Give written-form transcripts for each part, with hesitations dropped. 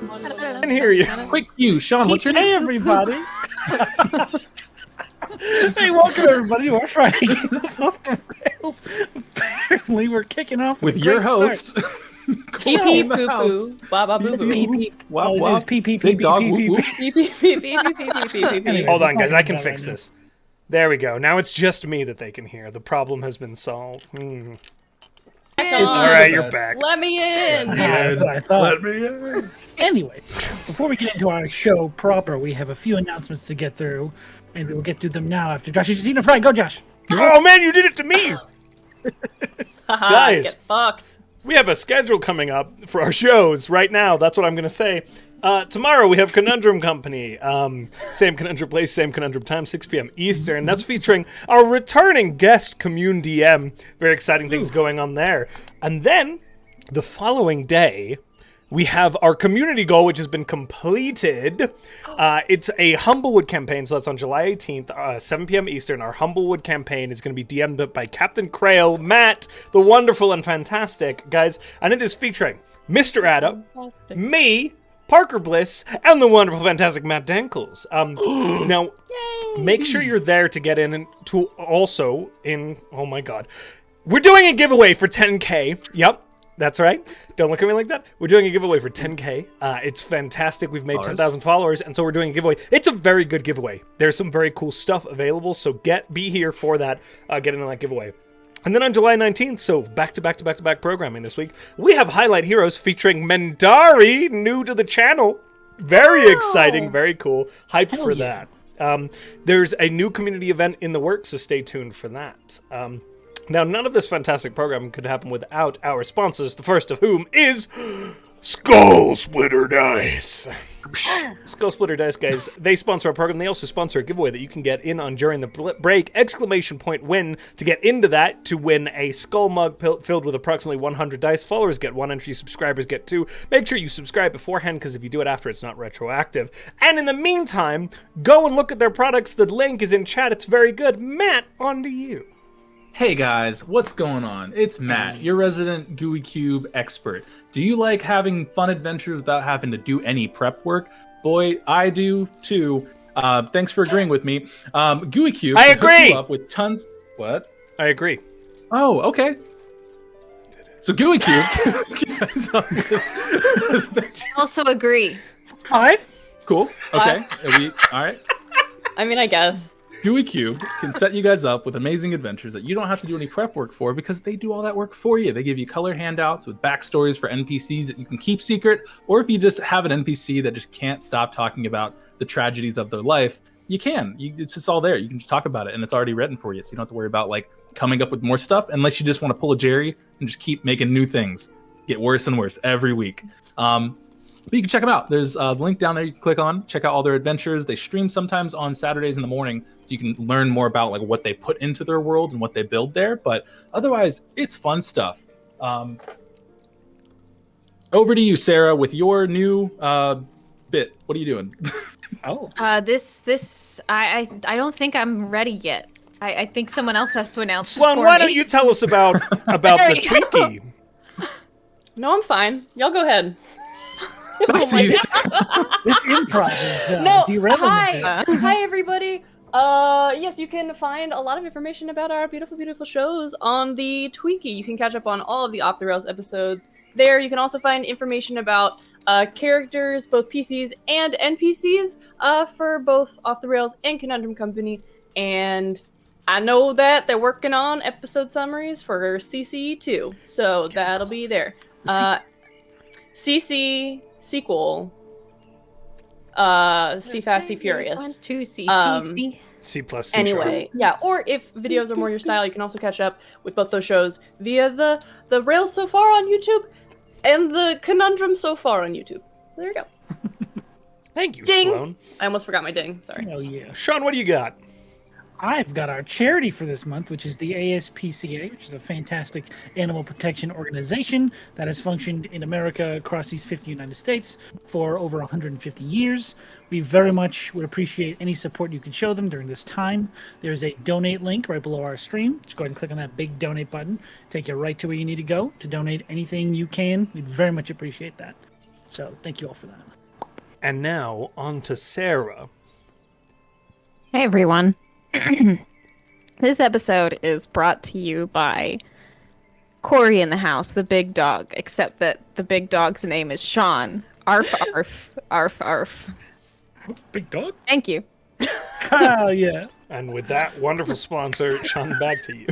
I can hear you. Quick view, Sean. What's your name? Hey, everybody. Hey, welcome everybody to our Friday Game Off the Rails. Apparently, we're kicking off With your host. Pee pee poo poo. Baba boo boo. Pee pee. Wop, It wop. is pee pee pee Big pee dog. pee Whoop, pee whoop. Pee pee pee pee pee pee pee pee. Anyways, Hold on, it's guys. not I can bad fix right now. this. There we go. Now it's just me that they can hear. The problem has been solved. All right, you're back. Let me in. Yeah, that's what I thought. Let me in. Anyway, before we get into our show proper, we have a few announcements to get through, and we will get through them now after Josh has seen a Friday. Go, Josh. Oh man, you did it to me. Haha, Guys. get fucked. We have a schedule coming up for our shows right now. That's what I'm going to say. Tomorrow we have Conundrum Company. Same Conundrum place, same Conundrum time, 6 p.m. Eastern. That's featuring our returning guest, Commune DM. Very exciting things going on there. And then the following day, we have our community goal, which has been completed. It's a Humblewood campaign, so that's on July 18th, 7 p.m. Eastern. Our Humblewood campaign is going to be DM'd by Captain Krail, Matt, the wonderful and fantastic, guys. And it is featuring Mr. Ada, me, Parker Bliss, and the wonderful, fantastic Matt Denkles. Now, make sure you're there to get in and to also in... Oh my god. We're doing a giveaway for 10K. Yep. That's right. Don't look at me like that. We're doing a giveaway for 10K. It's fantastic. We've made 10,000 followers, and so we're doing a giveaway. It's a very good giveaway. There's some very cool stuff available, so be here for that. Get in on that giveaway. And then on July 19th, so back-to-back programming this week, we have Highlight Heroes featuring Mendari, new to the channel. Very exciting, very cool. Hyped for that. There's a new community event in the works, so stay tuned for that. Now, none of this fantastic programming could happen without our sponsors, the first of whom is Skull Splitter Dice. Skull Splitter Dice, guys, they sponsor our program. They also sponsor a giveaway that you can get in on during the break. ! Win to get into that, to win a skull mug filled with approximately 100 dice. Followers get 1 entry, subscribers get 2. Make sure you subscribe beforehand, because if you do it after, it's not retroactive. And in the meantime, go and look at their products. The link is in chat. It's very good. Matt, on to you. Hey guys, what's going on? It's Matt, your resident GUI Cube expert. Do you like having fun adventures without having to do any prep work? Boy, I do too. Thanks for agreeing with me. GUI Cube. I agree. Hook you up with tons. What? I agree. Oh, okay. So GUI Cube. I also agree. 5. Cool. Okay. All right. I mean, I guess. GUI Cube can set you guys up with amazing adventures that you don't have to do any prep work for, because they do all that work for you. They give you colored handouts with backstories for NPCs that you can keep secret, or if you just have an NPC that just can't stop talking about the tragedies of their life, you can. It's just all there. You can just talk about it, and it's already written for you, so you don't have to worry about like coming up with more stuff, unless you just want to pull a Jerry and just keep making new things. Get worse and worse every week. But you can check them out. There's a link down there you can click on, check out all their adventures. They stream sometimes on Saturdays in the morning, so you can learn more about like what they put into their world and what they build there. But otherwise, it's fun stuff. Over to you, Sarah, with your new bit. What are you doing? I don't think I'm ready yet. I think someone else has to announce it Sloan, for why me. don't you tell us about the Tweaky? No, I'm fine. Y'all go ahead. Back to you, This improv is No, derailing hi. it. Hi, everybody. Yes, you can find a lot of information about our beautiful, beautiful shows on the Tweaky. You can catch up on all of the Off the Rails episodes there. You can also find information about characters, both PCs and NPCs, for both Off the Rails and Conundrum Company. And I know that they're working on episode summaries for CC too, so that'll be there. CC sequel. C Fast, C Furious. 1, 2, C, C plus C sharp. Anyway, yeah. Or if videos are more your style, you can also catch up with both those shows via the Rails So Far on YouTube and the Conundrum So Far on YouTube. So there you go. Thank you, Ding! Sloan. I almost forgot my ding. Sorry. Oh, yeah. Sean, what do you got? I've got our charity for this month, which is the ASPCA, which is a fantastic animal protection organization that has functioned in America across these 50 United States for over 150 years. We very much would appreciate any support you can show them during this time. There's a donate link right below our stream. Just go ahead and click on that big donate button. Take you right to where you need to go to donate anything you can. We'd very much appreciate that. So thank you all for that. And now, on to Sarah. Hey everyone. This episode is brought to you by Corey in the house, the big dog, except that the big dog's name is Sean. Arf, arf, arf, arf. Big dog? Thank you. Oh, yeah. And with that wonderful sponsor, Sean, back to you.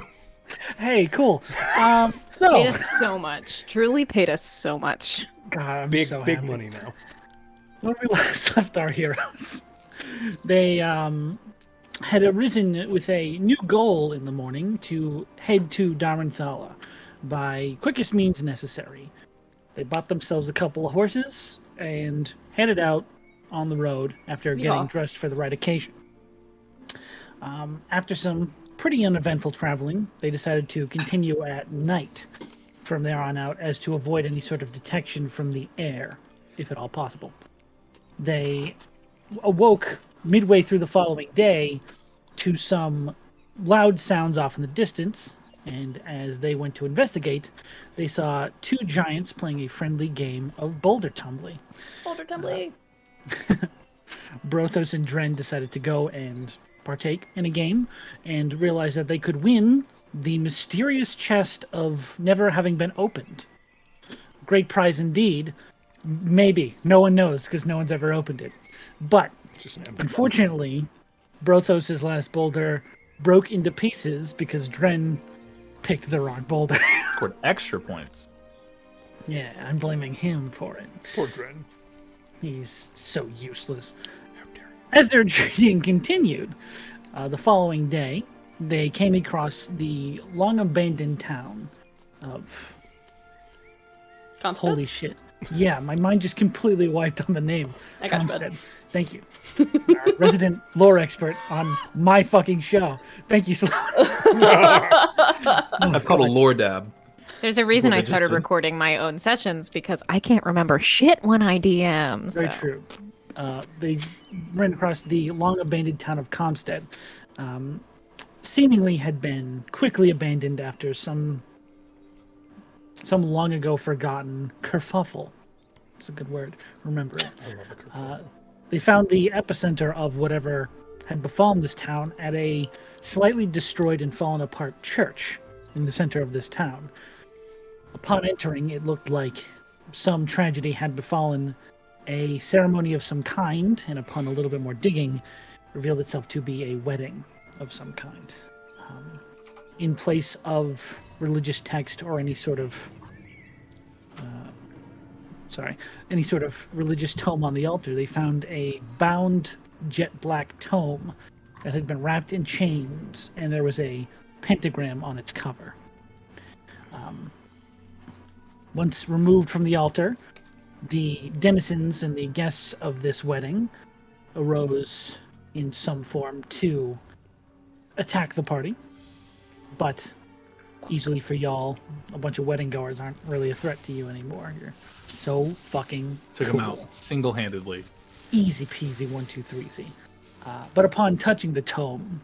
Hey, cool. Paid So, us so much. Truly paid us so much. God, I'm Big so big happy. money now. When we last left our heroes, they had arisen with a new goal in the morning to head to Daranthala by quickest means necessary. They bought themselves a couple of horses and headed out on the road after getting Yeehaw. dressed for the right occasion. After some pretty uneventful traveling, they decided to continue at night from there on out as to avoid any sort of detection from the air, if at all possible. They awoke midway through the following day to some loud sounds off in the distance, and as they went to investigate, they saw two giants playing a friendly game of boulder tumbling. Boulder tumbling. Brothos and Dren decided to go and partake in a game and realized that they could win the mysterious chest of never having been opened. Great prize indeed. Maybe. No one knows because no one's ever opened it. But Just an empty unfortunately, Brothos' last boulder broke into pieces because Dren picked the wrong boulder. Scored extra points. Yeah, I'm blaming him for it. Poor Dren. He's so useless. How dare you. As their journey continued, the following day, they came across the long-abandoned town of... Comstock? Holy shit. Yeah, my mind just completely wiped on the name. I got you, bud. Comstead. Thank you. Our resident lore expert on my fucking show. Thank you, Sloan. That's called a lore dab. There's a reason What I they just started did. recording my own sessions because I can't remember shit when I DM. Very so. true. They ran across the long-abandoned town of Comstead. Seemingly had been quickly abandoned after some long ago forgotten kerfuffle. It's a good word. Remember it. I love a kerfuffle. They found the epicenter of whatever had befallen this town at a slightly destroyed and fallen apart church in the center of this town. Upon entering, it looked like some tragedy had befallen a ceremony of some kind, and upon a little bit more digging, revealed itself to be a wedding of some kind. In place of religious text or any sort of religious tome on the altar, they found a bound jet black tome that had been wrapped in chains, and there was a pentagram on its cover. Once removed from the altar, the denizens and the guests of this wedding arose in some form to attack the party, but easily for y'all, a bunch of wedding goers aren't really a threat to you anymore. You're so fucking Took cool. him out single-handedly. Easy peasy, 1, 2, 3, but upon touching the tome,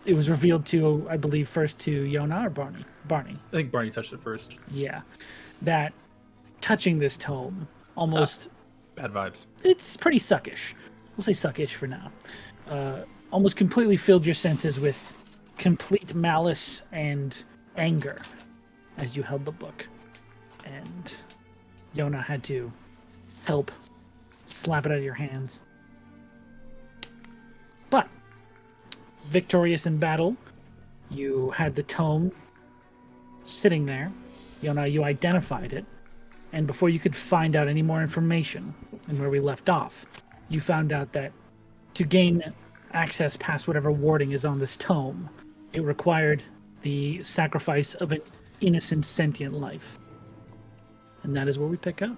it was revealed to, I believe, first to Yona or Barney. I think Barney touched it first. Yeah, that touching this tome almost Bad vibes. it's pretty suckish. We'll say suckish for now. Almost completely filled your senses with complete malice and anger as you held the book. And Yona had to help slap it out of your hands. But, victorious in battle, you had the tome sitting there. Yona, you identified it. And before you could find out any more information and where we left off, you found out that to gain access past whatever warding is on this tome, it required the sacrifice of an innocent sentient life. And that is where we pick up.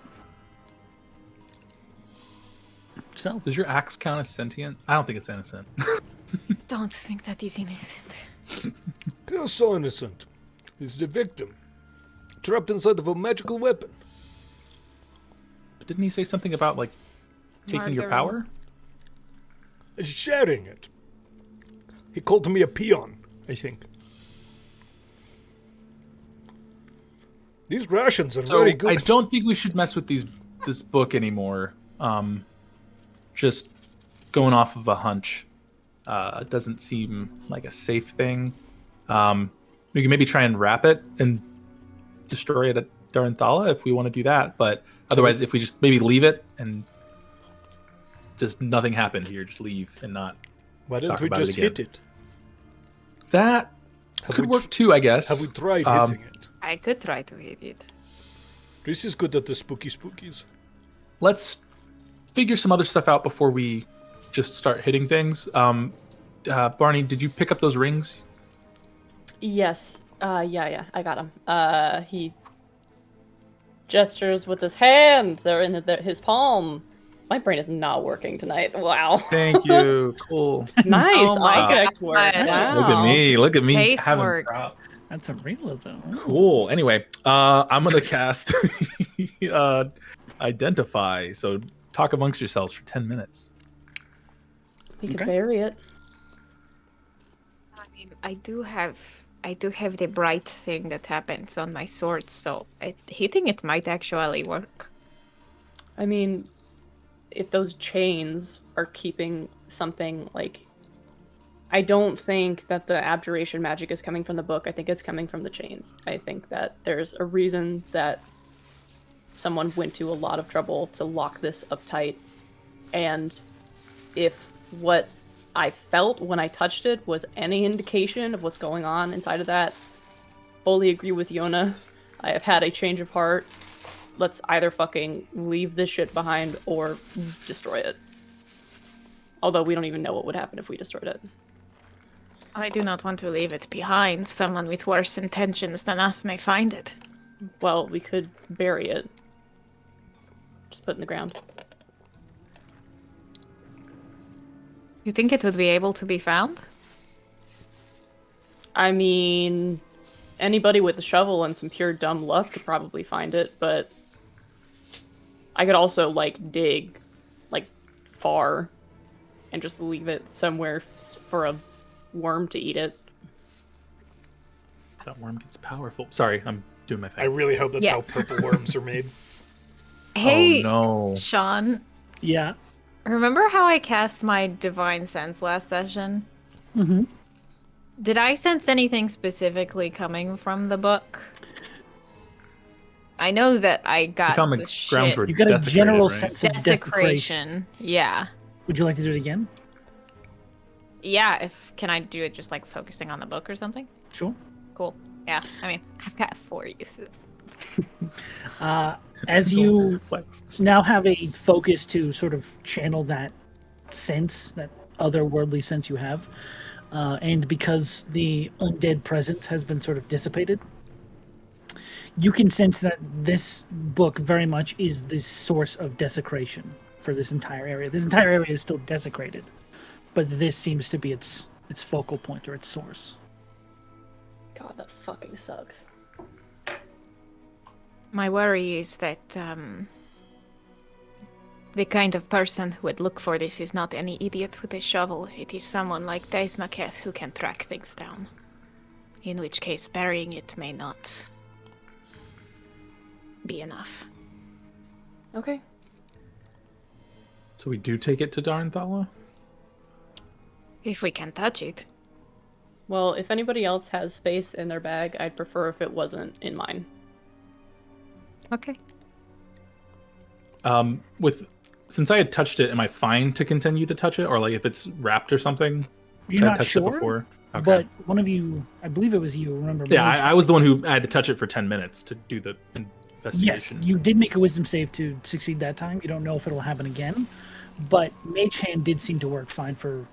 So, Does your axe count as sentient? I don't think it's innocent. Don't think that he's innocent. You're so innocent. He's the victim. Trapped inside of a magical weapon. But didn't he say something about, like, taking your Margarine. power? Sharing it. He called me a peon, I think. These rations are So very good. I don't think we should mess with this book anymore. just going off of a hunch doesn't seem like a safe thing. We can maybe try and wrap it and destroy it at Darnthala if we want to do that. But otherwise, if we just maybe leave it and just nothing happened here, just leave and not. Why don't talk we about just it again. hit it? That could work too, I guess. Have we tried hitting it? I could try to hit it. This is good at the spookies. Let's figure some other stuff out before we just start hitting things. Barney, did you pick up those rings? Yes. Yeah, I got him. He gestures with his hand. They're in his palm. My brain is not working tonight. Wow. Thank you. Cool. Nice. Oh my Object work. God. Wow. Look at me. Space having work. proud- That's a realism. Cool. Anyway, I'm gonna cast Identify. So talk amongst yourselves for 10 minutes. We could Okay. bury it. I mean, I do have the bright thing that happens on my sword, so hitting it might actually work. I mean, if those chains are keeping something like... I don't think that the abjuration magic is coming from the book. I think it's coming from the chains. I think that there's a reason that someone went to a lot of trouble to lock this up tight. And if what I felt when I touched it was any indication of what's going on inside of that, fully agree with Yona. I have had a change of heart. Let's either fucking leave this shit behind or destroy it. Although we don't even know what would happen if we destroyed it. I do not want to leave it behind. Someone with worse intentions than us may find it. Well, we could bury it. Just put it in the ground. You think it would be able to be found? I mean, anybody with a shovel and some pure dumb luck could probably find it, but I could also, like, dig, like, far and just leave it somewhere for a worm to eat it. That worm gets powerful. Sorry, I'm doing my I thing. really hope that's Yeah. how purple worms are made. Hey, Oh no. Sean, Yeah. remember how I cast my divine sense last session? Mm-hmm. Did I sense anything specifically coming from the book? I know that I got You found the the grounds shit. were You got a desecrated, general right? sense of desecration. Desecration. Yeah. Would you like to do it again? Yeah, can I do it just like focusing on the book or something? Sure. Cool. Yeah, I mean, I've got 4 uses. As you Flex. now have a focus to sort of channel that sense, that otherworldly sense you have, and because the undead presence has been sort of dissipated, you can sense that this book very much is the source of desecration for this entire area. This entire area is still desecrated, but this seems to be its focal point or its source. God, that fucking sucks. My worry is that the kind of person who would look for this is not any idiot with a shovel. It is someone like Daismaketh who can track things down. In which case, burying it may not be enough. Okay. So we do take it to Darnthala? If we can touch it. Well, if anybody else has space in their bag, I'd prefer if it wasn't in mine. Okay. Since I had touched it, am I fine to continue to touch it, or like if it's wrapped or something? You're I not touched sure, it before. Okay. but one of you, I believe it was you, remember? Yeah, Mage? I was the one who had to touch it for 10 minutes to do the Yes, investigation. you did make a wisdom save to succeed that time. You don't know if it'll happen again, but Mage Hand did seem to work fine for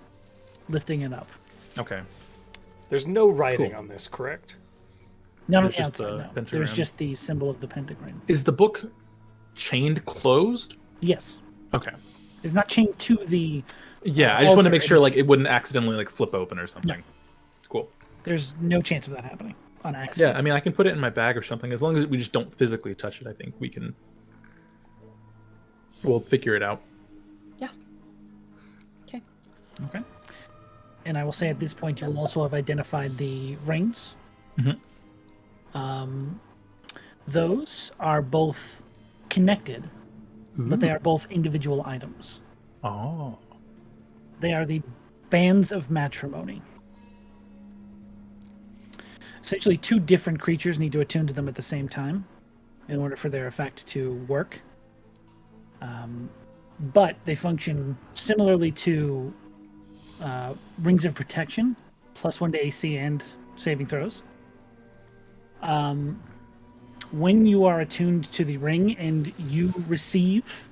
lifting it up. Okay. There's no writing Cool. on this, correct? Not on There's the just outside, the no. There's pentagram. just the symbol of the pentagram. Is the book chained closed? Yes. Okay. It's not chained to the... Yeah, I just want to altar, make sure it's- like it wouldn't accidentally like flip open or something. Cool. There's no chance of that happening on accident. Yeah, I mean I can put it in my bag or something as long as we just don't physically touch it. I think we can. We'll figure it out. Yeah. Okay. Okay. And I will say at this point you will also have identified the rings. Mhm. Those are both connected, but they are both individual items. Oh. They are the Bands of Matrimony. Essentially, 2 different creatures need to attune to them at the same time in order for their effect to work. But they function similarly to Rings of Protection, +1 to AC and saving throws. When you are attuned to the ring and you receive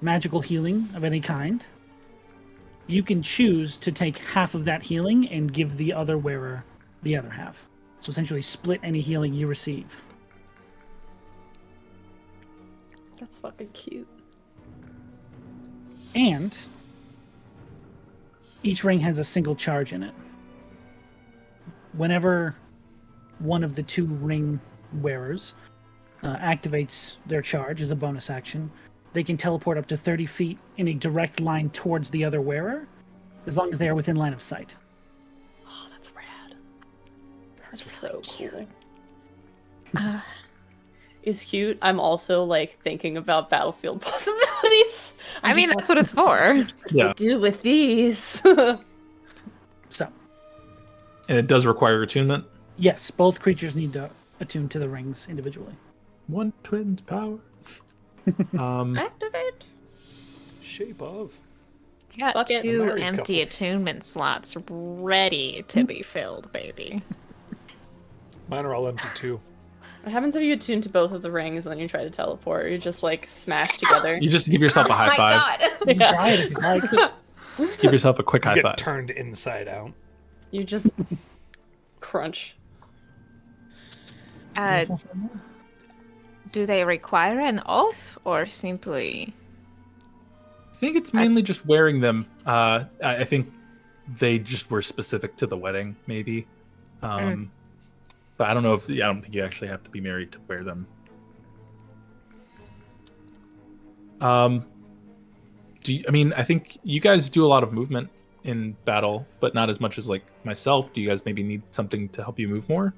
magical healing of any kind, you can choose to take half of that healing and give the other wearer the other half. So essentially split any healing you receive. That's fucking cute. And each ring has a single charge in it. Whenever one of the 2 ring wearers activates their charge as a bonus action, they can teleport up to 30 feet in a direct line towards the other wearer, as long as they are within line of sight. Oh, that's rad. That's so cool. Is cute. I'm also like thinking about battlefield possibilities. I mean, that's what it's for. Yeah. Do with these. So, And it does require attunement. yes, both creatures need to attune to the rings individually. One twin's power. Activate. Shape of. You got Fuck it. 2 Married empty couple. attunement slots ready to be filled, baby. Mine are all empty too. What happens if you attune to both of the rings and then you try to teleport? You just like smash together. You just give yourself a high My five. God. You can try it if you like. Give yourself a quick high Get five. turned inside out. You just crunch. Do they require an oath or simply? I think it's mainly just wearing them. I think they just were specific to the wedding, maybe. But I don't know if I don't think you actually have to be married to wear them. I think you guys do a lot of movement in battle, but not as much as like myself. Do you guys maybe need something to help you move more?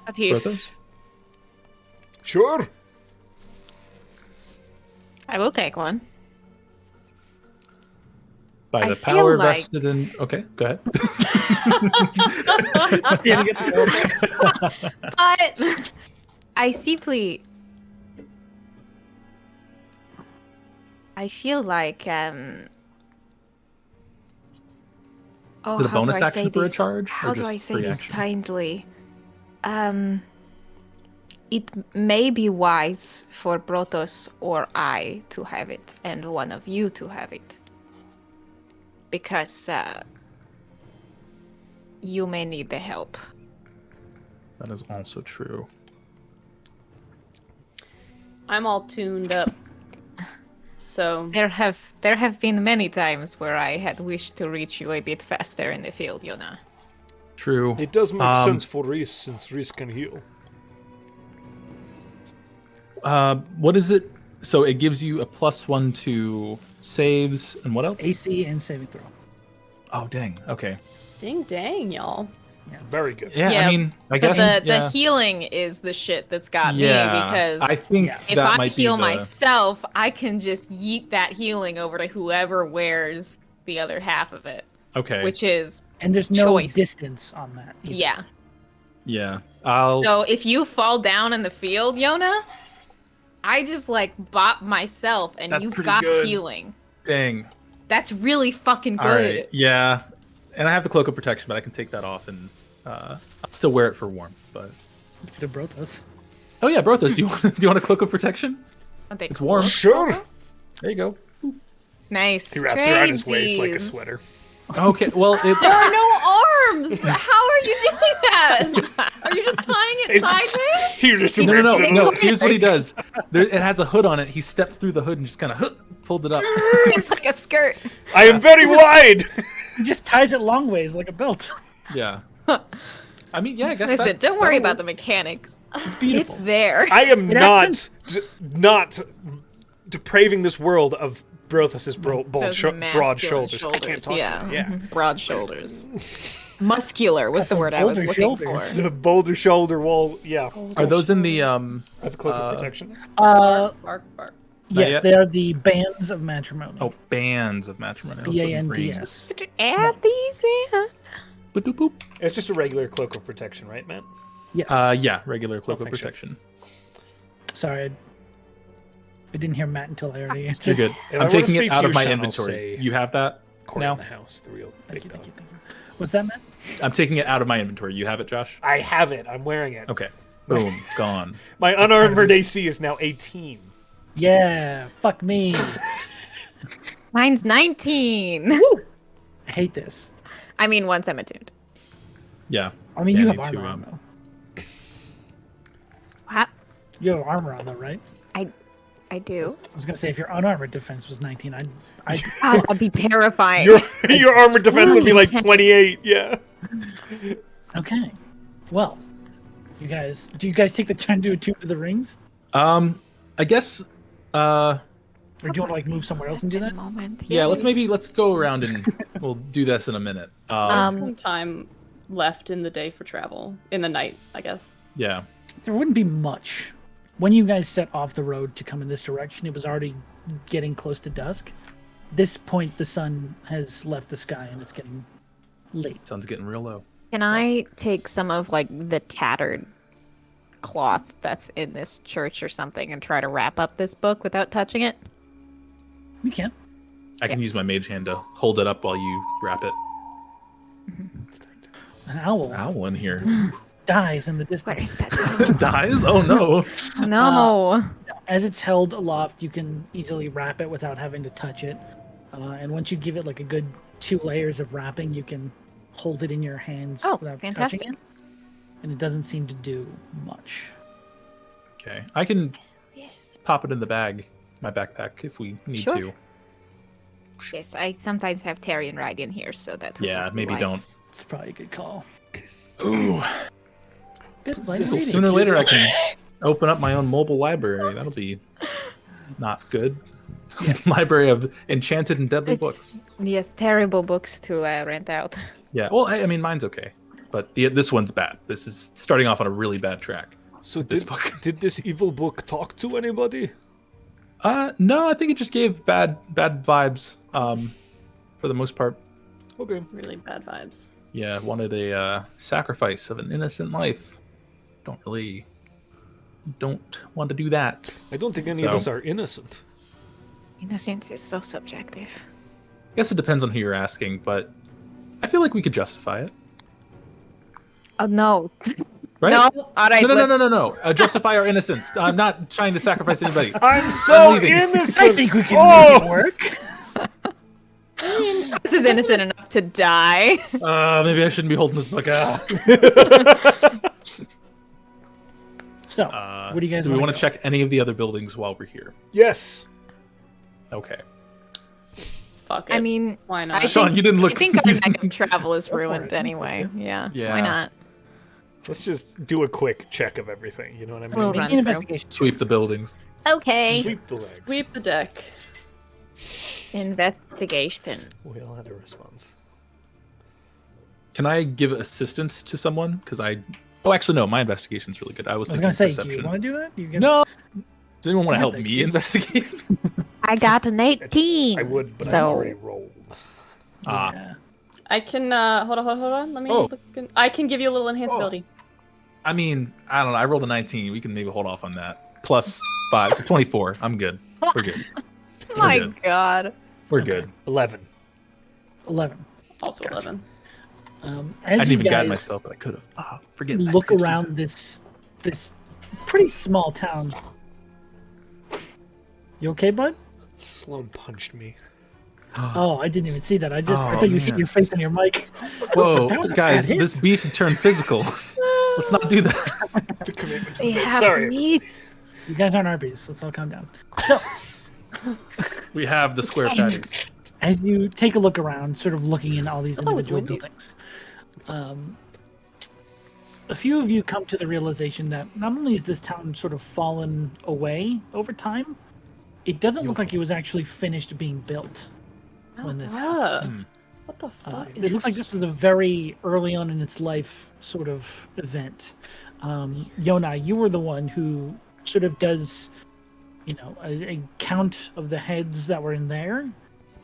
What if Brothos? Sure. I will take one. By I the feel power like- vested in. Okay, go ahead. Standing at the altar. But I simply. I feel like. Is Oh, it a how do bonus I action say for a this? charge, or How do just I say free this action? kindly? It may be wise for Brothos or I to have it, and one of you to have it, because you may need the help. That is also true. I'm all tuned up. So There have been many times where I had wished to reach you a bit faster in the field, Yona. True. It does make sense for Rhys since Rhys can heal. What is it? So it gives you a +1 to saves and what else? AC and saving throw. Oh dang. Okay. ding dang, y'all. Very good. Yeah. Yeah, I mean, I But guess. the healing is the shit that's got me, because I think Yeah. if that I might heal be the, myself, I can just yeet that healing over to whoever wears the other half of it, Okay. which is And there's no choice. distance on that. either. Yeah. Yeah. I'll. So if you fall down in the field, Yona, I just like bop myself and That's you've pretty got good. healing. Dang. That's really fucking good. All right. Yeah. And I have the cloak of protection, but I can take that off and I'll still wear it for warmth. But The Brothos. oh yeah, Brothos, do you want a cloak of protection? Aren't they It's cool? warm. Sure. There you go. Nice. He wraps it around his waist like a Tradesies. sweater. Okay. Well, There are no arms. How are you doing that? Are you just tying it It's sideways? he just no. rips it No. up. Here's what he does. It has a hood on it. He stepped through the hood and just kind of pulled it up. It's like a skirt. I am very wide. He just ties it long ways like a belt. Yeah. I mean, yeah. I guess. Listen, don't worry about the mechanics. It's beautiful. It's there. I am It not actually- not depraving this world of Brothos's broad Those broad masculine shoulders. I can't talk yeah. to him. Yeah. Mhm. Broad shoulders. Muscular was the word I was Boulder looking shoulders. for. The boulder shoulder wall. Yeah. Are those in the I have a cloak of protection. Uh, Bark, bark. Yes, yet? they are the bands of matrimony. Oh, bands of matrimony. I was looking for rings. BANDS. Add these in. Boop, boop, boop. It's just a regular cloak of protection, right, Matt? Yes. Yeah, regular cloak of thanks, protection. Sorry, I didn't hear Matt until I already You're answered. good. If I I'm were to taking speak it to out you, of my Sean, I'll inventory. say You have that Corey now? in the house, the real Thank big you, dog. thank you, thank you. What's that, Matt? I'm taking it out of my inventory. You have it, Josh? I have it. I'm wearing it. Okay. Boom. Gone. My unarmored AC is now 18. Yeah, fuck me. Mine's 19. I hate this. I mean, once I'm attuned. Yeah. I mean, Yeah, you have me too, armor on, though. What? You have armor on, though, right? I do. I was gonna say if your unarmored defense was 19, I'd Oh, that'd be terrifying. Your armored defense would be like 28. Yeah. okay. Well, do you guys take the turn to attune to the rings, I guess. or do you want to like move somewhere else and do that? Moment. Yeah. Let's yes. go around and we'll do this in a minute. Some time left in the day for travel. In the night, I guess. Yeah. There wouldn't be much. When you guys set off the road to come in this direction, it was already getting close to dusk. This point, the sun has left the sky and it's getting late. Sun's getting real low. Can I take some of like the tattered cloth that's in this church or something and try to wrap up this book without touching it? You can. I can use my mage hand to hold it up while you wrap it. An owl Owl in here. dies in the What distance. is that? Dies? Oh no. No. As it's held aloft, you can easily wrap it without having to touch it. And once you give it like a good 2 layers of wrapping, you can hold it in your hands Oh, without fantastic. touching it. And it doesn't seem to do much. Okay. I can Yes. pop it in the bag, my backpack, if we need Sure. to. Yes, I sometimes have Tarian rag in here, so that would Yeah, not be maybe wise. don't. It's probably a good call. Ooh. Good This light is reading. Sooner or later, I can open up my own mobile library. That'll be not good. Library of enchanted and deadly books. Yes, terrible books to rent out. Yeah. Well, I mean, mine's okay, but this one's bad. This is starting off on a really bad track. So This book. did this evil book talk to anybody? No, I think it just gave bad vibes. For the most part. Okay. Really bad vibes. Yeah, wanted a sacrifice of an innocent life. Don't want to do that. I don't think any of So- us are innocent. Innocence is so subjective. I guess it depends on who you're asking, but I feel like we could justify it, Oh no. right? No. All right. No. Justify our innocence. I'm not trying to sacrifice anybody. I'm so leaving. innocent. I think we can make it work. This is innocent enough to die. Maybe I shouldn't be holding this book. So, what do you guys Do we want go? to check any of the other buildings while we're here? Yes. Okay. Fuck it. I mean, why not? I Sean, think, you didn't look. I think our night of travel is for ruined it. anyway. Yeah. Yeah. Why not? Let's just do a quick check of everything. You know what I mean? We'll Make run an through. investigation. Sweep the buildings. Okay. Sweep the legs. Sweep the deck. Investigation. We all had a response. Can I give assistance to someone? Because Oh, actually, no. My investigation's really good. I was I was thinking gonna say, perception. do you want to do that? You can... No. Does anyone want to Yeah, help they me do. investigate? I got an 18. I would, but I've so already rolled. Yeah. I can hold on. Let me Oh. look. I can give you a little enhanced ability. I mean, I don't know. I rolled a 19. We can maybe hold off on that. Plus 5, so 24. I'm good. We're good. my good. god. We're good. 11. 11. Also 11. As I didn't you even guide guys myself, but I could have. Forget. I look could do around this pretty small town. You okay, bud? Sloan punched me. Oh, I didn't even see that. I Oh, thought you hit man. your face on your mic. Whoa, That was a guys, bad hit. this beef turned physical. Let's not do that. The commitment to They the bit. have Sorry. meat. You guys aren't Arby's. Let's all calm down. So, We have the square patties. as you take a look around, sort of looking in all these I thought it was individual Wendy's. buildings, a few of you come to the realization that not only is this town sort of fallen away over time, it doesn't look like it was actually finished being built when this happened. What the fuck? It looks like this was a very early on in its life sort of event. Yona, you were the one who sort of does, a count of the heads that were in there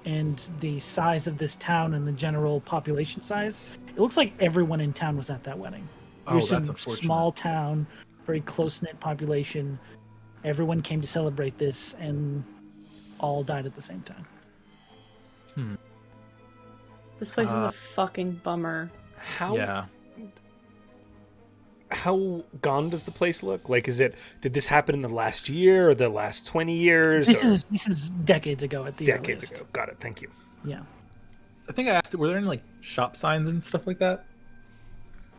and the size of this town and the general population size, it looks like everyone in town was at that wedding. Oh, Here's that's some unfortunate. small town, very close-knit population. Everyone came to celebrate this and all died at the same time. This place is a fucking bummer. How gone does the place look? Like, did this happen in the last year or the last 20 years? This is decades ago at the decades earliest. ago. Got it. Thank you. Yeah. I think I asked, were there any like shop signs and stuff like that?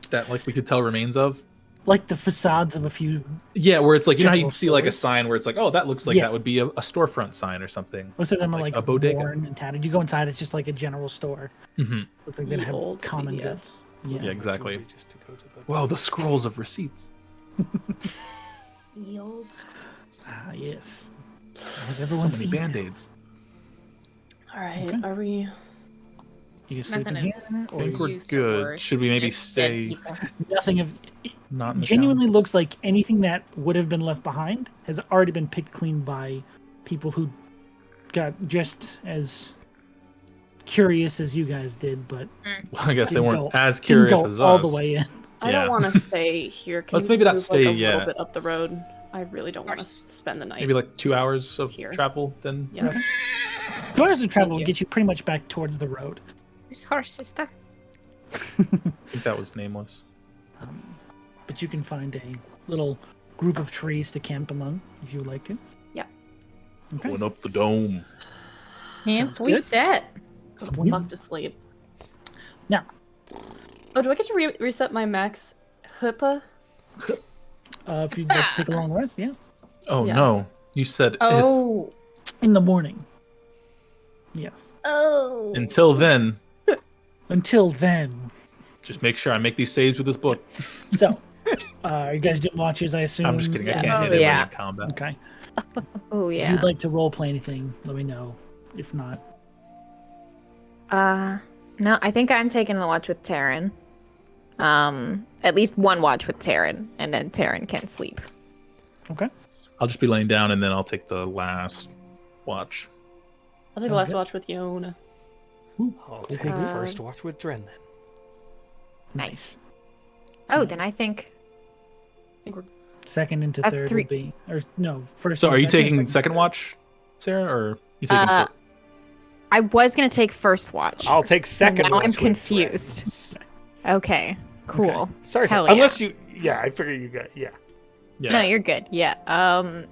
That like we could tell remains of? Like the facades of a few. Yeah, where it's like, you know how you General see like a stores? sign where it's like, oh, that looks like Yeah. that would be a storefront sign or something. Most of them are Like like a bodega. worn and tattered. You go inside, it's just like a general store. Mm-hmm. Looks like they The have old common CVS. goods. Yeah, exactly. Just to go to the... Wow, the scrolls of receipts. The old schools. Ah, yes. Have So everyone's many eaten. band-aids. All right, Okay. are we? You can sleep in Nothing here, I or think we're Use or good. worse, Should we maybe just dead stay people. nothing of. not in the Genuinely looks like anything that would have been left behind has already been picked clean by people who got just as curious as you guys did, but town? Well, I guess they didn't weren't go- as didn't curious go as all us. the way in. I Yeah. don't want to stay here. Can Let's we maybe just not move, stay like, a yet. little bit up the road. I really don't want to spend the night. Maybe like 2 hours of Here. travel then. Yeah. rest? 2 hours of travel Thank will you. get you pretty much back towards the road. Where's horse, sister? I think that was nameless. But you can find a little group of trees to camp among if you would like to. Yeah. Okay. Going up the dome. Yeah, Sounds we good. set. Go the fuck to sleep. Now, Oh, do I get to reset my max HIPAA? if you'd like to take a long rest, yeah. Oh Yeah. no. You said Oh. In the morning. Yes. Oh. if. Until then, Until then. just make sure I make these saves with this book. So, you guys doing watches, I assume? I'm just kidding. I Yeah. can't Oh, hit it yeah. in combat. Okay. Oh If yeah. you'd like to roleplay anything, let me know. If not, No, I think I'm taking the watch with Taryn. At least one watch with Taryn, and then Taryn can sleep. okay. I'll just be laying down and then I'll take the last watch. I'll take the last watch with Yona. I'll take cool. first watch with Dren then. Nice. Oh, then I think Second into That's third three- would be, or no, first. So and are you second, taking second- second watch, Sarah, or you taking Uh, first? I was gonna take first watch. I'll take second now watch I'm with Dren. confused. Okay, cool. Sorry, Hell unless you... Yeah, I figure you got... Yeah. Yeah. No, you're good. Yeah. I'm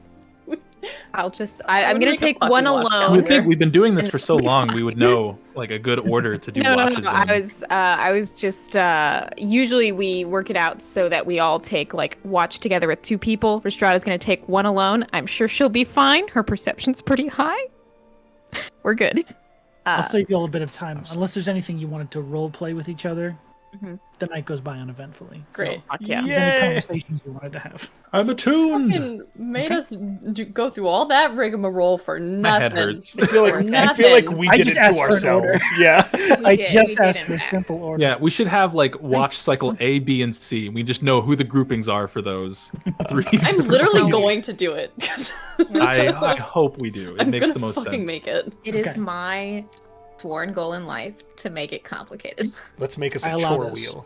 I'm gonna make a take fucking one watch alone. You would think calendar. we've been doing this And for so it'll be long, fine. we would know like a good order to do No, watches. in. I was just usually we work it out so that we all take like watch together with two people. Rhystrata's gonna take one alone. I'm sure she'll be fine. Her perception's pretty high. We're good. I'll save you all a bit of time, unless there's anything you wanted to role play with each other. Mhm. The night goes by uneventfully. Great. Fuck yeah. So, if there's any Yay! conversations you wanted to have. I'm attuned. Fucking made us go through all that rigmarole for nothing. My head hurts. I feel For like nothing. we I did just it asked to for an order. ourselves. Yeah. I did, just we asked did for a in simple order. Yeah, we should have like watch cycle A, B, and C. We just know who the groupings are for those three. I'm literally going to do it. 'cause I hope we do. It I'm makes gonna the most fucking sense. make it. It is Okay. my sworn goal in life to make it complicated. Let's make us I a allow chore this. wheel.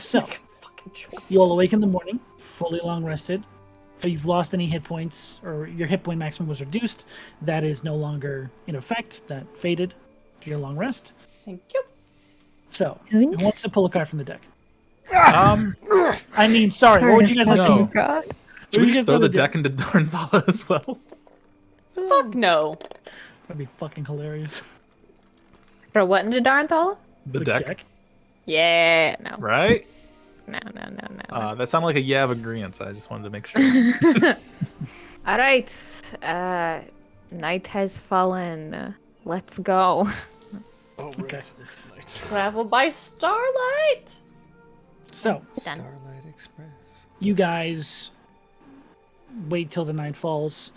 So, Fucking troll. you all awake in the morning, fully long rested. If you've lost any hit points, or your hit point maximum was reduced, that is no longer in effect. That faded to your long rest. Thank you. So, who wants to pull a card from the deck? Um, I mean, sorry, what would you guys like to No. do? God. should we you just guys throw the wanna do? deck into Darnvala as well? Fuck no. That'd be fucking hilarious. Throw what into Darnthal? The deck, Yeah, no. right? No. That sounded like a yeah of agreement. I just wanted to make sure. All right. Night has fallen. Let's go. Oh, right. Okay. It's night. Travel by starlight. So, Done. Starlight Express. you guys wait till the night falls.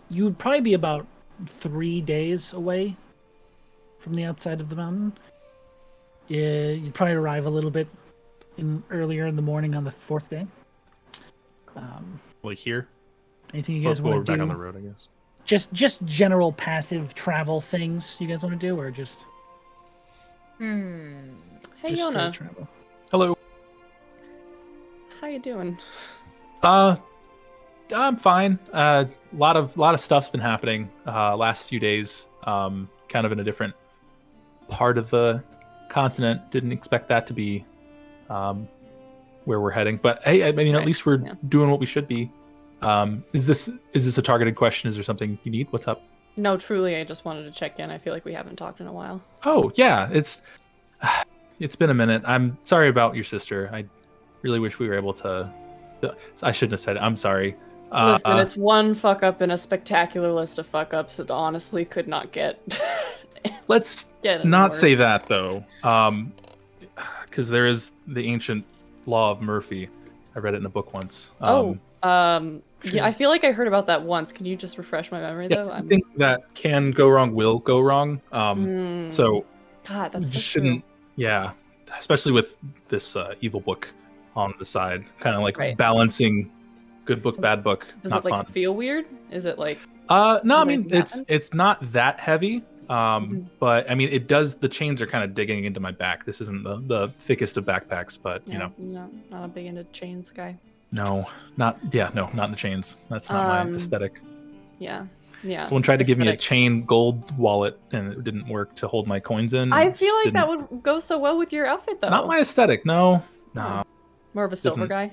You would probably be about 3 days away from the outside of the mountain. You'd probably arrive a little bit earlier in the morning on the fourth day. Like here. Anything you guys Well, we're want to back do? on the road, I guess. Just general passive travel things you guys want to do, or just Hey, just straight Yona. travel? Hello. How you doing? I'm fine. Lot of stuff's been happening last few days. Kind of in a different part of the continent. Didn't expect that to be where we're heading. But hey, I mean, at least we're doing what we should be. Is this a targeted question? Is there something you need? What's up? No, truly, I just wanted to check in. I feel like we haven't talked in a while. Oh yeah, it's been a minute. I'm sorry about your sister. I really wish we were able to. I shouldn't have said it. I'm sorry. Listen, it's one fuck up in a spectacular list of fuck ups that honestly could not get. Let's Get not anymore. say that though, because there is the ancient law of Murphy. I read it in a book once. Yeah, I feel like I heard about that once. Can you just refresh my memory Yeah, though? I think that can go wrong, will go wrong. So God, that's so shouldn't. true. Yeah, especially with this evil book on the side, kind of like Right. balancing good book, bad book. Does Not it like fun. feel weird? Is it like? No, I Does mean anything happen? it's not that heavy. But I mean it does. The chains are kind of digging into my back. This isn't the thickest of backpacks, but you know, no, not a big into chains guy. no, not in the chains. That's not my aesthetic. Yeah. Someone tried to give me a Aesthetic. chain gold wallet, and it didn't work to hold my coins in. I It feel just like that didn't- would go so well with your outfit though. Not my aesthetic. No. More of a silver Doesn't-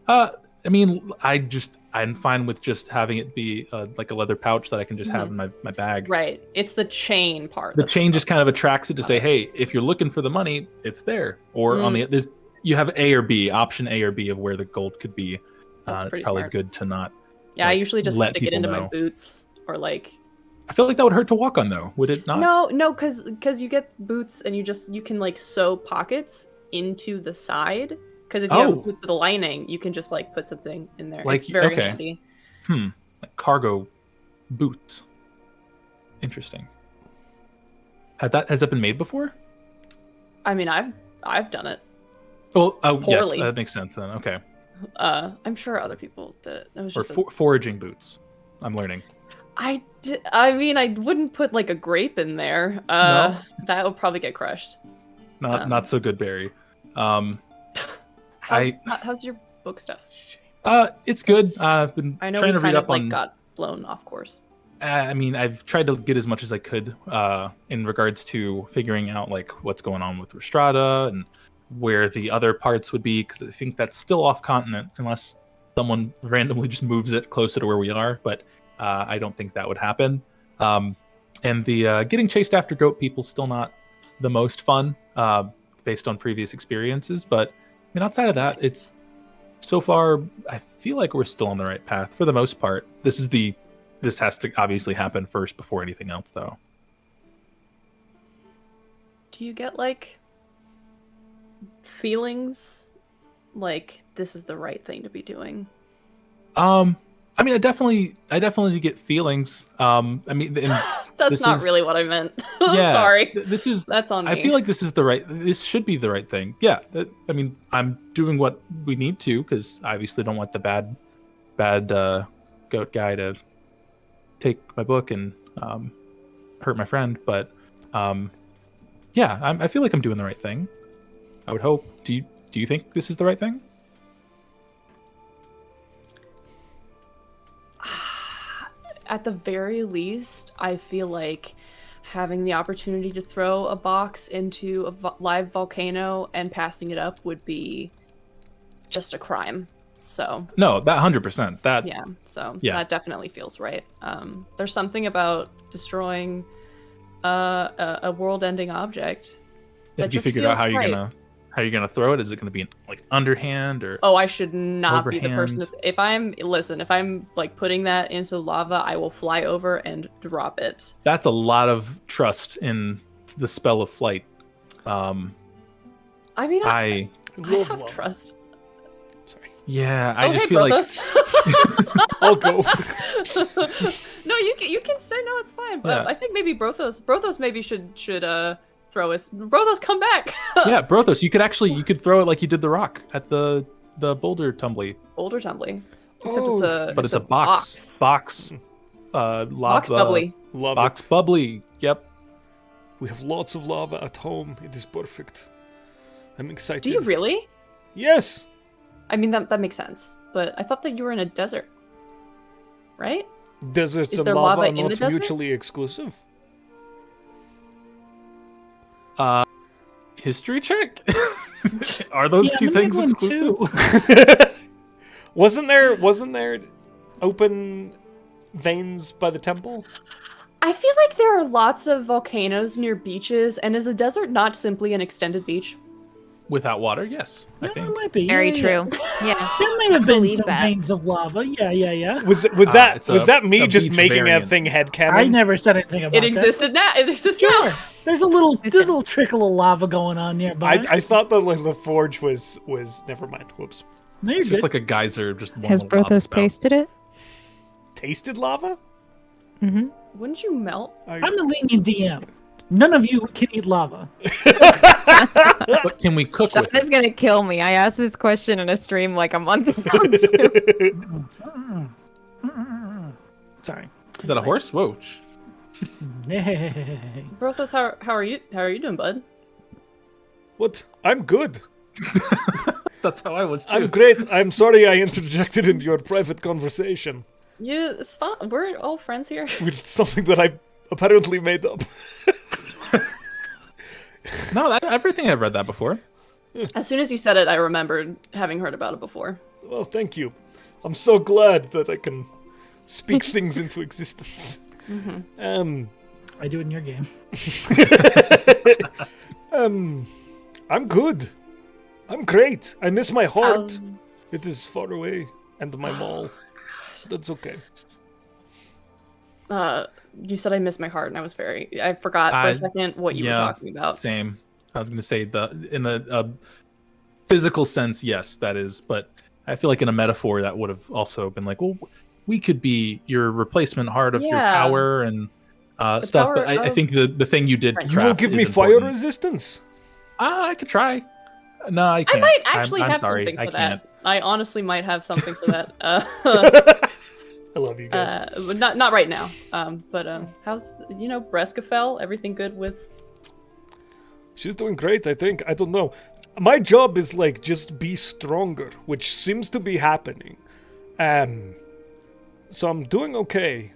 guy. I mean, I'm fine with just having it be like a leather pouch that I can just have in my bag. Right. It's the chain part. The that's chain just kind of attracts it to say, hey, if you're looking for the money, it's there. Or on the you have A or B, option A or B of where the gold could be. That's It's pretty probably smart. good to not. Yeah, I like, usually just let stick it people into my know. boots or like. I feel like that would hurt to walk on though. Would it not? No, because you get boots and you can like sew pockets into the side. Because if you have boots with a lining, you can just like put something in there. Like, It's very okay. handy. Like cargo boots. Interesting. Has that been made before? I mean, I've done it. Oh, yes, Poorly. that makes sense then. Okay. I'm sure other people did it. It was Or just foraging boots. I'm learning. I mean, I wouldn't put like a grape in there. No? That would probably get crushed. Not so good, Barry. How's your book stuff? It's good. I've been I know trying we to read kind of up like on. got blown off course. I mean, I've tried to get as much as I could in regards to figuring out like what's going on with Rhystrata and where the other parts would be, because I think that's still off continent unless someone randomly just moves it closer to where we are. But I don't think that would happen. And the getting chased after goat people's still not the most fun based on previous experiences. But I mean, outside of that, it's so far I feel like we're still on the right path for the most part. This has to obviously happen first before anything else, though. Do you get like feelings like this is the right thing to be doing? I mean, I definitely get feelings. I mean, That's not really what I meant. Yeah, Sorry. That's on me. I feel like this should be the right thing. Yeah, I mean, I'm doing what we need to because I obviously don't want the bad goat guy to take my book and hurt my friend. But yeah, I feel like I'm doing the right thing. I would hope. Do you think this is the right thing? At the very least, I feel like having the opportunity to throw a box into a live volcano and passing it up would be just a crime. So No, that 100%. That yeah, so Yeah. that definitely feels right. There's something about destroying a world-ending object. that Have you just figured out feels how you're right. gonna throw it? Is it gonna be like underhand or? Oh, I should not be the person. Overhand. If I'm like putting that into lava, I will fly over and drop it. That's a lot of trust in the spell of flight. I mean, I Love have love. trust. Sorry. Yeah, I Oh, just hey, feel like Brothos. I'll go. No, you can stay. No, it's fine. But Yeah. I think maybe Brothos maybe should throw us. Brothos, come back. yeah, Brothos, you could throw it like you did the rock at the boulder tumbly. Boulder tumbling. Except it's a But it's a box. Lava. Box bubbly. Love Box it. bubbly. Yep. We have lots of lava at home. It is perfect. I'm excited. Do you really? Yes. I mean, that makes sense. But I thought that you were in a desert. Right? Deserts Is and there lava lava are in the not desert? mutually exclusive. History check? Are those Yeah, two I'm gonna things make one exclusive? too. Wasn't there open veins by the temple? I feel like there are lots of volcanoes near beaches, and is the desert not simply an extended beach? Without water, yes. I Yeah, it think. might be. Very yeah, true. Yeah. Yeah. There may have been believe some that. veins of lava. Yeah. Was it's that me a just beach making variant. that thing headcanon? I never said anything about It that. existed now. It exists Sure. now. There's a little trickle of lava going on nearby. I thought the forge was never mind. Whoops. No, you're It's just good. like a geyser. Just one Has little lava Brothos spout. tasted it? Tasted lava? Wouldn't you melt? I'm a lenient DM. None of you can eat lava. But can we cook Sean with it? is gonna kill me. I asked this question in a stream like a month ago. Too. Sorry. Is that a horse? Whoa. Brothos, how are you? How are you doing, bud? What? I'm good. That's how I was too. I'm great. I'm sorry I interjected into your private conversation It's fine. We're all friends here. with something that I apparently made up. No, everything I've read that before. As soon as you said it, I remembered having heard about it before. Well, thank you. I'm so glad that I can speak things into existence. I do it in your game. I'm good. I'm great. I miss my heart. How's- It is far away, and my mall. That's okay. You said I missed my heart, and I forgot for a second what you were talking about. Same. I was going to say in a physical sense, yes, that is. But I feel like in a metaphor, that would have also been like, well, we could be your replacement heart of your Yeah. power and stuff. power But I think the thing you did. Right. You will craft give is me fire important. resistance. I could try. No, I I can't. might actually I'm have sorry, something for I can't. that. I honestly might have something for that. I love you guys. But not right now. But how's Breskafell? Everything good with? She's doing great, I think. I don't know. My job is like just be stronger, which seems to be happening. So I'm doing okay.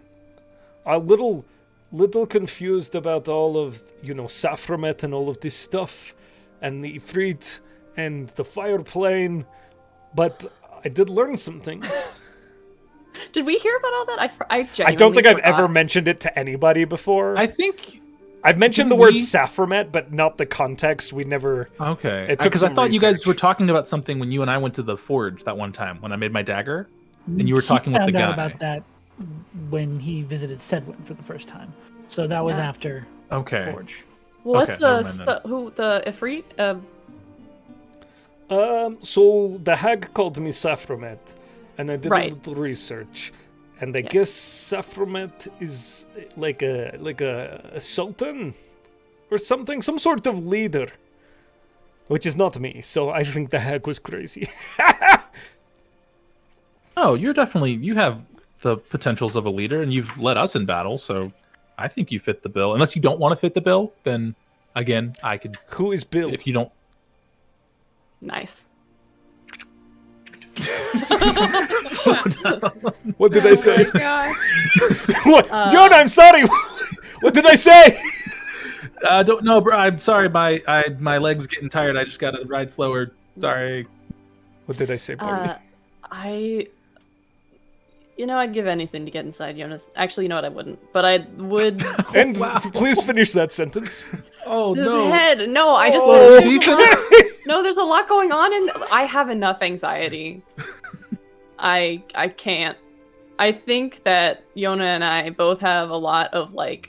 A little confused about all of, Saffromet and all of this stuff, and the Ifrit and the fire plane, but I did learn some things. Did we hear about all that? I I genuinely don't think I've forgot. ever mentioned it to anybody before. I think. I've mentioned the Didn't word we- Saffromet, but not the context. We never... Okay. It took Because I some thought you guys research. were talking about something when you and I went to the forge that one time when I made my dagger, and you were He talking with the found out guy. about that when he visited Sedwin for the first time. So that was Yeah. after Okay. Forge. Well, Okay, what's never mind the Ifrit? So the hag called me Saffromet, and I did Right. a little research, and I Yes. guess Saffromet is like a sultan or something, some sort of leader, which is not me. So I think the hag was crazy. Oh, you have the potentials of a leader, and you've led us in battle, so I think you fit the bill. Unless you don't want to fit the bill, then again, I could. Who is Bill? If you don't, Nice. What did I say? God. What? Yon, I'm sorry. What did I say? don't know, bro. I'm sorry, my legs getting tired. I just gotta ride slower. Sorry. What did I say, Barney? I'd give anything to get inside Jonas. Actually, you know what? I wouldn't. But I would. And please finish that sentence. Oh His no. head. No, I just. Oh, there's Ethan. a lot- no, there's a lot going on, and I have enough anxiety. I can't. I think that Yona and I both have a lot of but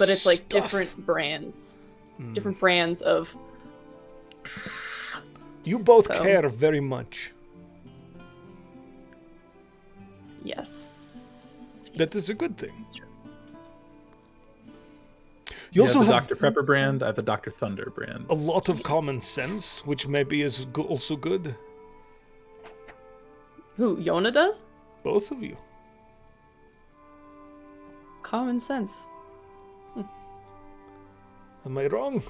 it's like Stuff. different brands. Different brands of. You both So- care very much. Yes. That is a good thing. Sure. You You also have the have Dr. Pepper brand. I have the Dr. Thunder brand. a lot of common sense, which maybe is also good. Who, Yona does? Both of you. Common sense. Am I wrong?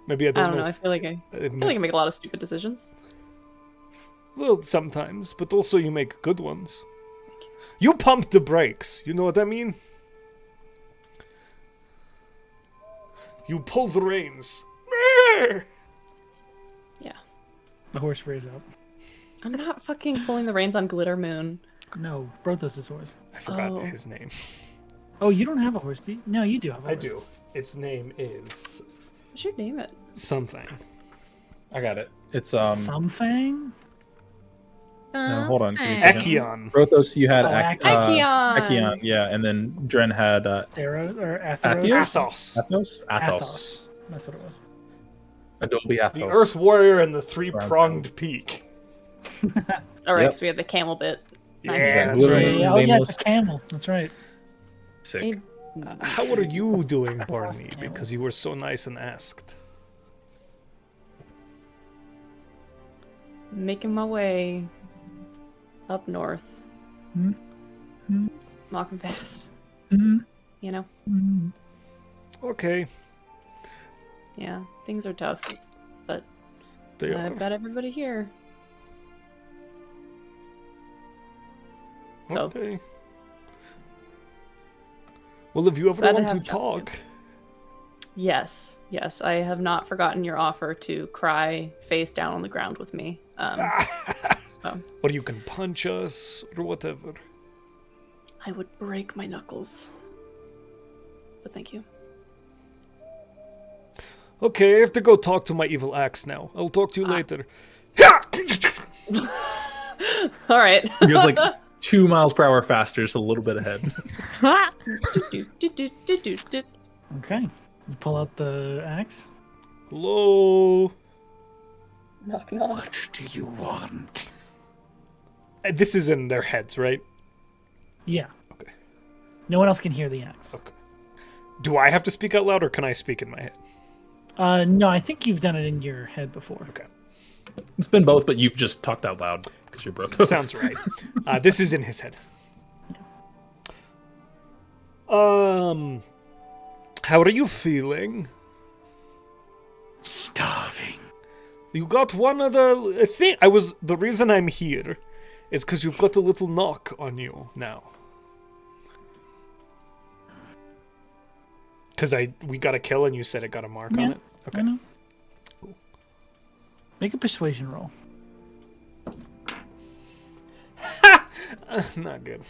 Maybe I I don't don't know. I feel like I make a lot of stupid decisions. Well, sometimes, but also you make good ones. You pump the brakes, you know what I mean? You pull the reins. Yeah. The horse rears up. I'm not fucking pulling the reins on Glitter Moon. No, Brothos' horse. I forgot Oh. his name. Oh, you don't have a horse, do you? No, you do have a horse. I do. Its name is I should name it. something. I got it. It's Something? No, hold on. Give me a second. Echion. Brothos, you had Echion. Echion, yeah, and then Dren had Theros or Atheos? Atheros? Athos. Athos. That's what it was. Adobe Athos. The Earth Warrior and the three-pronged peak. All right, Yep. so we have the camel bit. Nice. Yeah, that's Literally. right. Oh, yeah, nameless. it's a camel. That's right. Sick. How are you doing, lost Barney? the camel. Because you were so nice and asked. Making my way up north. Hmm. Walking fast. Mhm. You know? Mhm. Okay, Yeah, things are tough. But they I've are. got everybody here. So, Okay. Well, if you ever Glad to want to have chat with you. talk, yes, I have not forgotten your offer to cry face down on the ground with me. So, or you can punch us, or whatever. I would break my knuckles. But thank you. Okay, I have to go talk to my evil axe now. I'll talk to you later. All right. He goes like 2 miles per hour faster, just a little bit ahead. Okay. You pull out the axe. Hello. Knock, knock. What do you want? This is in their heads, right? Yeah. Okay. No one else can hear the axe. Okay. Do I have to speak out loud, or can I speak in my head? No, I think you've done it in your head before. Okay. It's been both, but you've just talked out loud because you're Brothos. Sounds right. This is in his head. How are you feeling? Starving. You got one of the thing. The reason I'm here is because you've got a little knock on you now. Because we got a kill and you said it got a mark on Yeah, it. Okay. I know. Cool. Make a persuasion roll. Not good.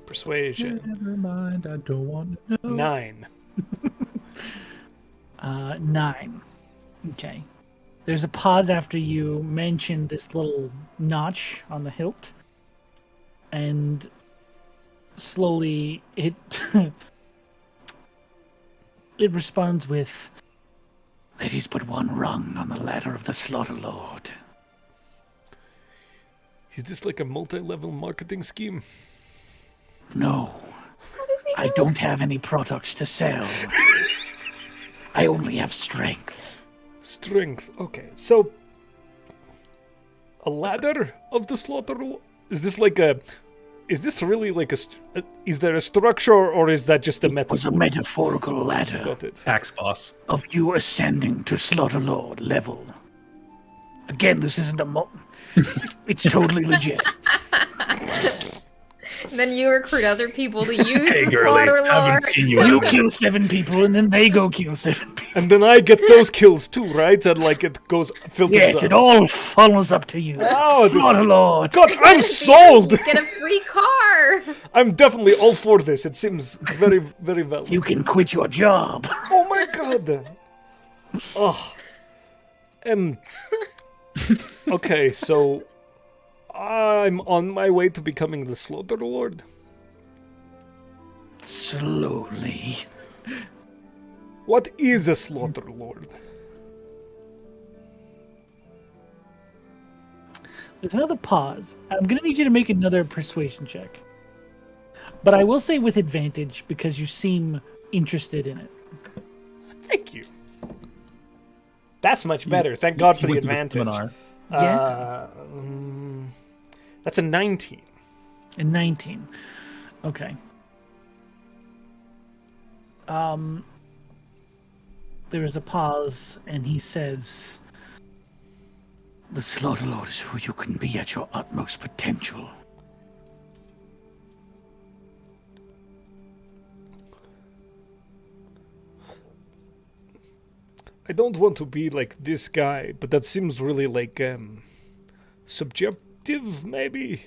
Persuasion. Never mind, I don't want to know. 9. 9. Okay. There's a pause after you mention this little notch on the hilt. And slowly it it responds with, "There is but one rung on the ladder of the Slaughter Lord." Is this like a multi-level marketing scheme? No. I don't have any products to sell. I only have strength. Strength. Okay, so a ladder of the slaughter. Is this like a? Is this really like a? Is there a structure, or is that just a It was a metaphor? metaphorical ladder Got it. Axe boss. of you ascending to Slaughter Lord level. Again, this isn't a it's totally legit. Then you recruit other people to use Hey, the girlie, slaughter haven't lord. seen you in a You minute. kill 7 people, and then they go kill 7 people. And then I get those kills too, right? And like it goes filters Yes, up. it all follows up to you. Oh, this- Slaughter Lord. God, I'm sold. You get a free car. I'm definitely all for this. It seems very, very valid. You can quit your job. Oh my god. Oh. Okay, so I'm on my way to becoming the Slaughter Lord. Slowly. What is a Slaughter Lord? There's another pause. I'm going to need you to make another persuasion check. But I will say with advantage because you seem interested in it. Thank you. That's much better. Thank God for the Went to advantage. seminar. Yeah. That's a 19. A 19. Okay. There is a pause, and he says, "The Slaughter Lord is who you can be at your utmost potential. I don't want to be like this guy, but that seems really like subjective, maybe.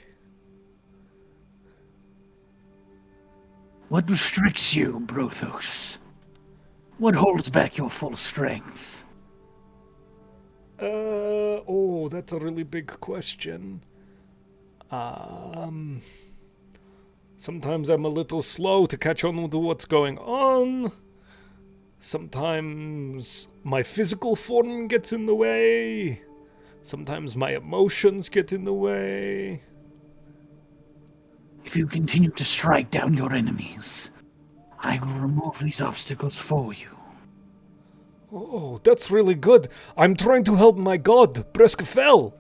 What restricts you, Brothos? What holds back your full strength?" Oh, that's a really big question. Sometimes I'm a little slow to catch on to what's going on. Sometimes my physical form gets in the way. Sometimes my emotions get in the way. If you continue to strike down your enemies, I will remove these obstacles for you. Oh, that's really good. I'm trying to help my god, Breskafel.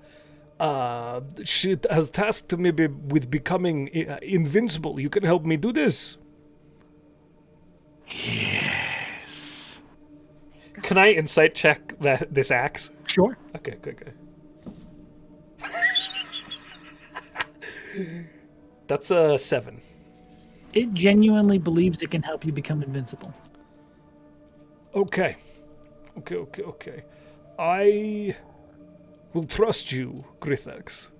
She has tasked me with becoming invincible. You can help me do this. Yes. Can I insight check this axe? Sure. Okay, good. That's a 7. It genuinely believes it can help you become invincible. Okay. I will trust you, Grithax.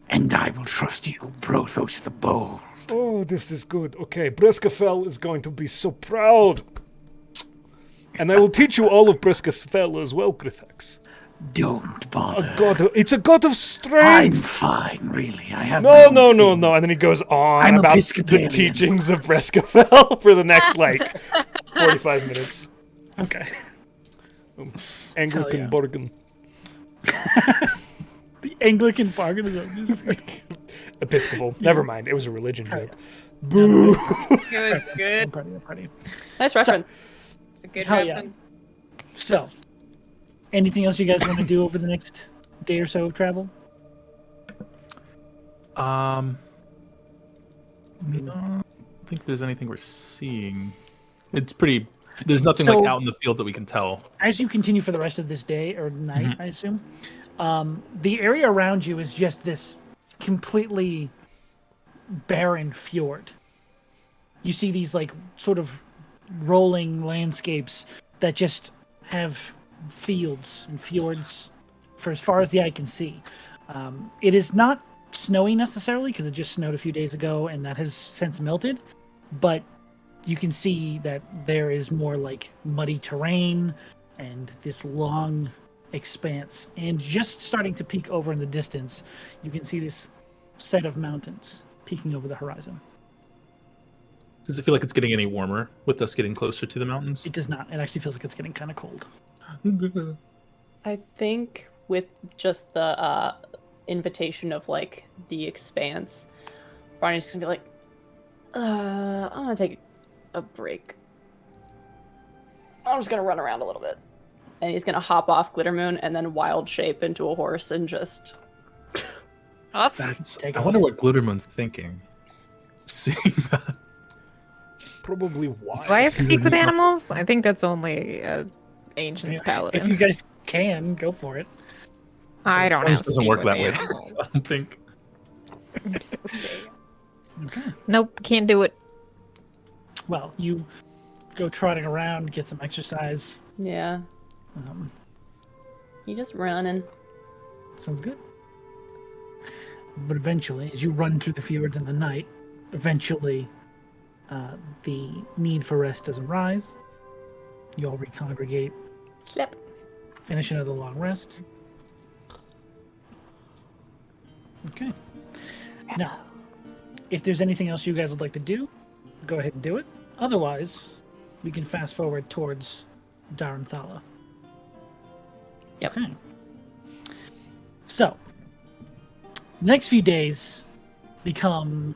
And I will trust you, Brothos the Bold. Oh, this is good. Okay, Breskafel is going to be so proud. And I will teach you all of Breskafel as well, Grithax. Don't bother. It's a god of I'm strength. fine, really. I have No. thing. And then he goes on I'm about the Episcopalian. teachings of Breskafel for the next, 45 minutes. Okay. Anglican yeah. Borgen. The Anglican bargain is Episcopal. Never mind. It was a religion joke. Boo. It was good. I'm pretty. Nice reference. It's a good Hell yeah. reference. So, anything else you guys want to do over the next day or so of travel? I don't think there's anything we're seeing. It's pretty. There's nothing out in the fields that we can tell. As you continue for the rest of this day or night, I assume, the area around you is just this completely barren fjord. You see these sort of rolling landscapes that just have fields and fjords for as far as the eye can see. It is not snowy necessarily because it just snowed a few days ago and that has since melted, but you can see that there is more muddy terrain and this long expanse, and just starting to peek over in the distance, you can see this set of mountains peeking over the horizon. Does it feel like it's getting any warmer with us getting closer to the mountains? It does not. It actually feels like it's getting kind of cold. I think with just the invitation of the expanse, Barney's gonna be like, I'm gonna take a break. I'm just gonna run around a little bit. And he's gonna hop off Glittermoon and then wild shape into a horse and just up. I wonder what Glittermoon's thinking. Seeing that. Probably why. Do I have speak with animals? I think that's only Ancient's Paladin. If you guys can, go for it. I don't have It doesn't speak work with that way. animals. I don't think. I'm so sad. Okay. Nope, can't do it. Well, you go trotting around, get some exercise. Yeah. You just running. Sounds good. But eventually, as you run through the fjords in the night, eventually the need for rest doesn't rise. You all recongregate, Slip. finish another long rest. Okay. Now, if there's anything else you guys would like to do, go ahead and do it. Otherwise, we can fast forward towards Daranthala. Yep. Okay. So, next few days become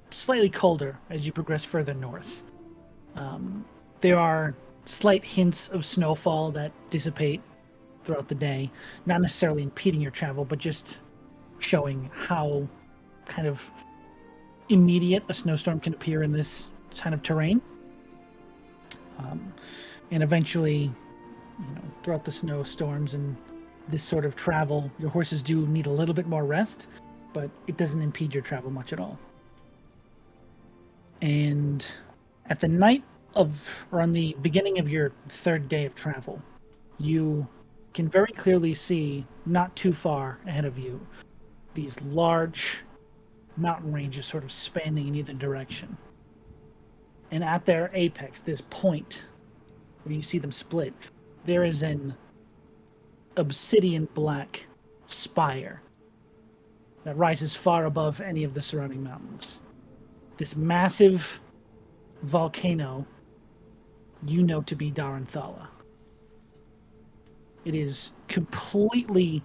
slightly colder as you progress further north. There are slight hints of snowfall that dissipate throughout the day, not necessarily impeding your travel, but just showing how kind of immediate a snowstorm can appear in this kind of terrain. And eventually, throughout the snowstorms and this sort of travel, your horses do need a little bit more rest, but it doesn't impede your travel much at all. And at the night or on the beginning of your third day of travel, you can very clearly see, not too far ahead of you, these large mountain ranges sort of spanning in either direction. And at their apex, this point where you see them split, there is an obsidian black spire that rises far above any of the surrounding mountains. This massive volcano you know to be Daranthala. It is completely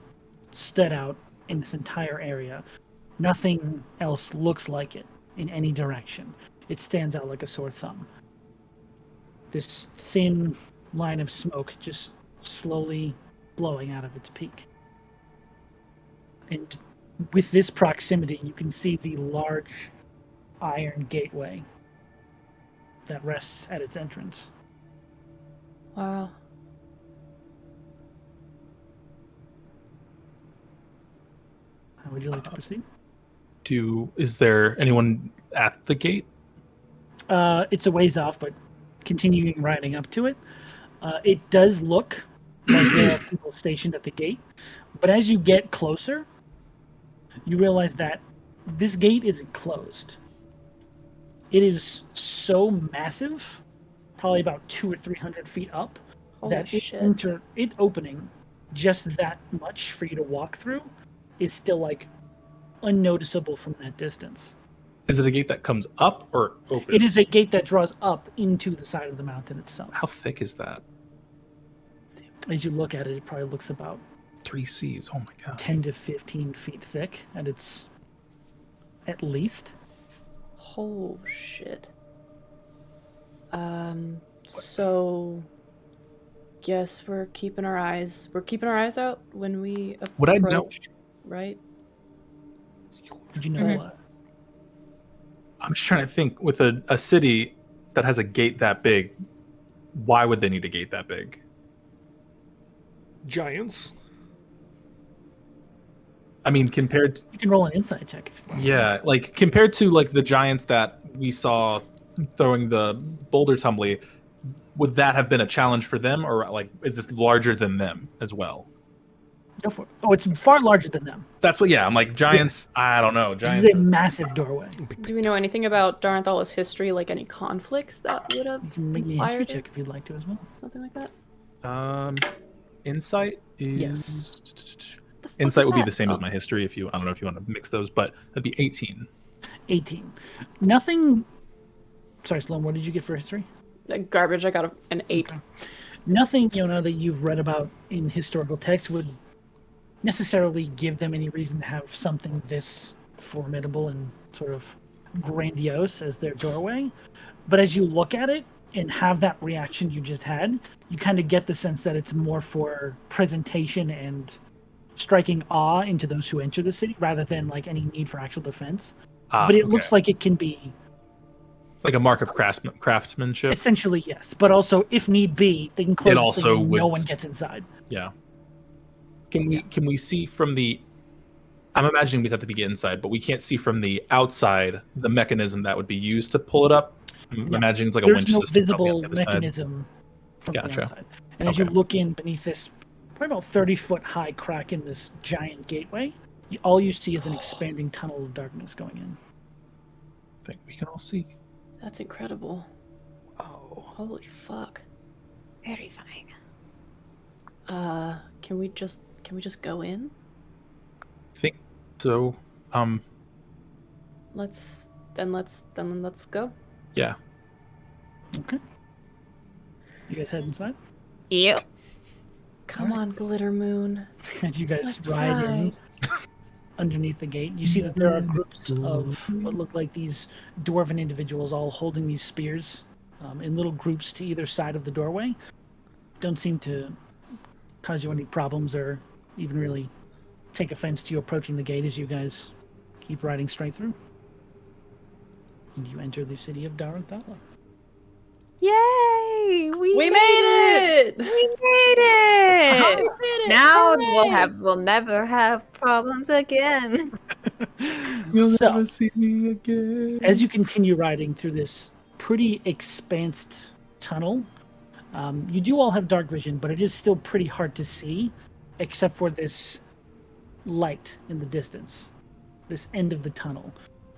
stood out in this entire area. Nothing else looks like it in any direction. It stands out like a sore thumb. This thin line of smoke just slowly blowing out of its peak. And with this proximity, you can see the large iron gateway that rests at its entrance. Wow. How would you like to proceed? Is there anyone at the gate? It's a ways off, but continuing riding up to it, it does look like there are people stationed at the gate. But as you get closer, you realize that this gate isn't closed. It is so massive, probably about 200 or 300 feet up, Holy that shit. it opening just that much for you to walk through is still like unnoticeable from that distance. Is it a gate that comes up or open? It is a gate that draws up into the side of the mountain itself. How thick is that? As you look at it, it probably looks about 3 Cs. Oh my god. 10 to 15 feet thick at least. Oh shit. So guess we're keeping our eyes out when we approach, Would I know? right? Did you know I'm just trying to think. With a city that has a gate that big, why would they need a gate that big? Giants. I mean, compared to, you can roll an insight check if you want. yeah, like compared to like the giants that we saw throwing the boulder tumbly, would that have been a challenge for them, or like is this larger than them as well? Go for it. Oh, it's far larger than them. That's what. Yeah, I'm like giants. I don't know. This Giants. is a massive doorway. Do we know anything about Daranthala's history, like any conflicts that would have You can make me a history inspired it? check if you'd like to as well. Something like that? Insight is. Yes. The fuck Insight is would be that? the same as Oh. my history. I don't know if you want to mix those, but that'd be 18. 18. Nothing. Sorry, Sloan, what did you get for history? Like garbage, I got an 8. Nothing, that you've read about in historical texts would necessarily give them any reason to have something this formidable and sort of grandiose as their doorway. But as you look at it and have that reaction you just had, you kind of get the sense that it's more for presentation and striking awe into those who enter the city rather than like any need for actual defense. But it looks like it can be like a mark of craftsmanship. essentially, yes. But also, if need be, they can close the also thing and no would- one gets inside. Yeah. Can we see from the? I'm imagining we'd have to be inside, but we can't see from the outside the mechanism that would be used to pull it up. I'm imagining it's like a There's winch no system probably on visible the other side. mechanism from Gotcha. the outside. And as you Okay. look in beneath this probably about 30-foot high crack in this giant gateway, all you see is an expanding tunnel of darkness going in. I think we can all see. That's incredible. Oh. Holy fuck. Terrifying. Can we just go in? I think so. Let's go. Yeah. Okay. You guys head inside? Yep. Come on, Glitter Moon. As you guys Let's ride in ride. underneath the gate, you see that there are groups of what look like these dwarven individuals all holding these spears in little groups to either side of the doorway. Don't seem to cause you any problems or even really take offense to you approaching the gate as you guys keep riding straight through. And you enter the city of Daranthala. Yay! We made it! We made it! We did it! Now Hooray! we'll never have problems again. You'll So- never see me again. As you continue riding through this pretty expansed tunnel, you do all have dark vision, but it is still pretty hard to see, except for this light in the distance. This end of the tunnel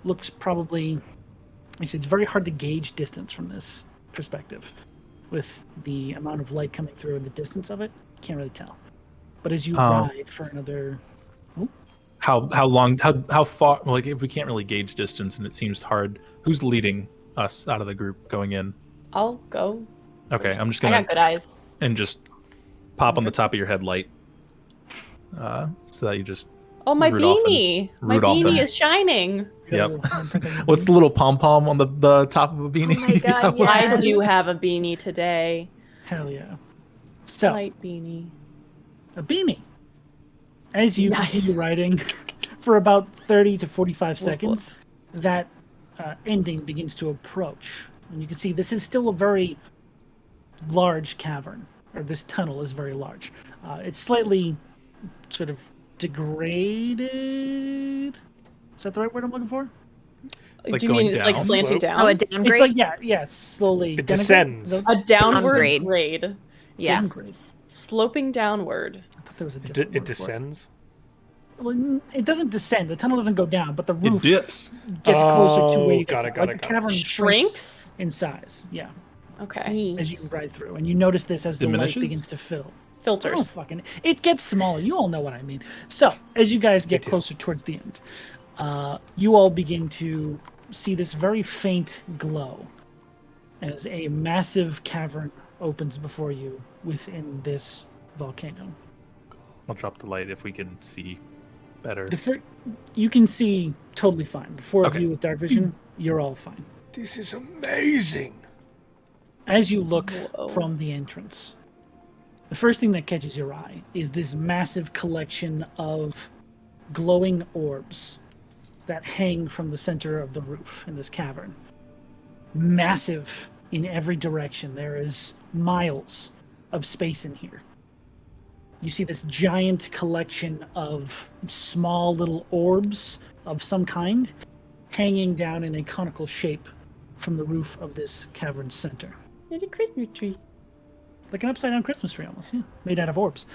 looks probably... it's very hard to gauge distance from this perspective. With the amount of light coming through and the distance of it, can't really tell. But as you ride for another... How long? How far? Like, if we can't really gauge distance and it seems hard, who's leading us out of the group going in? I'll go. Okay, I'm just I gonna got good eyes. and just pop on the top of your head light, so that you just. Oh, my Rudolph and- beanie! My Rudolph beanie and- is shining. Yep. What's the little pom pom on the top of a beanie? Oh my God, yeah. I Yes. do have a beanie today. Hell yeah. So, Light beanie. a beanie. As you Nice. continue riding for about 30 to 45 seconds, that ending begins to approach. And you can see this is still a very large cavern, or this tunnel is very large. It's slightly sort of degraded. Is that the right word I'm looking for? Like Do you mean going it's like down? slanting Slope? down? Oh, a downgrade? It's like, yeah, it's slowly... It descends. A downward Downgrade. grade. Yes. Downgrade. Sloping downward. I thought there was a It, different it word for descends. Well, it doesn't descend. The tunnel doesn't go down, but the It roof dips. gets closer to where you got get it, to. got Like it, the got it. cavern Shrinks? in size. Yeah, Okay. as you ride through, and you notice this as the Diminishes? light begins to fill. Oh, Filters. fucking! It gets smaller. You all know what I mean. So as you guys get do. closer towards the end, you all begin to see this very faint glow as a massive cavern opens before you within this volcano. I'll drop the light if we can see better. You can see totally fine. The four of Okay. you with dark vision, you're all fine. This is amazing. As you look Whoa. from the entrance, the first thing that catches your eye is this massive collection of glowing orbs that hang from the center of the roof in this cavern. Massive in every direction. There is miles of space in here. You see this giant collection of small little orbs of some kind hanging down in a conical shape from the roof of this cavern center. Little Christmas tree. Like an upside down Christmas tree almost, yeah, made out of orbs.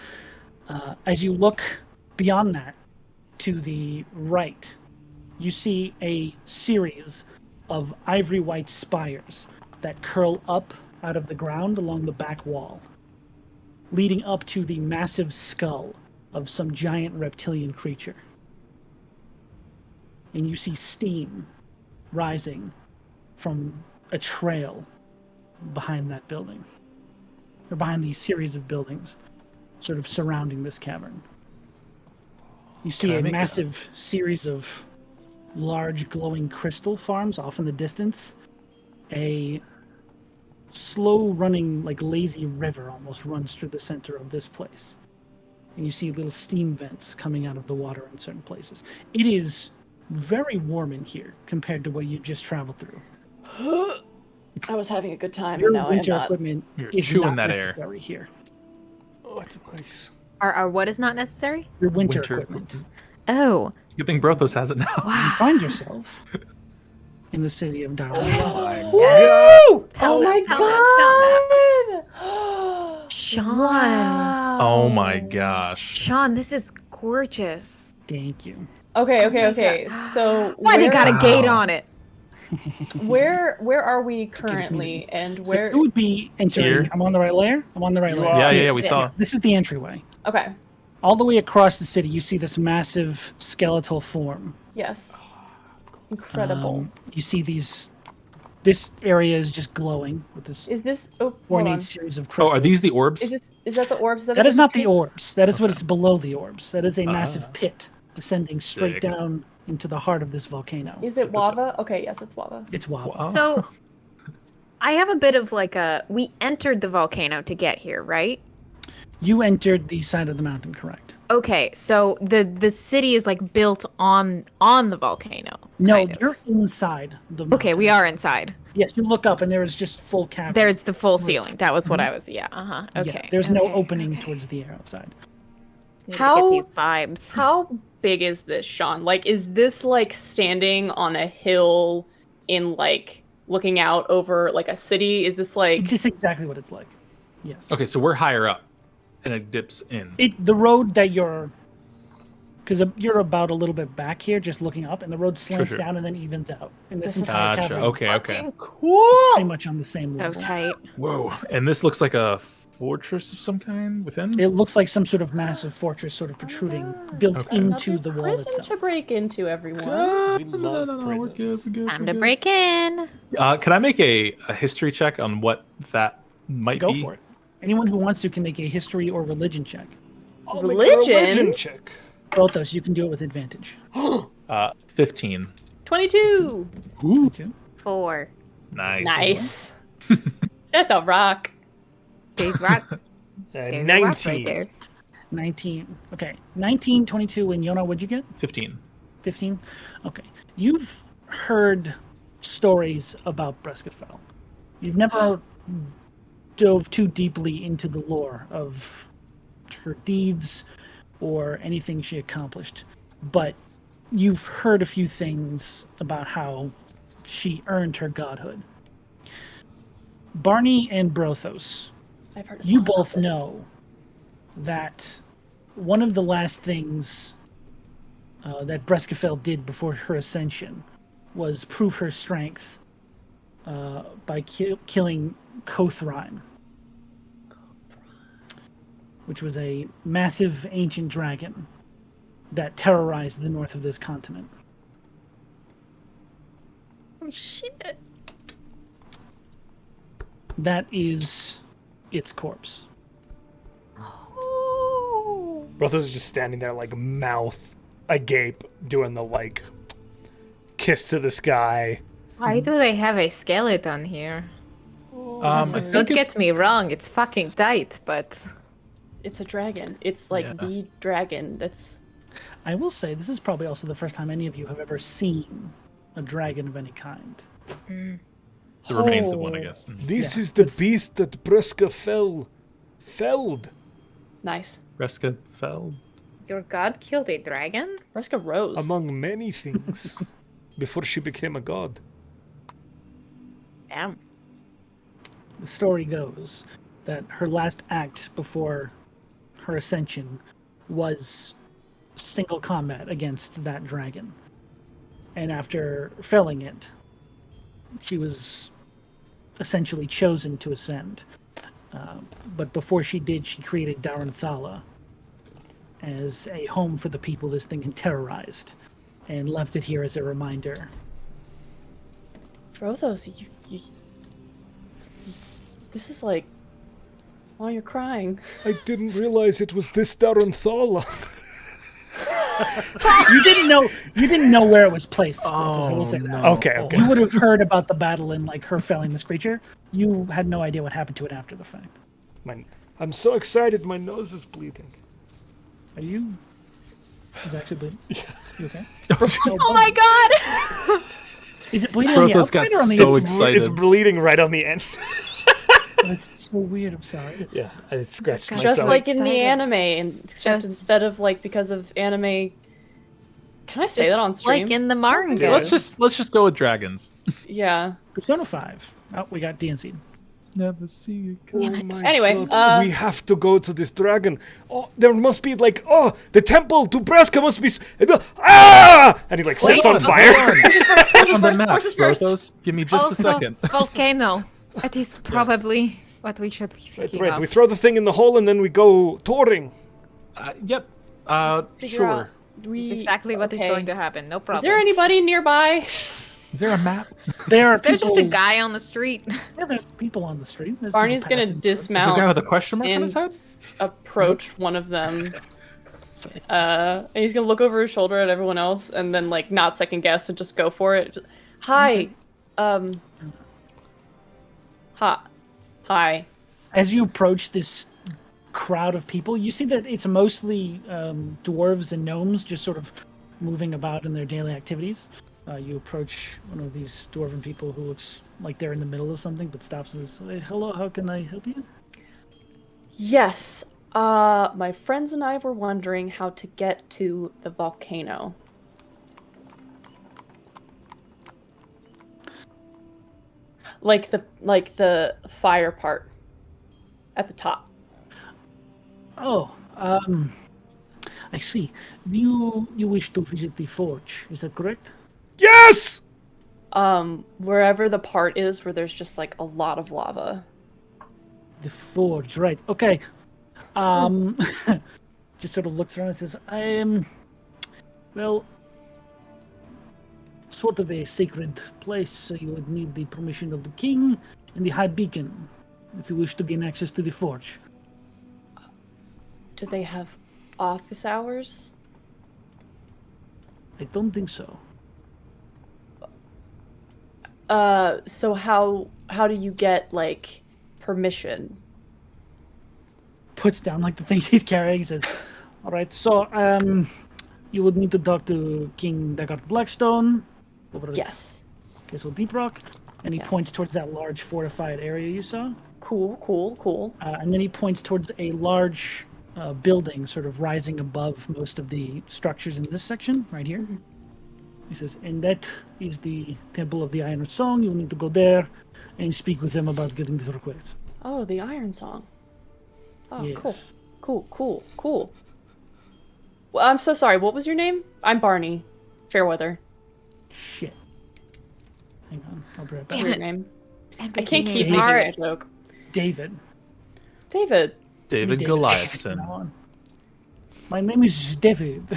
As you look beyond that to the right, you see a series of ivory white spires that curl up out of the ground along the back wall, leading up to the massive skull of some giant reptilian creature. And you see steam rising from a trail behind that building, or behind these series of buildings sort of surrounding this cavern. You see Can I a make a- massive series of large glowing crystal farms off in the distance. A slow running, like lazy river almost runs through the center of this place. And you see little steam vents coming out of the water in certain places. It is very warm in here compared to what you just traveled through. I was having a good time, Your and now I am winter not. equipment You're is chewing not that air. necessary here. Oh, it's nice. Our what is not necessary? Your winter equipment. Oh. Good thing Brothos has it now. You find yourself in the city of Darwin. Woo! Tell Oh them, my tell them, god! Sean. Wow. Oh my gosh. Sean, this is gorgeous. Thank you. Okay. So Why they got a Wow. gate on it? where are we currently, and So where? it would be entering. Here? I'm on the right layer? I'm on the right You layer. are. Yeah, we saw. This is the entryway. Okay. All the way across the city, you see this massive skeletal form. Yes. Incredible. You see these. This area is just glowing with this Is this? Oh, hold ornate on. series of Oh, crystals. are these the orbs? Is that the orbs? That is not the orbs. That is what Okay. is below the orbs. That is a massive pit descending straight Sick. down into the heart of this volcano. Is it lava? Okay, yes, it's lava. It's wild. Wow. So, I have a bit of like a. We entered the volcano to get here, right? You entered the side of the mountain, correct? Okay, so the city is like built on the volcano. No, kind of. you're inside the mountain. Okay, we are inside. Yes, you look up and there is just full cavern. There's the full ceiling. That was what I was. Yeah. Okay. Yeah, there's no okay, opening okay. towards the air outside. Need to How- get these vibes? How big is this, Sean? Like, is this like standing on a hill in like looking out over like a city? Is this like Just exactly what it's like. Yes. Okay, so we're higher up, and it dips in. The road that you're, because you're about a little bit back here, just looking up, and the road slants sure. down and then evens out. And this This is entire Gotcha. cavern Okay. fucking is cool? pretty much on the same So level. tight. Whoa. And this looks like a fortress of some kind within. It looks like some sort of massive fortress, sort of protruding, built Okay. into the wall Prison itself. to break into, everyone. We love We're good. We're good. Time we're to good. break in. Can I make a history check on what that might Go be? for it. Anyone who wants to can make a history or religion check. I'll make a religion check. Brothos, you can do it with advantage. 15. 22. Ooh, 2. 4. nice. Nice. That's a rock. Big rock. There's a rock 19. right there. 19. Okay. 19, 22, and Yona, what'd you get? 15. 15? Okay. You've heard stories about Breskafell. You've never dove too deeply into the lore of her deeds or anything she accomplished, but you've heard a few things about how she earned her godhood. Barney and Brothos, I've heard a you song about both this. know that one of the last things that Breskafell did before her ascension was prove her strength by killing Kothrein, which was a massive ancient dragon that terrorized the north of this continent. Oh shit. That is its corpse. Brothos is just standing there, like, mouth agape, doing the, like, kiss to the sky. Why do they have a skeleton here? I Don't think it's, get me wrong, it's fucking tight, but It's a dragon. It's like Yeah. the dragon. That's I will say this is probably also the first time any of you have ever seen a dragon of any kind. the remains of one, I guess. This Yeah, is the it's- beast that Breska felled. nice. Reska fell. your god killed a dragon? Reska Rose. Among many things, before she became a god. Damn. The story goes that her last act before her ascension was single combat against that dragon. And after felling it, she was essentially chosen to ascend. But before she did, she created Daranthala as a home for the people this thing had terrorized and left it here as a reminder. Brothos, you this is like, oh, you're crying. I didn't realize it was this Daranthala. You didn't know where it was placed. I will say that. Okay, okay. You would have heard about the battle and like her felling this creature. You had no idea what happened to it after the fact. I'm so excited, my nose is bleeding. Are you? Is it actually bleeding? You okay? Oh my god! Is it bleeding on the Brothos got outside or on the so inside? excited. It's bleeding right on the end. That's so weird. I'm sorry. Yeah, I scratched Just myself. Just like in the excited. anime, and except Just- instead of like because of anime. Can I say that on stream? Like in the manga. Let's just go with dragons. Yeah. Persona 5. Oh, we got DNC'd. Never see it. Oh my Anyway, God, we have to go to this dragon. Oh, there must be like, the temple to Breska must be. And he like sets on fire. On the map, horses first. Brothos. Give me just a Also, second. volcano. That is probably what we should be thinking Right, of. we throw the thing in the hole and then we go touring. Yep. Figure Sure. out- It's exactly what is okay. going to happen. No problem. Is there anybody nearby? Is there a map? There are There's just a people- guy on the street. Yeah, there's people on the street. There's Barney's people gonna passing. Is the guy dismount, with a question mark on his head? approach one of them. And he's gonna look over his shoulder at everyone else, and then like not second guess and just go for it. Hi, hi. As you approach this crowd of people. You see that it's mostly dwarves and gnomes just sort of moving about in their daily activities. You approach one of these dwarven people who looks like they're in the middle of something, but stops and says, "Hey, hello, how can I help you?" Yes. My friends and I were wondering how to get to the volcano. Like the fire part at the top. Oh, I see. Do you wish to visit the forge? Is that correct? Yes! Wherever the part is where there's just like a lot of lava. The forge, right? Okay. Just sort of looks around and says, "I am, well, sort of a sacred place, so you would need the permission of the king and the high beacon if you wish to gain access to the forge." Do they have office hours? I don't think so. So how do you get like permission? Puts down like the things he's carrying and says, "All right, so you would need to talk to King Deckard Blackstone over at Yes. Castle Deep Rock," and he Yes. points towards that large fortified area you saw. Cool. And then he points towards a large building sort of rising above most of the structures in this section right here. Mm-hmm. He says, "And that is the Temple of the Iron Song. You'll need to go there and speak with them about getting this request." Oh, the Iron Song. Oh, Yes. Cool. Well, I'm so sorry. What was your name? I'm Barney. Fairweather. Shit. Hang on, I'll be right That's back. your it. name. I NPC can't keep names making hard. that joke. David. David. David From Goliathson. now on. My name is David.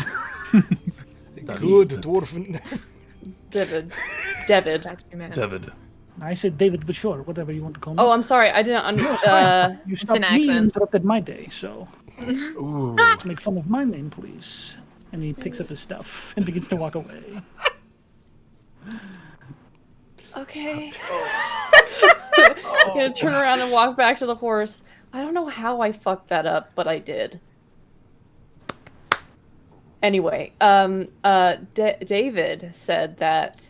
Good dwarven. David. That's your man. David. I said David, but sure, whatever you want to call me. Oh, I'm sorry. I didn't. You stopped an me accent. and interrupted my day, so Ooh. let's make fun of my name, please. And he picks up his stuff and begins to walk away. Okay. I'm gonna turn around and walk back to the horse. I don't know how I fucked that up, but I did. Anyway, David said that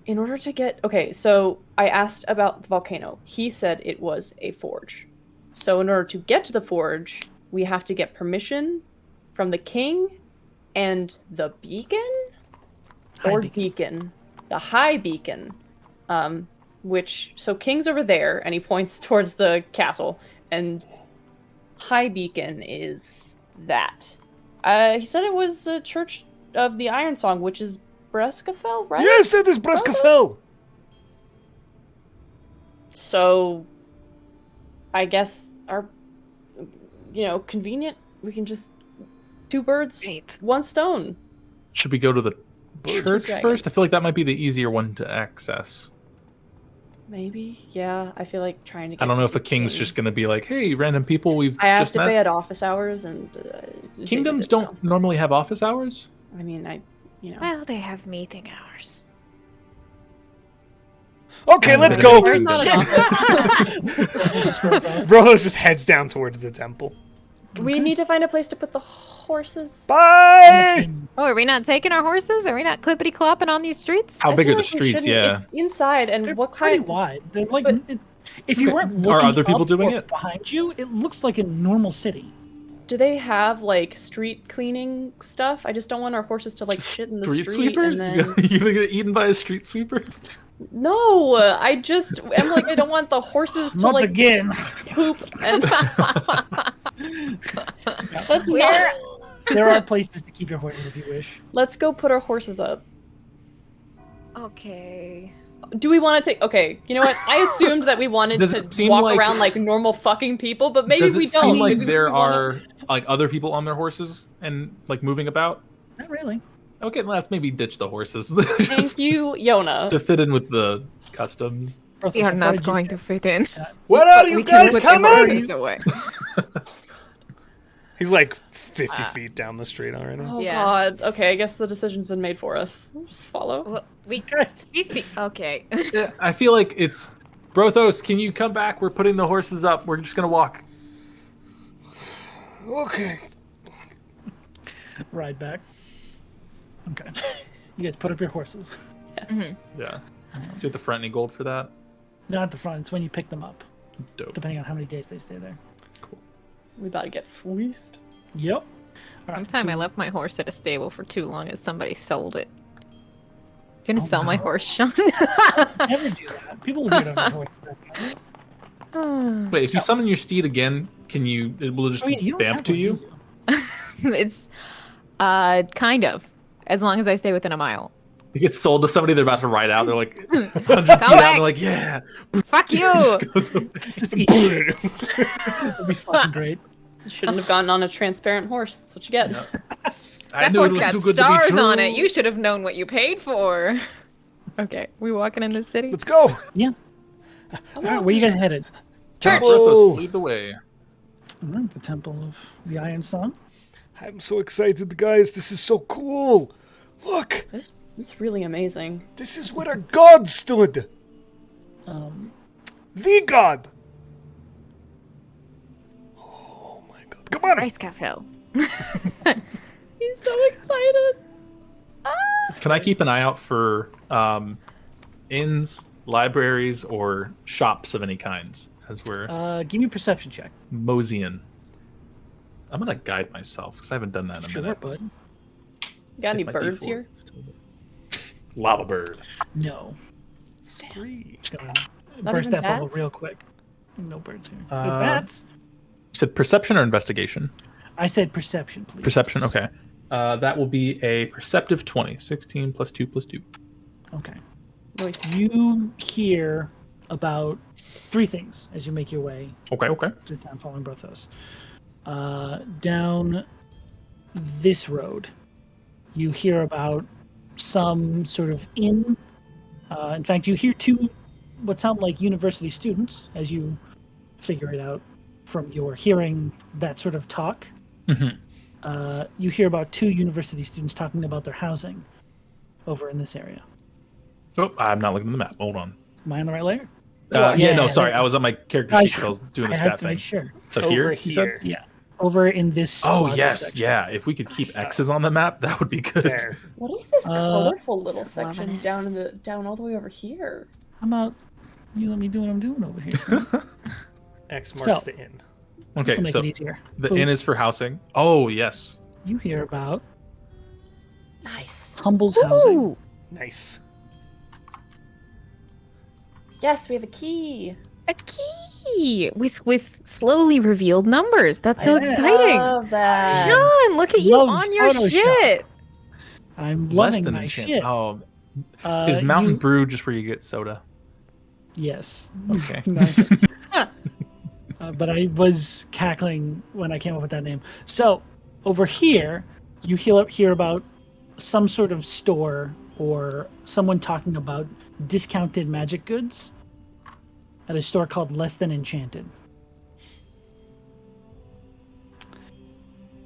in order to get... Okay, so I asked about the volcano. He said it was a forge. So in order to get to the forge, we have to get permission from the king and the beacon? High beacon. The high beacon. Which... So king's over there, and he points towards the castle, and high beacon is that. He said it was a Church of the Iron Song, which is Breskafell, right? Yes, it is Breskafell. So, I guess convenient. We can just 2 birds, Great. 1 stone. Should we go to the church Dragon. first? I feel like that might be the easier one to access. Maybe, yeah. I feel like trying to. Get I don't know to if a see king's king. just going to be like, "Hey, random people we've I asked just if met." they had office hours, and David Kingdoms didn't don't normally have office hours. know. I mean, Well, they have meeting hours. Okay, let's We're go. not an office. Brothos just heads down towards the temple. We need to find a place to put the horses. Bye. Oh, are we not taking our horses? Are we not clippity clopping on these streets? How I big feel are the like we streets? shouldn't- Yeah. It's inside, and They're what pretty kind? wide. They're like, But- if you Okay. weren't Are looking other people up doing or it? behind you, it looks like a normal city. Do they have like street cleaning stuff? I just don't want our horses to like shit in the Street street sweeper? and then. You gonna get eaten by a street sweeper? No, I just am like I don't want the horses to Not like again. poop and. Let's Where- There are places to keep your horses if you wish. Let's go put our horses up. Okay. Do we want to take? Okay, you know what? I assumed that we wanted Does to it seem walk like- around like normal fucking people, but maybe Does it we don't. seem like Maybe there we wanna- are like other people on their horses and like moving about? Not really. Okay, let's maybe ditch the horses Thank you, Yona. to fit in with the customs. Brothos, We are how far not did you going get? to fit in. What are We you can guys put the coming? horses away. He's like 50 feet down the street already. Oh Yeah. God. Okay, I guess the decision's been made for us. Just follow. Well, we Okay. 50. Okay. Yeah, I feel like it's Brothos. Can you come back? We're putting the horses up. We're just gonna walk. Okay. Ride back. Okay. You guys put up your horses. Yes. Yeah. Do you have the front any gold for that? Not at the front. It's when you pick them up, Dope. depending on how many days they stay there. Cool. We about to get fleeced. Yep. All right, One time so- I left my horse at a stable for too long and somebody sold it. Gonna sell my horse, Sean. Never do that. People will get on their horses. Wait, if you summon your steed again, will it just Oh, yeah, you don't bamf have to one, you? do you? It's kind of, as long as I stay within a mile. It gets sold to somebody, they're about to ride out, they're like 100 feet Come out, back. they're like, yeah. Fuck you! Just goes away. Just eat it. It'll be fucking great. You shouldn't have gotten on a transparent horse. That's what you get. I That knew it horse was got too good to be stars true. on it. You should have known what you paid for. Okay, we walking in the city? Let's go. Yeah. All right, where you guys headed? Church. Brothos, lead the way. All right, the Temple of the Iron Sun. I'm so excited, guys. This is so cool. Look, It's really amazing. this is where a god stood. The god. Oh my god. Come on. Sarahiscoffee. He's so excited. Can I keep an eye out for inns, libraries, or shops of any kinds as we're Give me a perception check. moseying? I'm gonna guide myself because I haven't done that in a Sure, minute. bud. You got any My birds D4. here? Lava bird. No. Screech. Just gonna Not burst even that bubble bats? real quick. No birds here. Good Uh, bats. You said perception or investigation? I said perception, please. Perception, okay. That will be a perceptive 20. 16 plus 2 plus 2. Okay. Nice. You hear about 3 things as you make your way Okay. to town following Brothos. Down this road, you hear about some sort of inn. In fact, you hear 2 what sound like university students as you figure it out from your hearing that sort of talk. Mhm. You hear about 2 university students talking about their housing over in this area. Oh, I'm not looking at the map. Hold on. Am I on the right layer? No, sorry. I was on my character sheet. So I was doing the I had stat to make thing. sure. So Over here, you said? here. Yeah, over in this. Oh plaza yes, section. yeah. If we could keep X's on the map, that would be good. There. What is this colorful little Just love section an down all the way over here? How about you let me do what I'm doing over here? X marks So- the inn. This Okay, will make so it easier. the Boom. inn is for housing. Oh yes. You hear about Nice. Humble's housing. Ooh, Nice. Yes, we have a key. a key with slowly revealed numbers. That's so Yeah. exciting. Love that. Sean, look at you Love on your Photoshop. shit. I'm Less loving than my enchant. shit. Oh, is Mountain Brew just where you get soda? Yes. Okay. But I was cackling when I came up with that name. So over here, you hear about some sort of store or someone talking about discounted magic goods at a store called Less Than Enchanted.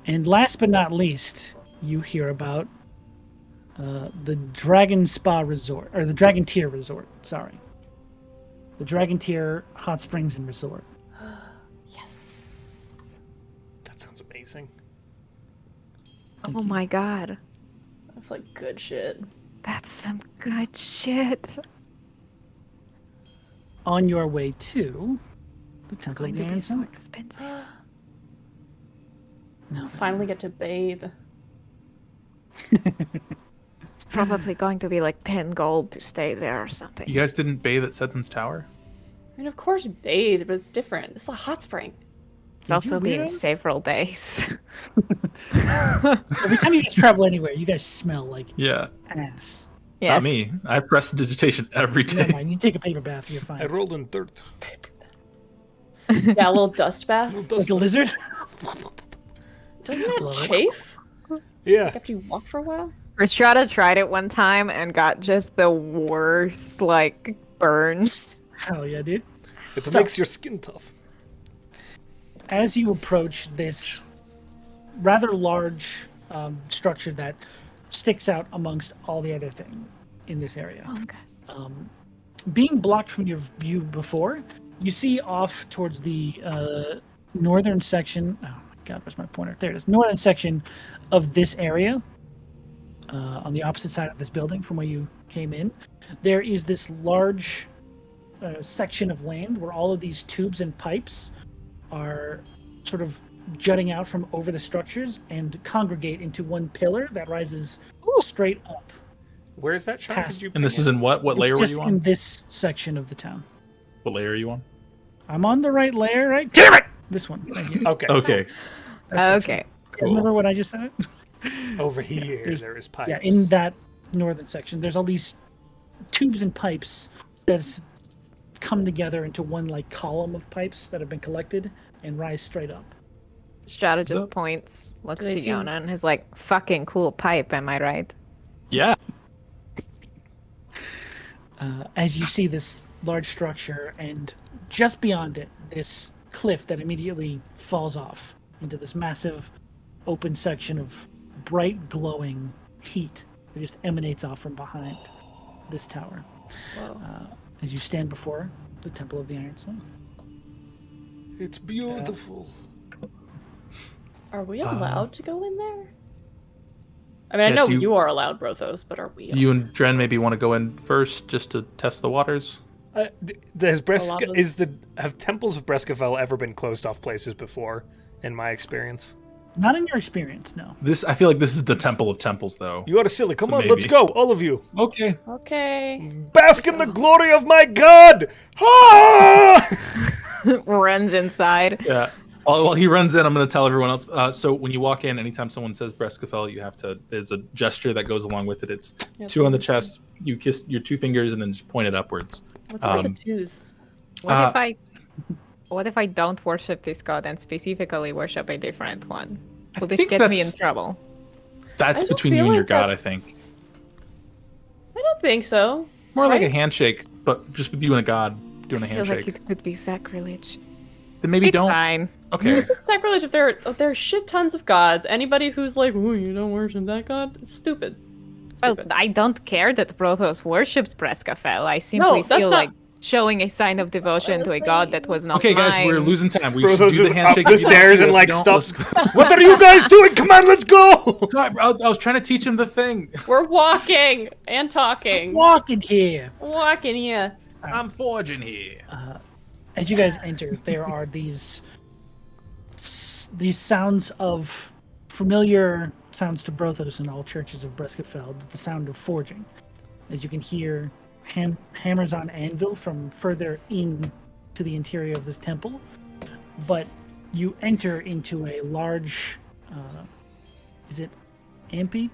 And last but not least, you hear about the Dragon Spa Resort, or the Dragon Tier Resort, sorry. The Dragon Tier Hot Springs and Resort. Yes. That sounds amazing. Oh my god. That's like good shit. That's some good shit. On your way to the It's Temple going of to the be Iron so Sun. expensive. No, Finally get to bathe. It's probably going to be like 10 gold to stay there or something. You guys didn't bathe at Seton's Tower? I mean, of course, bathe, but it's different. It's a hot spring. It's also been weirdos? several days. Every time you guys travel anywhere, you guys smell like Yeah. ass. Yes. Not me. I press digitation every Never day. mind, you take a paper bath, you're fine. I rolled in dirt. Yeah, a little dust bath. Like a lizard? Doesn't that Love it. chafe Yeah. after you walk for a while? Rhystrata tried it one time and got just the worst, like, burns. Hell yeah, dude. It So- makes your skin tough. As you approach this rather large structure that sticks out amongst all the other things in this area, Oh, gosh. being blocked from your view before, you see off towards the northern section. Oh my God, where's my pointer? There it is. Northern section of this area, on the opposite side of this building from where you came in, there is this large section of land where all of these tubes and pipes are sort of jutting out from over the structures and congregate into one pillar that rises straight up. Where is that, Sean? Past- Could you And this is in what? What layer It's were just you in on? this section of the town. What layer are you on? I'm on the right layer, right? Damn it! This one. Right here. Okay. Okay. That section. Okay. You guys remember what I just said? Over here, there's- there is pipes. Yeah, in that northern section, there's all these tubes and pipes that's come together into one like column of pipes that have been collected and rise straight up. Strata just Yep. points, looks They to seem- Yona, and is like, fucking cool pipe, am I right? Yeah. As you see this large structure, and just beyond it, this cliff that immediately falls off into this massive open section of bright glowing heat that just emanates off from behind this tower. Whoa. As you stand before the Temple of the Iron Sun. It's beautiful. Are we allowed to go in there? I mean, I Yeah, know do you- you are allowed, Brothos, but are we? You and Dren maybe want to go in first just to test the waters? Have temples of Breskafell ever been closed off places before? In my experience, Not in your experience, no. I feel like this is the temple of temples, though. you are silly. Come So on, let's maybe. go, all of you. Okay. Okay. Bask in the glory of my god! Ah! Runs inside. Yeah. While he runs in, I'm going to tell everyone else. So when you walk in, anytime someone says Breskafell, you have to. There's a gesture that goes along with it. It's Yes, 2 on the chest. You kiss your 2 fingers and then just point it upwards. What's up with the twos? What if I don't worship this god and specifically worship a different one? Will this think get me in that's- trouble? That's I don't between you feel and your like god, I that's- think. I don't think so. More like a Right? handshake, but just with you and a god doing a I feel handshake. like it could be sacrilege. Then maybe It's don't. fine. Okay. Sacrilege if there are shit tons of gods. Anybody who's like, "Ooh, you don't worship that god," it's stupid. Well, Stupid. I don't care that Brothos worshipped Breskafell. I simply that's feel not- like showing a sign of devotion to a god that was not Okay, guys, mine. we're losing time. We Brothos should do is the up handshake. the if you don't stairs do and it. like If you don't, stops. let's go. What are you guys doing? Come on, let's go! Sorry, I was trying to teach him the thing. We're walking and talking. Walking here. Walking here. I'm forging here. As you guys enter, there are these sounds of familiar sounds to Brothos in all churches of Breskafell, the sound of forging. As you can hear hammers on anvil from further in to the interior of this temple. But you enter into a large, is it Amphitheater?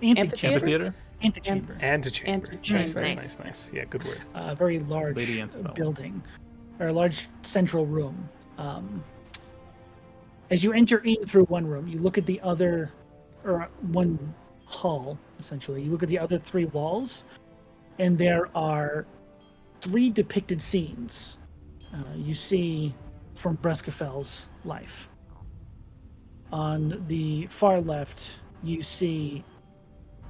Antechamber. Antechamber. Antechamber. Nice. Yeah, good word. A very large Lady Antebellum. building, or a large central room. As you enter in through one room, you look at the other, or one hall, essentially. You look at the other 3 walls, and there are 3 depicted scenes you see from Breskafell's life. On the far left, you see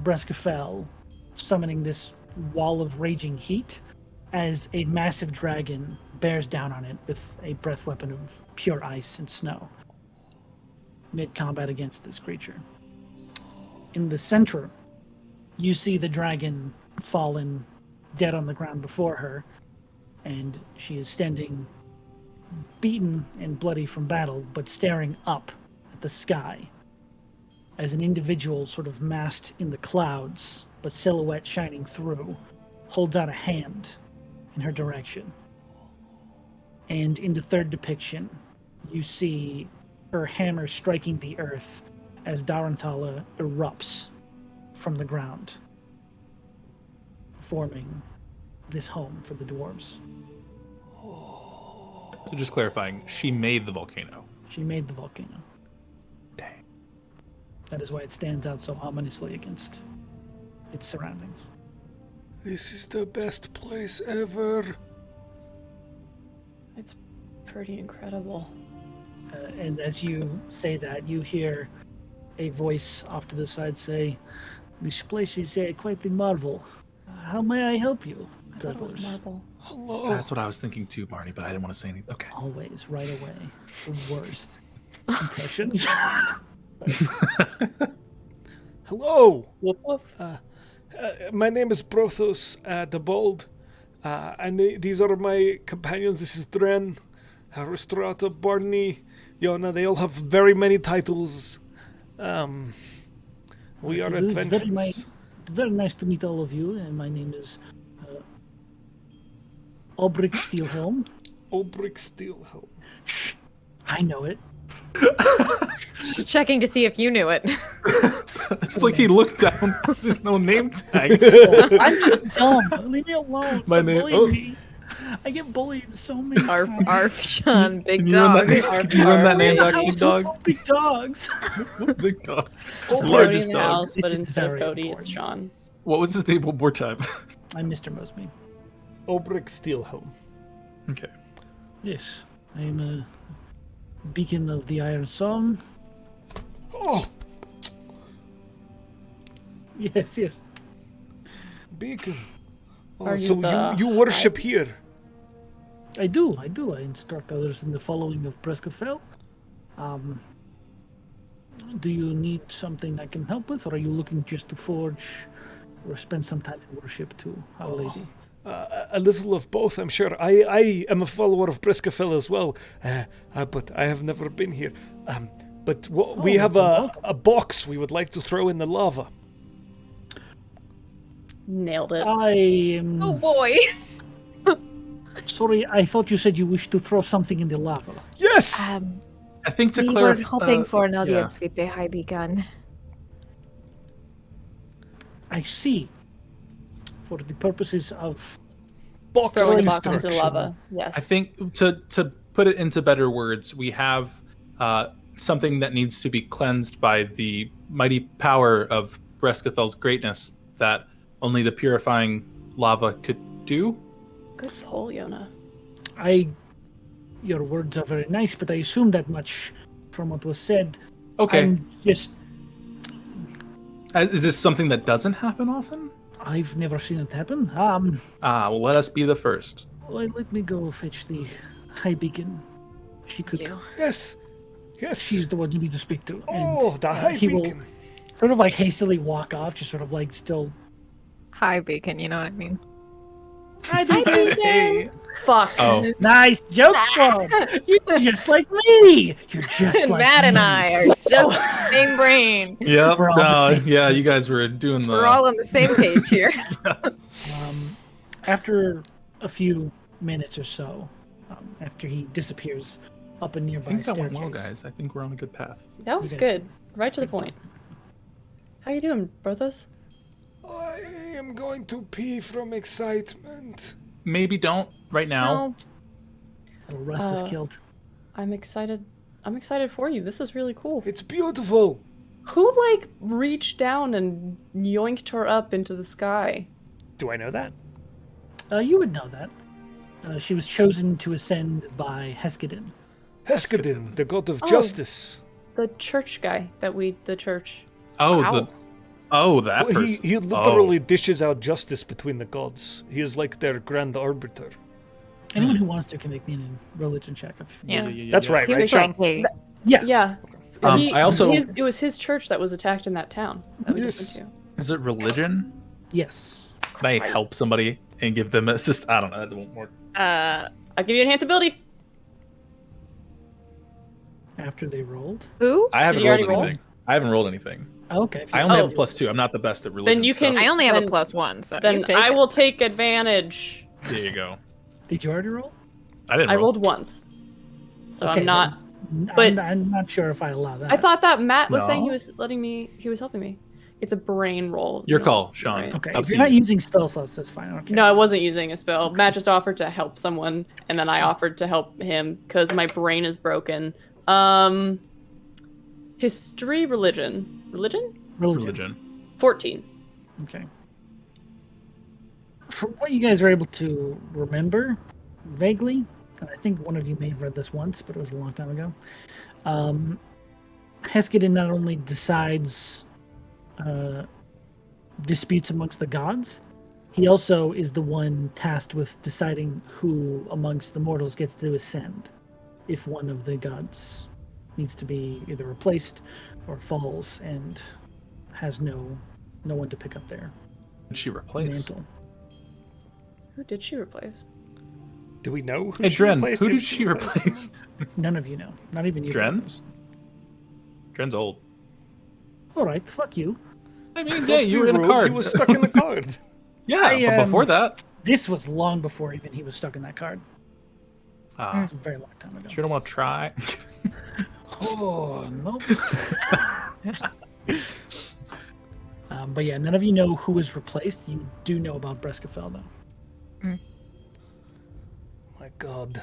Breskafell summoning this wall of raging heat as a massive dragon bears down on it with a breath weapon of pure ice and snow mid-combat against this creature. In the center, you see the dragon fallen dead on the ground before her, and she is standing beaten and bloody from battle, but staring up at the sky as an individual sort of masked in the clouds, but silhouette shining through, holds out a hand in her direction. And in the third depiction, you see her hammer striking the earth as Daranthala erupts from the ground, forming this home for the dwarves. So just clarifying, she made the volcano. She made the volcano. Dang. That is why it stands out so ominously against its surroundings. This is the best place ever. It's pretty incredible. And as you say that, you hear a voice off to the side say, "This place is quite a marvel. How may I help you?" I thought it was marble. Hello. That's what I was thinking too, Barney, but I didn't want to say anything. Okay. Always, right away. The worst. impressions. Hello. Woof woof. My name is Brothos the Bold, and these are my companions. This is Dren, Rhystrata, Barney, Yona. They all have very many titles. We are It's adventurers. very nice to meet all of you, and my name is Obrick Steelhelm. Obrick Steelhelm. I know it. Just checking to see if you knew it. It's like he looked down. There's no name tag. I'm just dumb. Leave me alone. My Stop name- bullying oh. me. I get bullied so many Arf, times. arf, Sean, big Can you run dog. that name, can you run that name We're in a back, house big with dog? no big dogs. Big dog. Cody Largest in the dog. house, but This is instead of very Cody, important. it's Sean. What was his name one more time? I'm Mr. Mosby. Obrick Steelhelm. Okay. Yes, I am a beacon of the Iron Song. Oh, Yes, yes. beacon. Oh, Are you so the you worship here? I do. I instruct others in the following of Prescafell. Do you need something I can help with, or are you looking just to forge or spend some time in worship to Our Lady? A little of both, I'm sure. I am a follower of Briscafell as well, but I have never been here. But we have a box we would like to throw in the lava. Nailed it. I am Oh boy. sorry. I thought you said you wished to throw something in the lava. Yes! I think to We were clarify. hoping for an audience with the high beacon. I see. For the purposes of Box Throwing a Throwing box into the destruction. lava. Yes. I think to put it into better words, we have something that needs to be cleansed by the mighty power of Brescafell's greatness that only the purifying lava could do. Good pull, Yona. your words are very nice, but I assume that much from what was said. Okay. I'm just Is this something that doesn't happen often? I've never seen it happen. Well, let us be the first. Let me go fetch the high beacon. She could. Yes! Yes! She's the one you need to speak to. Oh, the high he beacon. will sort of like hastily walk off, just sort of like still. High beacon, you know what I mean? Hey. Fuck. Oh, Nice joke, Squad. You're just like me. You're just like Matt and me. I are just the same brain. yep. We're all the same. Yeah, you guys were doing the. We're all on the same page here. After a few minutes or so, after he disappears up a I nearby think that staircase. went well, guys. I think we're on a good path. That was guys- good. Right to the point. How you doing, Brothos? I am going to pee from excitement. Maybe don't right now. No, Little Rust is Uh, killed. I'm excited. I'm excited for you. This is really cool. It's beautiful. Who like reached down and yoinked her up into the sky? Do I know that? You would know that. She was chosen to ascend by Heskadin. Heskadin, the god of Oh. justice. The church guy the church. Oh, Ow. that Well, person. he literally dishes out justice between the gods. He is like their grand arbiter. Anyone who wants to can make me a religion check. Yeah. That's right, He right, was Sean? like, hey, Yeah. Yeah. I also. it was his church that was attacked in that town that we just Yes. went Is it religion? Yes. Can I help somebody and give them assist? I don't know. That won't work. to. I'll give you enhance ability. After they rolled. who? I haven't you rolled already roll? anything. I haven't rolled anything. Okay. I only have a Oh. +2. I'm not the best at religion. Then you stuff. can- I only have a Then- +1, so Then you take I it. will take advantage. There you go. Did you already roll? I didn't. I roll. rolled once. So Okay, I'm not. then but- I'm not sure if I allow that. I thought that Matt was saying No. he was helping me. It's a brain roll. Your you know, call, Sean. right? Okay, Up if to you're not you. using spell slots, that's fine. Okay. No, I wasn't using a spell. Matt just offered to help someone, and then I offered to help him because my brain is broken. History, religion. Religion. 14. Okay. From what you guys are able to remember, vaguely, and I think one of you may have read this once, but it was a long time ago. Heskadin not only decides disputes amongst the gods, he also is the one tasked with deciding who amongst the mortals gets to ascend if one of the gods needs to be either replaced or falls and has no one to pick up their Did she replace? mantle. Who did she replace? Do we know who Hey, she Dren, replaced? who If did she replace? None of you know. Not even you. Dren? Brothos. Dren's old. All right, fuck you. I mean, Don't yeah, be you were in a rude, card. He was stuck in the card. Yeah, but before that, This was long before even he was stuck in that card. ah, It's a very long time ago. sure don't want to try. Oh, nope. But yeah, none of you know who was replaced. You do know about Breskafell, though. My God.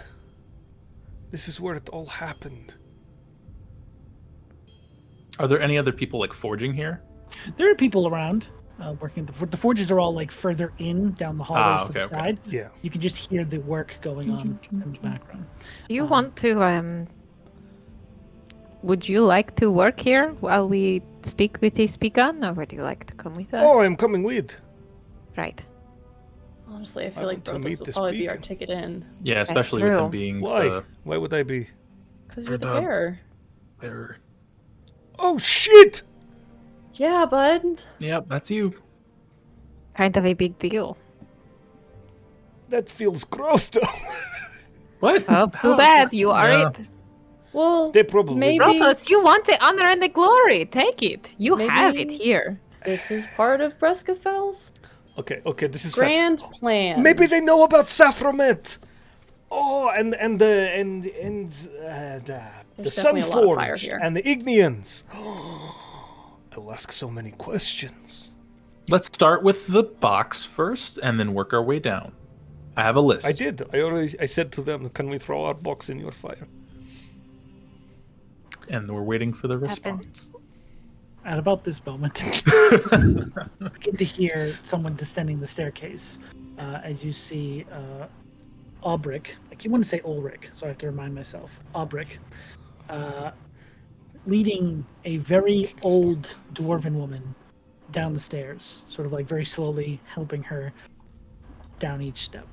This is where it all happened. Are there any other people like forging here? There are people around working. The forges are all like further in down the hallways to the okay. side. Yeah. You can just hear the work going on in the background. Do you want to, would you like to work here while we speak with the Speakon, or would you like to come with us? Oh, I'm coming with. Right. Honestly, I feel I like want to Brothos meet will the probably be our speaker. ticket in. Yeah, especially with true. him being Why? the Why would I be? Because you're the the- bearer. bearer. Oh, shit! Yeah, bud. Yep, that's you. Kind of a big deal. That feels gross, though. What? Oh, too bad. You are Yeah. it. Well, They probably maybe Brothos, you want the honor and the glory. Take it. You have it Maybe- here. this is part of Breskafell's Okay, this is fine. grand plan. Maybe they know about Saffromet. Oh, and the There's definitely a lot of fire Sunforged here. and the Ignians. I'll ask so many questions. Let's start with the box first, and then work our way down. I have a list. I did. I said to them, "Can we throw our box in your fire?" And we're waiting for the Happen. response. At about this moment, you begin to hear someone descending the staircase as you see Aubric. I keep wanting to say Ulrich, so I have to remind myself. Aubric, leading a very old dwarven woman down the stairs, sort of like very slowly helping her down each step.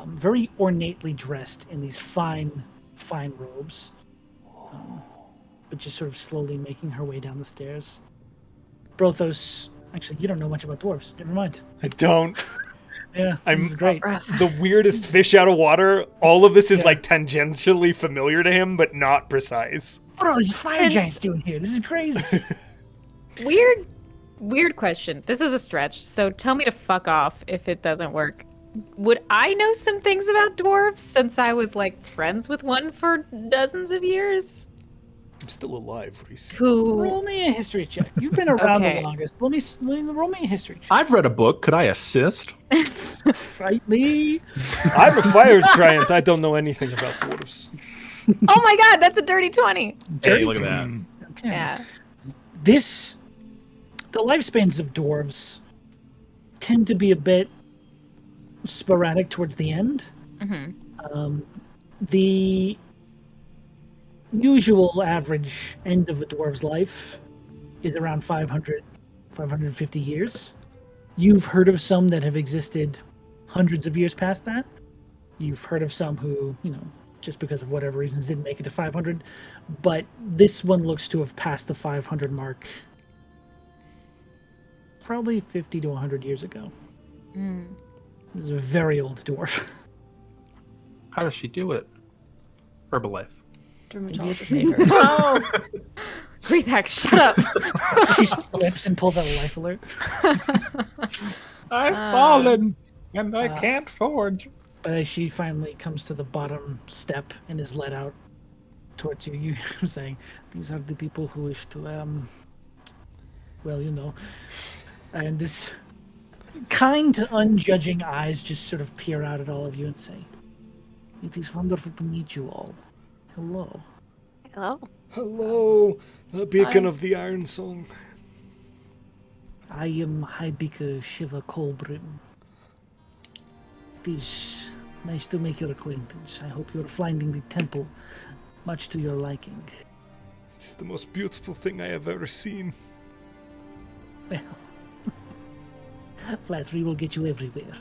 Very ornately dressed in these fine robes. But just sort of slowly making her way down the stairs. Brothos, actually, you don't know much about dwarves. Never mind. I don't. Yeah, I'm- this is great. The weirdest fish out of water. All of this is like tangentially familiar to him, but not precise. What are these fire Since- giants doing here? This is crazy. Weird question. This is a stretch, so tell me to fuck off if it doesn't work. Would I know some things about dwarves since I was like friends with one for dozens of years? I'm still alive, Reese. Roll Who? me a history check. You've been around Okay. the longest. Roll me a history check. I've read a book. Could I assist? Fight me. I'm a fire giant. I don't know anything about dwarves. Oh my god, that's a dirty 20. Hey, look at that. Okay. Yeah. The lifespans of dwarves tend to be a bit sporadic towards the end. The usual average end of a dwarf's life is around 550 years. You've heard of some that have existed hundreds of years past that. You've heard of some who, just because of whatever reasons didn't make it to 500. But this one looks to have passed the 500 mark probably 50 to 100 years ago. This is a very old dwarf. How does she do it? Herbalife. Dermatologist ate her. Oh. Rethak, shut up. She slips and pulls out a life alert. I've fallen, and I can't forge. But as she finally comes to the bottom step and is led out towards you, you're saying, these are the people who wish to, And this kind, unjudging eyes just sort of peer out at all of you and say, it is wonderful to meet you all. Hello. Hello. Hello, the beacon Hi. of the Iron Song. I am Hybika Shiva Colbrim. It is nice to make your acquaintance. I hope you're finding the temple much to your liking. It's the most beautiful thing I have ever seen. Well, flattery will get you everywhere.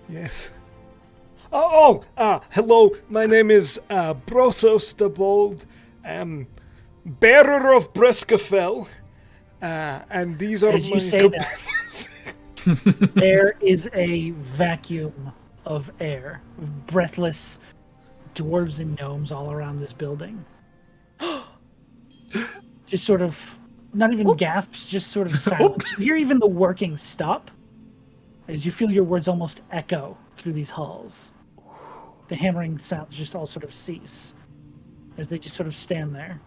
Yes. Hello. My name is Brothos the Bold, bearer of Breskafell, and these are As you my say companions. There is a vacuum of air, of breathless dwarves and gnomes all around this building. Just sort of, not even gasps, just sort of silence. You hear even the working stop as you feel your words almost echo through these halls. The hammering sounds just all sort of cease as they just sort of stand there.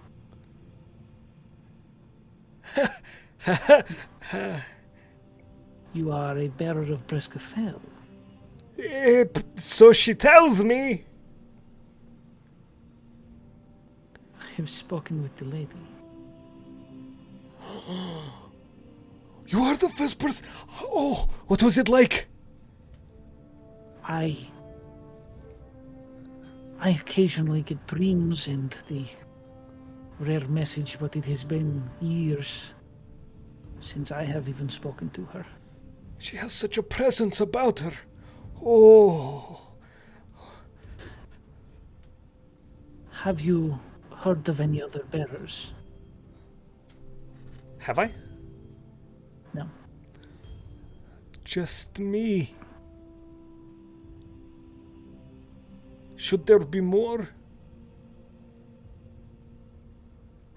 You are a bearer of Breskafell. So she tells me. I have spoken with the lady. You are the first person. Oh, what was it like? I occasionally get dreams and the rare message, but it has been years since I have even spoken to her. She has such a presence about her. Oh. Have you heard of any other bearers? Have I? No. Just me. Should there be more?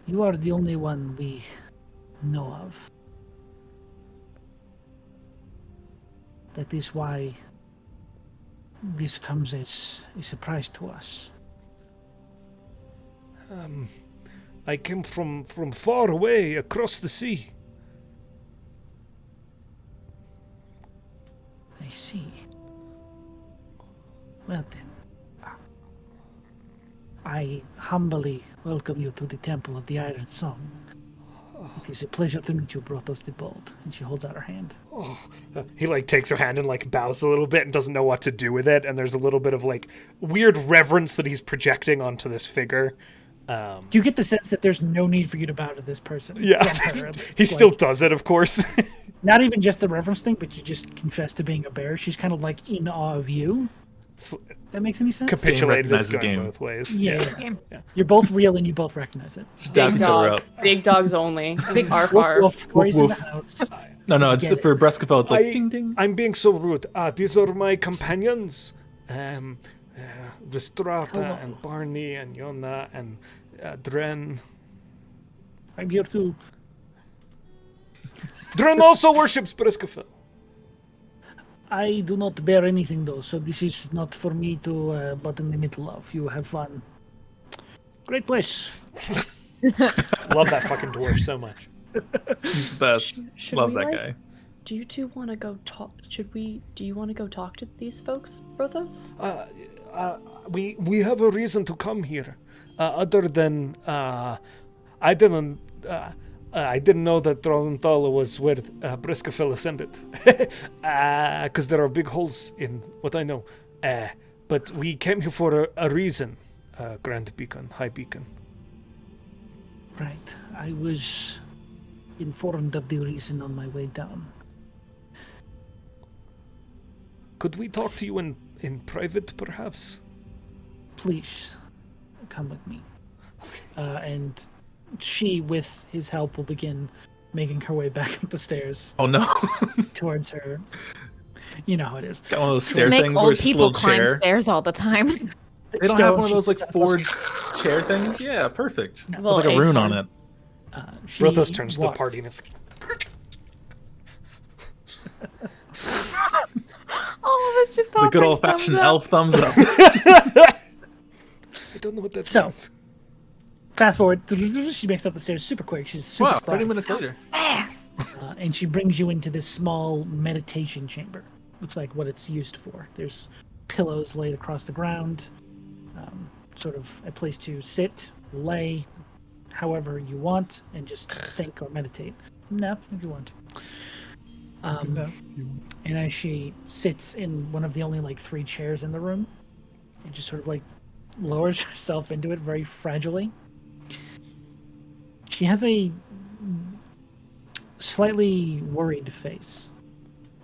You are the only one we know of. That is why this comes as a surprise to us. I came from far away across the sea. I see. Well then, I humbly welcome you to the Temple of the Iron Song. It is a pleasure to meet you, Brothos the Bold. And she holds out her hand. He takes her hand and bows a little bit and doesn't know what to do with it. And there's a little bit of weird reverence that he's projecting onto this figure. Do you get the sense that there's no need for you to bow to this person? Yeah, he still does it, of course. Not even just the reverence thing, but you just confess to being a bear. She's kind of in awe of you. That makes any sense? Capitulated is going game. both ways. Yeah. You're both real and you both recognize it. Dab Big each other dog. up. Big dogs only. Big arf Woof, arf. woof, Corey's in woof. the house. No, Get it's it. for Breskafell. It's ding ding. I'm being so rude. These are my companions. Rhystrata Hello. and Barney and Yona and Dren. I'm here to... Dren also worships Breskafell. I do not bear anything though, so this is not for me to butt in the middle of. You have fun. Great place. Love that fucking dwarf so much. He's the best. Should Love we, that guy. Do you two want to go talk? Do you want to go talk to these folks, Brothos? We have a reason to come here, other than I didn't know that Trollenthala was where Breskafell ascended, because there are big holes in what I know. But we came here for a reason, Grand Beacon, High Beacon. Right. I was informed of the reason on my way down. Could we talk to you in private, perhaps? Please, come with me. And she, with his help, will begin making her way back up the stairs Oh no. towards her. You know how it is. Got one of those Just stair make things where old it's just a people little climb chair. stairs all the time. They don't have one of Stone, those she's got forged chair things? Yeah, perfect. With Little like a rune on acorn. it. She Brothos turns to the walks- party and is All of us just The good old fashioned elf thumbs up. I don't know what that So- means. Fast forward, she makes up the stairs super quick. She's super Wow, 30 fast. minutes later. Fast. And she brings you into this small meditation chamber. Looks like what it's used for. There's pillows laid across the ground, sort of a place to sit, lay, however you want, and just think or meditate. Nap if you want to. And as she sits in one of the only 3 chairs in the room, and just sort of lowers herself into it very fragilely. She has a slightly worried face.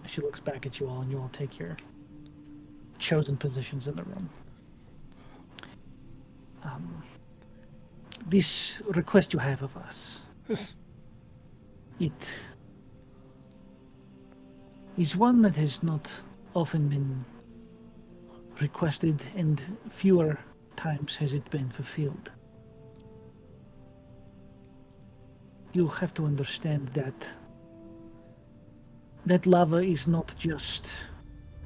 She looks back at you all, and you all take your chosen positions in the room. This request you have of us, Yes. it is one that has not often been requested, and fewer times has it been fulfilled. You have to understand that lava is not just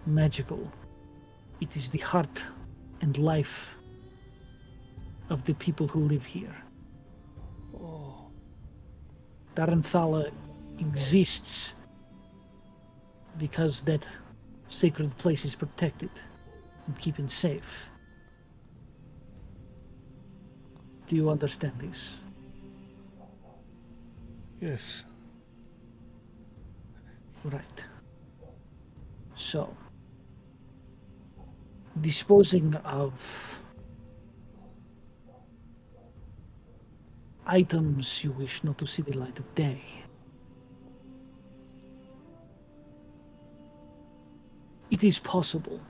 magical. It is the heart and life of the people who live here. Daranthala exists because that sacred place is protected and keeping safe. Do you understand this? Yes. Right. So, disposing of items you wish not to see the light of day. It is possible,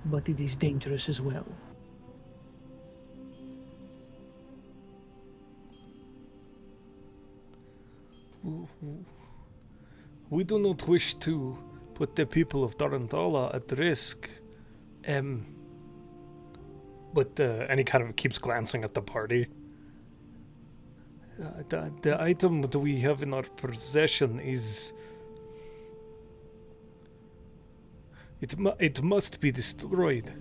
but it is dangerous as well. We do not wish to put the people of Daranthala at risk. But and he kind of keeps glancing at the party. The item that we have in our possession is... It must be destroyed.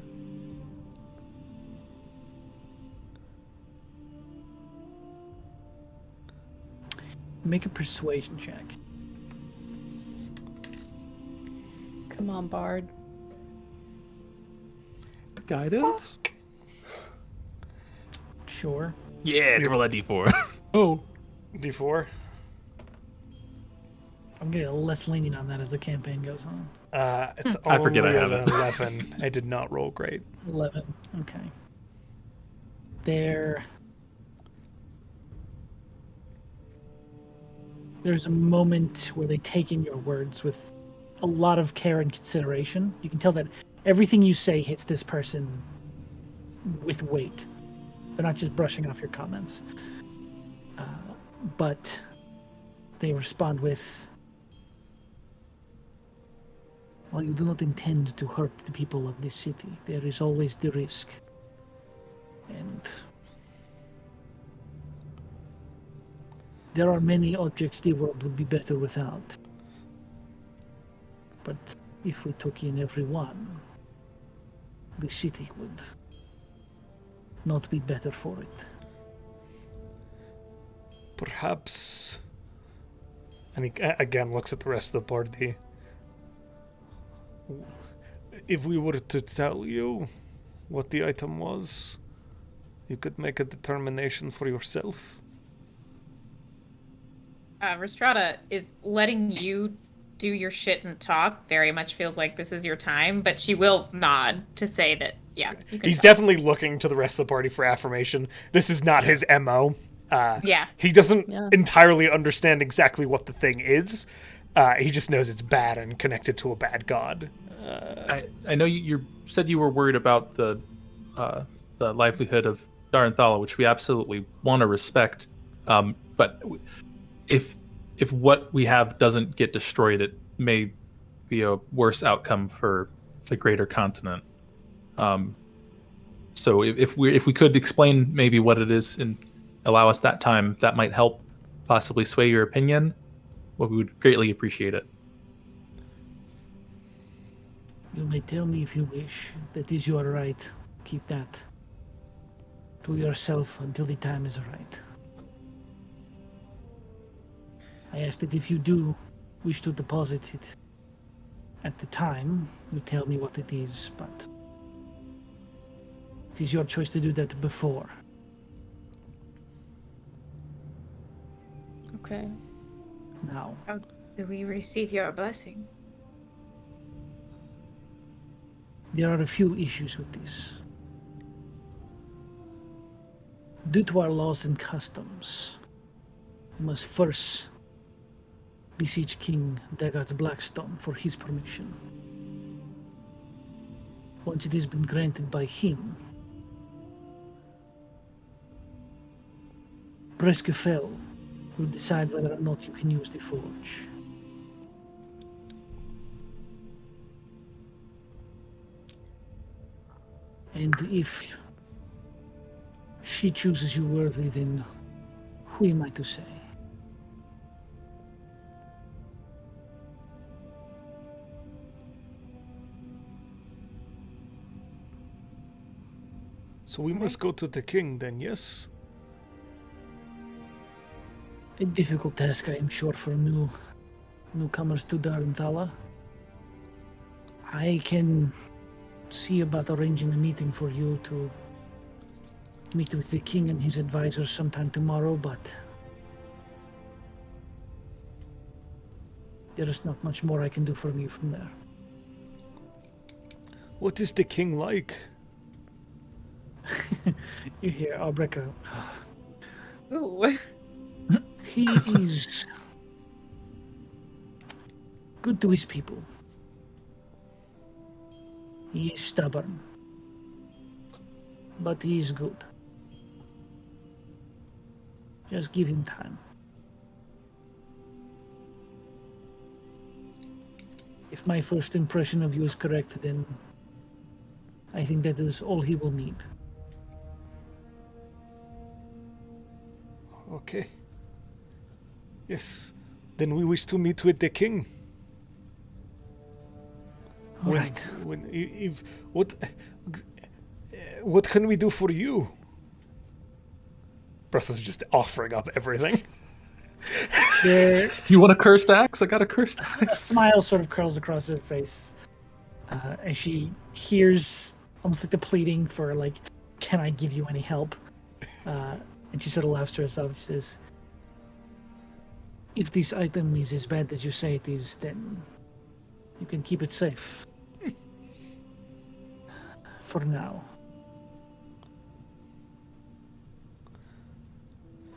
Make a persuasion check. Come on, Bard. Guidance? Sure. Yeah, roll that d4. Oh. D4? I'm getting less lenient on that as the campaign goes on. It's I forget I only have an it. 11. I did not roll great. 11. Okay. There's a moment where they take in your words with a lot of care and consideration. You can tell that everything you say hits this person with weight. They're not just brushing off your comments. But they respond with, "Well, you do not intend to hurt the people of this city. There is always the risk. And there are many objects the world would be better without. But if we took in every one, the city would not be better for it." Perhaps... And he again looks at the rest of the party. If we were to tell you what the item was, you could make a determination for yourself. Rhystrata is letting you do your shit and talk. Very much feels like this is your time, but she will nod to say that, yeah. You can He's talk. definitely looking to the rest of the party for affirmation. This is not his MO. Yeah. He doesn't Yeah. entirely understand exactly what the thing is. He just knows it's bad and connected to a bad god. I know you said you were worried about the livelihood of Daranthala, which we absolutely want to respect. But if what we have doesn't get destroyed, it may be a worse outcome for the greater continent. So if we could explain maybe what it is and allow us that time, that might help possibly sway your opinion. Well, we would greatly appreciate it. You may tell me if you wish. That is your right. Keep that to yourself until the time is right. I ask that if you do wish to deposit it at the time, you tell me what it is, but it is your choice to do that before. Okay. Now, How do we receive your blessing? there are a few issues with this. Due to our laws and customs, we must first beseech King Dagat Blackstone for his permission. once it has been granted by him, Breskefell will decide whether or not you can use the forge. And if she chooses you worthy, then who am I to say? So we must go to the king then, yes? A difficult task, I am sure, for newcomers to Darnthala. I can see about arranging a meeting for you to meet with the king and his advisors sometime tomorrow, but there is not much more I can do for you from there. What is the king like? You hear Albrecht. Ooh. He is good to his people. He is stubborn, but he is good. Just give him time. If my first impression of you is correct, then I think that is all he will need. Okay. Yes. Then we wish to meet with the king. All right. What can we do for you? Brothos just offering up everything. There, Do you want a cursed axe? I got a cursed axe. a smile sort of curls across her face as she hears almost like the pleading for, like, can I give you any help? And she sort of laughs to herself. She says, if this item is as bad as you say it is, then you can keep it safe. For now.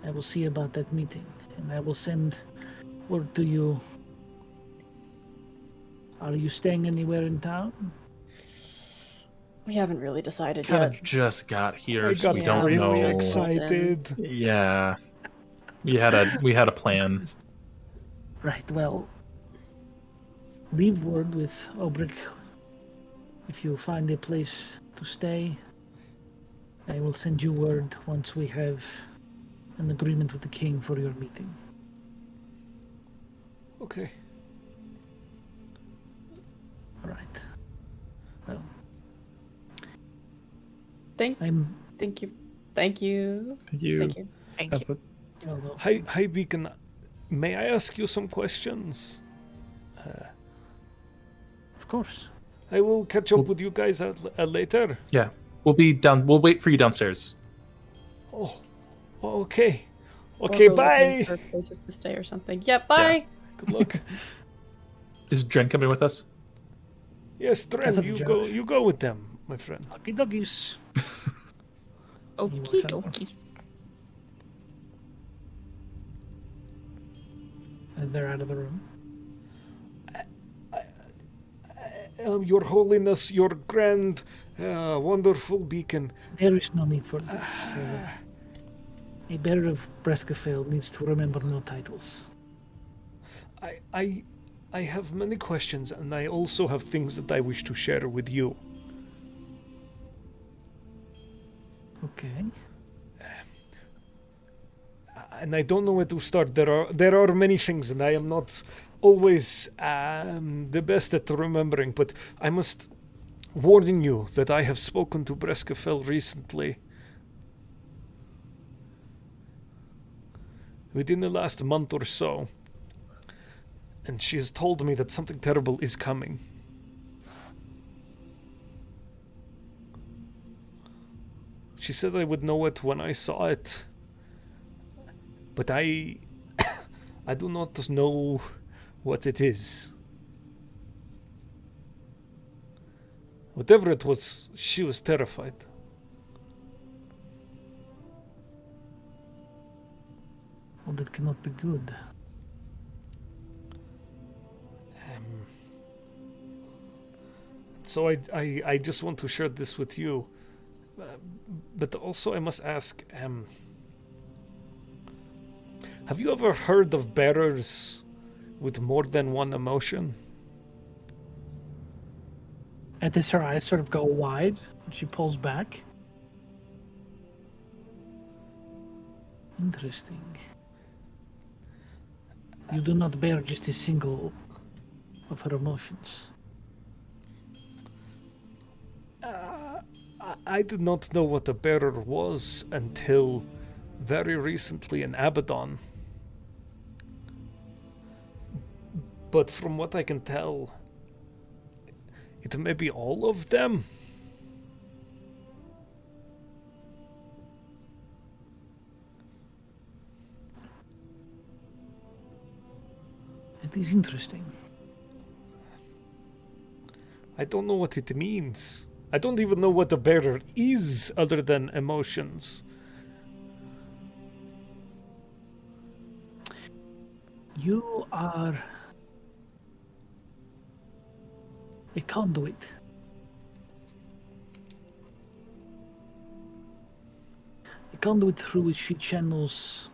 I will see about that meeting, and I will send word to you. Are you staying anywhere in town? We haven't really decided Kind yet. of just got here, I so got we don't really know. excited. Yeah, we had a plan. Right, well, leave word with Obrick. If you find a place to stay, I will send you word once we have an agreement with the king for your meeting. Okay. All right. Well, Thank I'm. you. Thank you. Thank you. Thank Have you. a- Hi, Beacon. May I ask you some questions? Of course. I will catch up with you guys later. Yeah, we'll be down. We'll wait for you downstairs. Oh, okay. Or Okay, go looking bye. for places to stay or something. Yep, bye. Good luck. Is Dren coming with us? Yes, That's Dren, up to Josh. you go with them, my friend. Lucky doggies. Okie dokies. And they're out of the room. Your Holiness, your grand, wonderful beacon. There is no need for this. A bearer of Breskefell needs to remember no titles. I have many questions, and I also have things that I wish to share with you. Okay. And I don't know where to start. There are many things, and I am not always the best at remembering. But I must warn you that I have spoken to Breskefell recently. Within the last month or so, and she has told me that something terrible is coming. She said I would know it when I saw it. But I do not know what it is. Whatever it was, she was terrified. Well, that cannot be good. So I just want to share this with you. But also I must ask, have you ever heard of bearers with more than one emotion? At this, her eyes sort of go wide, and she pulls back. Interesting. You do not bear just a single of her emotions. I did not know what a bearer was until very recently in Abaddon. But from what I can tell, it may be all of them. It is interesting. I don't know what it means. I don't even know what a bearer is other than emotions. You are a conduit. A conduit through which she channels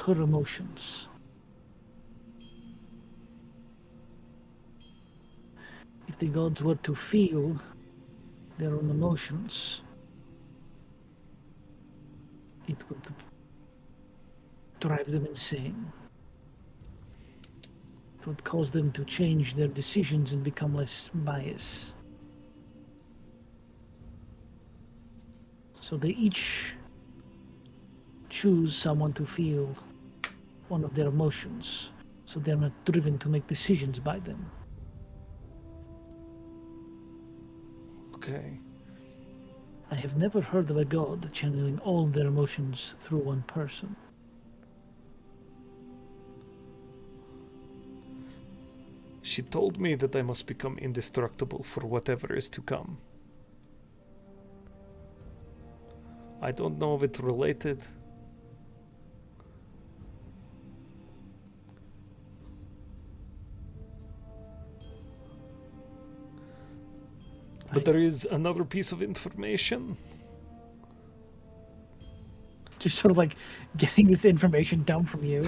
her emotions. If the gods were to feel their own emotions, it would drive them insane. It would cause them to change their decisions and become less biased. So they each choose someone to feel one of their emotions, so they're not driven to make decisions by them. Okay. I have never heard of a god channeling all their emotions through one person. She told me that I must become indestructible for whatever is to come. I don't know if it's related. But there is another piece of information. Just sort of like getting this information down from you.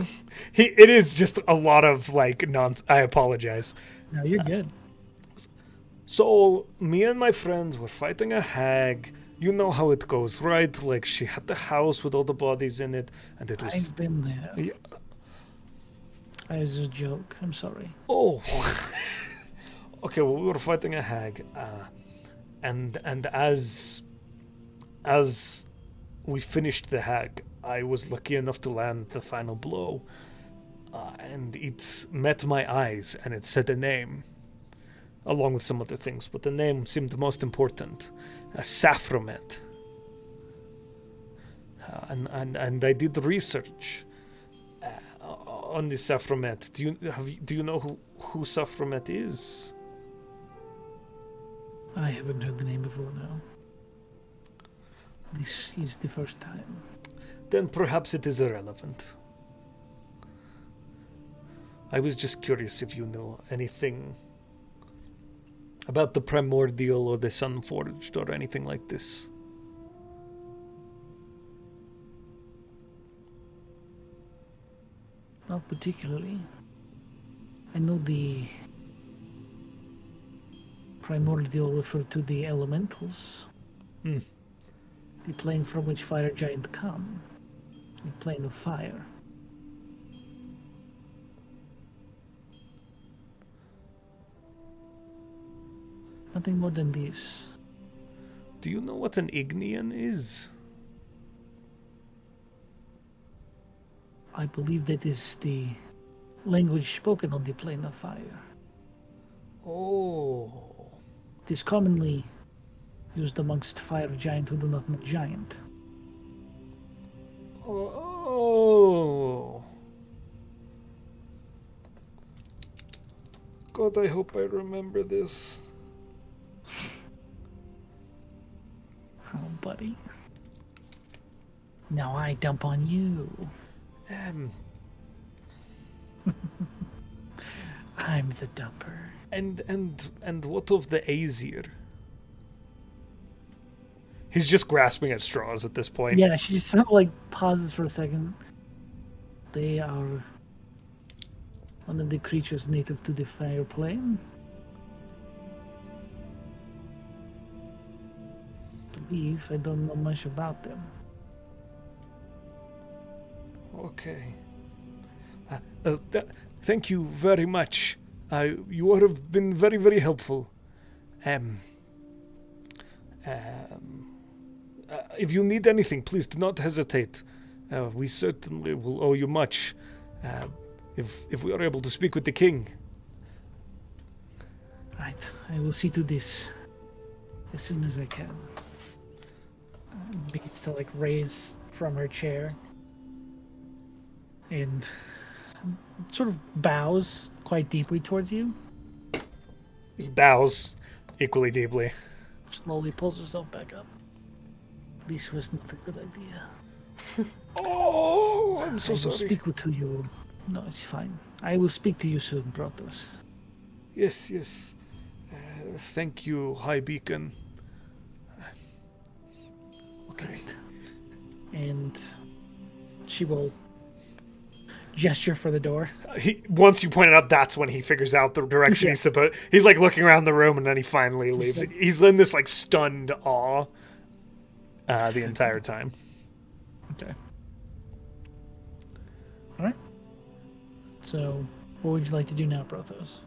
It is just a lot of like nonsense. I apologize. No, you're good. So, me and my friends were fighting a hag. You know how it goes, right? Like, she had the house with all the bodies in it, and it was... I've been there. Yeah. It was a joke. I'm sorry. Oh. Okay, well, we were fighting a hag. And as we finished the hag, I was lucky enough to land the final blow. And it met my eyes, and it said a name, along with some other things, but the name seemed most important. Saphromet. And I did research on the Saphromet. Do you know who Saphromet is? I haven't heard the name before now. This is the first time. Then perhaps it is irrelevant. I was just curious if you know anything about the Primordial or the Sunforged or anything like this. Not particularly. I know the Primordial referred to the elementals. Hmm. The plane from which fire giants come. The plane of fire. Nothing more than this. Do you know what an Ignean is? I believe that is the language spoken on the plane of fire. Oh. It is commonly used amongst fire giants who do not know giant. Oh. God, I hope I remember this. Oh, buddy. Now I dump on you. I'm the dumper. And what of the Aesir? He's just grasping at straws at this point. Yeah, she just sort of like pauses for a second. They are one of the creatures native to the fire plane. I don't know much about them. Okay. Thank you very much. You have been very, very helpful. If you need anything, please do not hesitate. We certainly will owe you much. If we are able to speak with the king. Right, I will see to this as soon as I can. Begins to like raise from her chair and sort of bows quite deeply towards you. He bows equally deeply. Slowly pulls herself back up. This was not a good idea. Oh, I'm so I will sorry. speak to you. No, it's fine. I will speak to you soon, Brothos. Yes. Thank you, High Beacon. Okay. Right. And she will gesture for the door. Once you point it out, that's when he figures out the direction he's supposed. He's like looking around the room, and then he finally leaves. He's in this like stunned awe the entire time. Okay. All right. So, what would you like to do now, Brothos?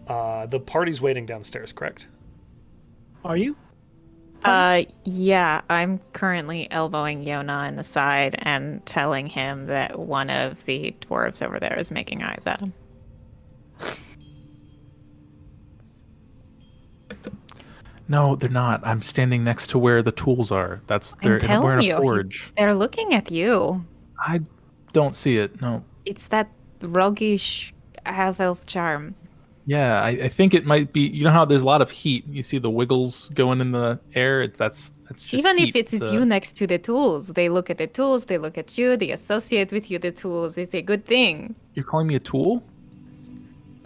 The party's waiting downstairs, correct? Are you? Yeah, I'm currently elbowing Yona in the side and telling him that one of the dwarves over there is making eyes at him. No, they're not. I'm standing next to where the tools are. We're in a forge. They're looking at you. I don't see it. No. It's that roguish half-elf charm. Yeah, I think it might be. You know how there's a lot of heat. You see the wiggles going in the air. That's just even heat. if it is you next to the tools, they look at the tools. They look at you. They associate with you the tools. It's a good thing. You're calling me a tool?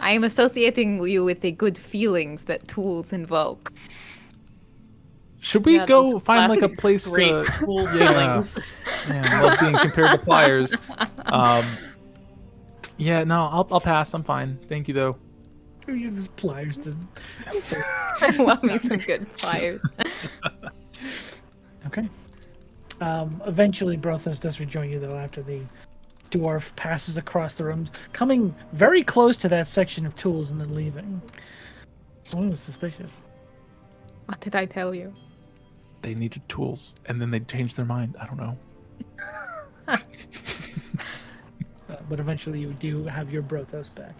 I am associating you with the good feelings that tools invoke. Should we go those find like a classic place great to cool feelings. Yeah, I love being compared to pliers. Yeah, no, I'll pass. I'm fine. Thank you though. Who uses pliers to... I love me some good pliers. Okay. Eventually, Brothos does rejoin you, though, after the dwarf passes across the room, coming very close to that section of tools and then leaving. Someone was suspicious. What did I tell you? They needed tools, and then they changed their mind. I don't know. But eventually, you do have your Brothos back.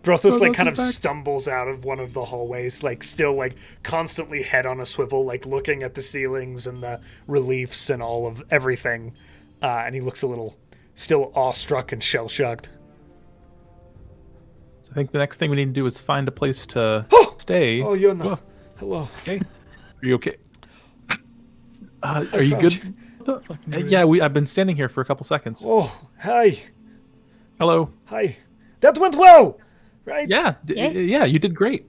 Brothos like kind of stumbles out of one of the hallways, like still like constantly head on a swivel, like looking at the ceilings and the reliefs and all of everything. And he looks a little still awestruck and shell-shocked. So I think the next thing we need to do is find a place to stay. Oh, you're not. Hello. Okay. Are you okay? Are you good? Yeah, I've been standing here for a couple seconds. Oh, hi. Hello. Hi. That went well, right? Yeah. Yes. Yeah, you did great.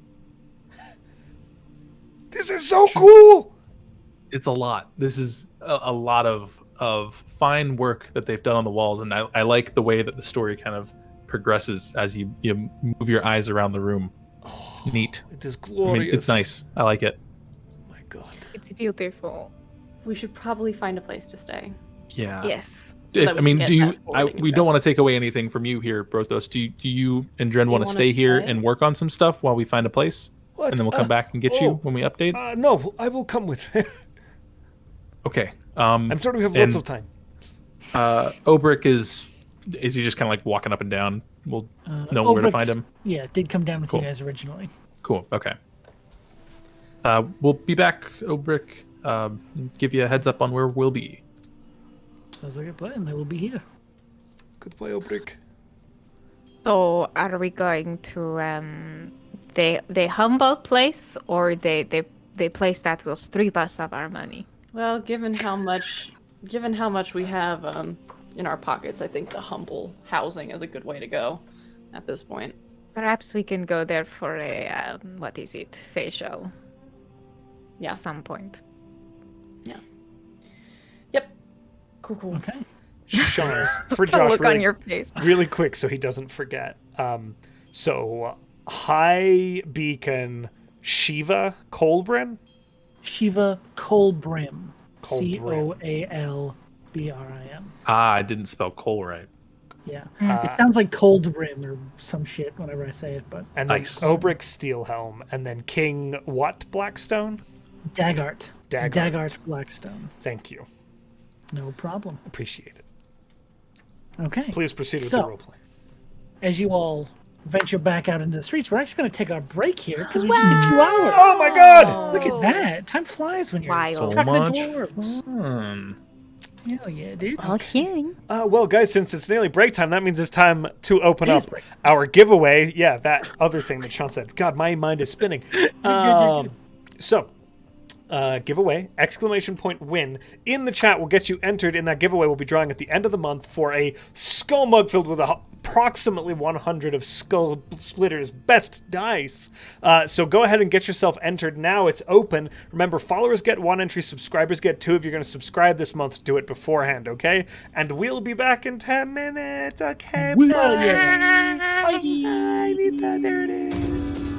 This is so cool. It's a lot. This is a lot of fine work that they've done on the walls, and I like the way that the story kind of progresses as you move your eyes around the room. Oh, it's neat. It is glorious. I mean, it's nice. I like it. Oh my God. It's beautiful. We should probably find a place to stay. Yeah. Yes. So that we can Do get you? that forwarding We don't address. want to take away anything from you here, Brothos. Do you and Dren want to wanna stay here stay? and work on some stuff while we find a place, What? and then we'll come back and get you when we update? No, I will come with. Okay. I'm sure we have lots of time. Obrick is he just kind of like walking up and down? We'll know where to Obrick, find him. Yeah, did come down with Cool. you guys originally. Cool. Okay. We'll be back, Obrick. Give you a heads up on where we'll be. Sounds like a plan. They will be here. Goodbye, Obrick. So, are we going to the humble place or the place that will strip us of our money? Well, given how much we have in our pockets, I think the humble housing is a good way to go at this point. Perhaps we can go there for a, what is it, facial Yeah. at some point. Yep. Cool. Okay. Sean, for The Josh, look really, on your face. really quick so he doesn't forget. So, High Beacon Shiva Colbrin? Shiva Colbrim. Colbrim. Coalbrim. I didn't spell coal right. Yeah. It sounds like Cold Brim or some shit whenever I say it, but And then Nice. Obrick Steelhelm. And then King what Blackstone? Daggart. Daggart. Daggart Blackstone. Thank you. No problem. Appreciate it. Okay. Please proceed with So- the roleplay. As you all venture back out into the streets, we're actually going to take our break here because we just hit 2 hours. Oh my god! Look at that. Time flies when you're Wild. So talking to much dwarves. fun. Hell yeah, dude. Okay. Well, guys, since it's nearly break time, that means it's time to open It is up break. our giveaway. Yeah, that other thing that Sean said. God, my mind is spinning. So, giveaway, exclamation point win. In the chat will get you entered in that giveaway we'll be drawing at the end of the month for a skull mug filled with approximately 100 of Skull Splitter's best dice. So go ahead and get yourself entered now. It's open. Remember, followers get 1 entry, subscribers get 2. If you're going to subscribe this month, do it beforehand, okay? And we'll be back in 10 minutes, okay? Will Bye. ya. I need that. There it is.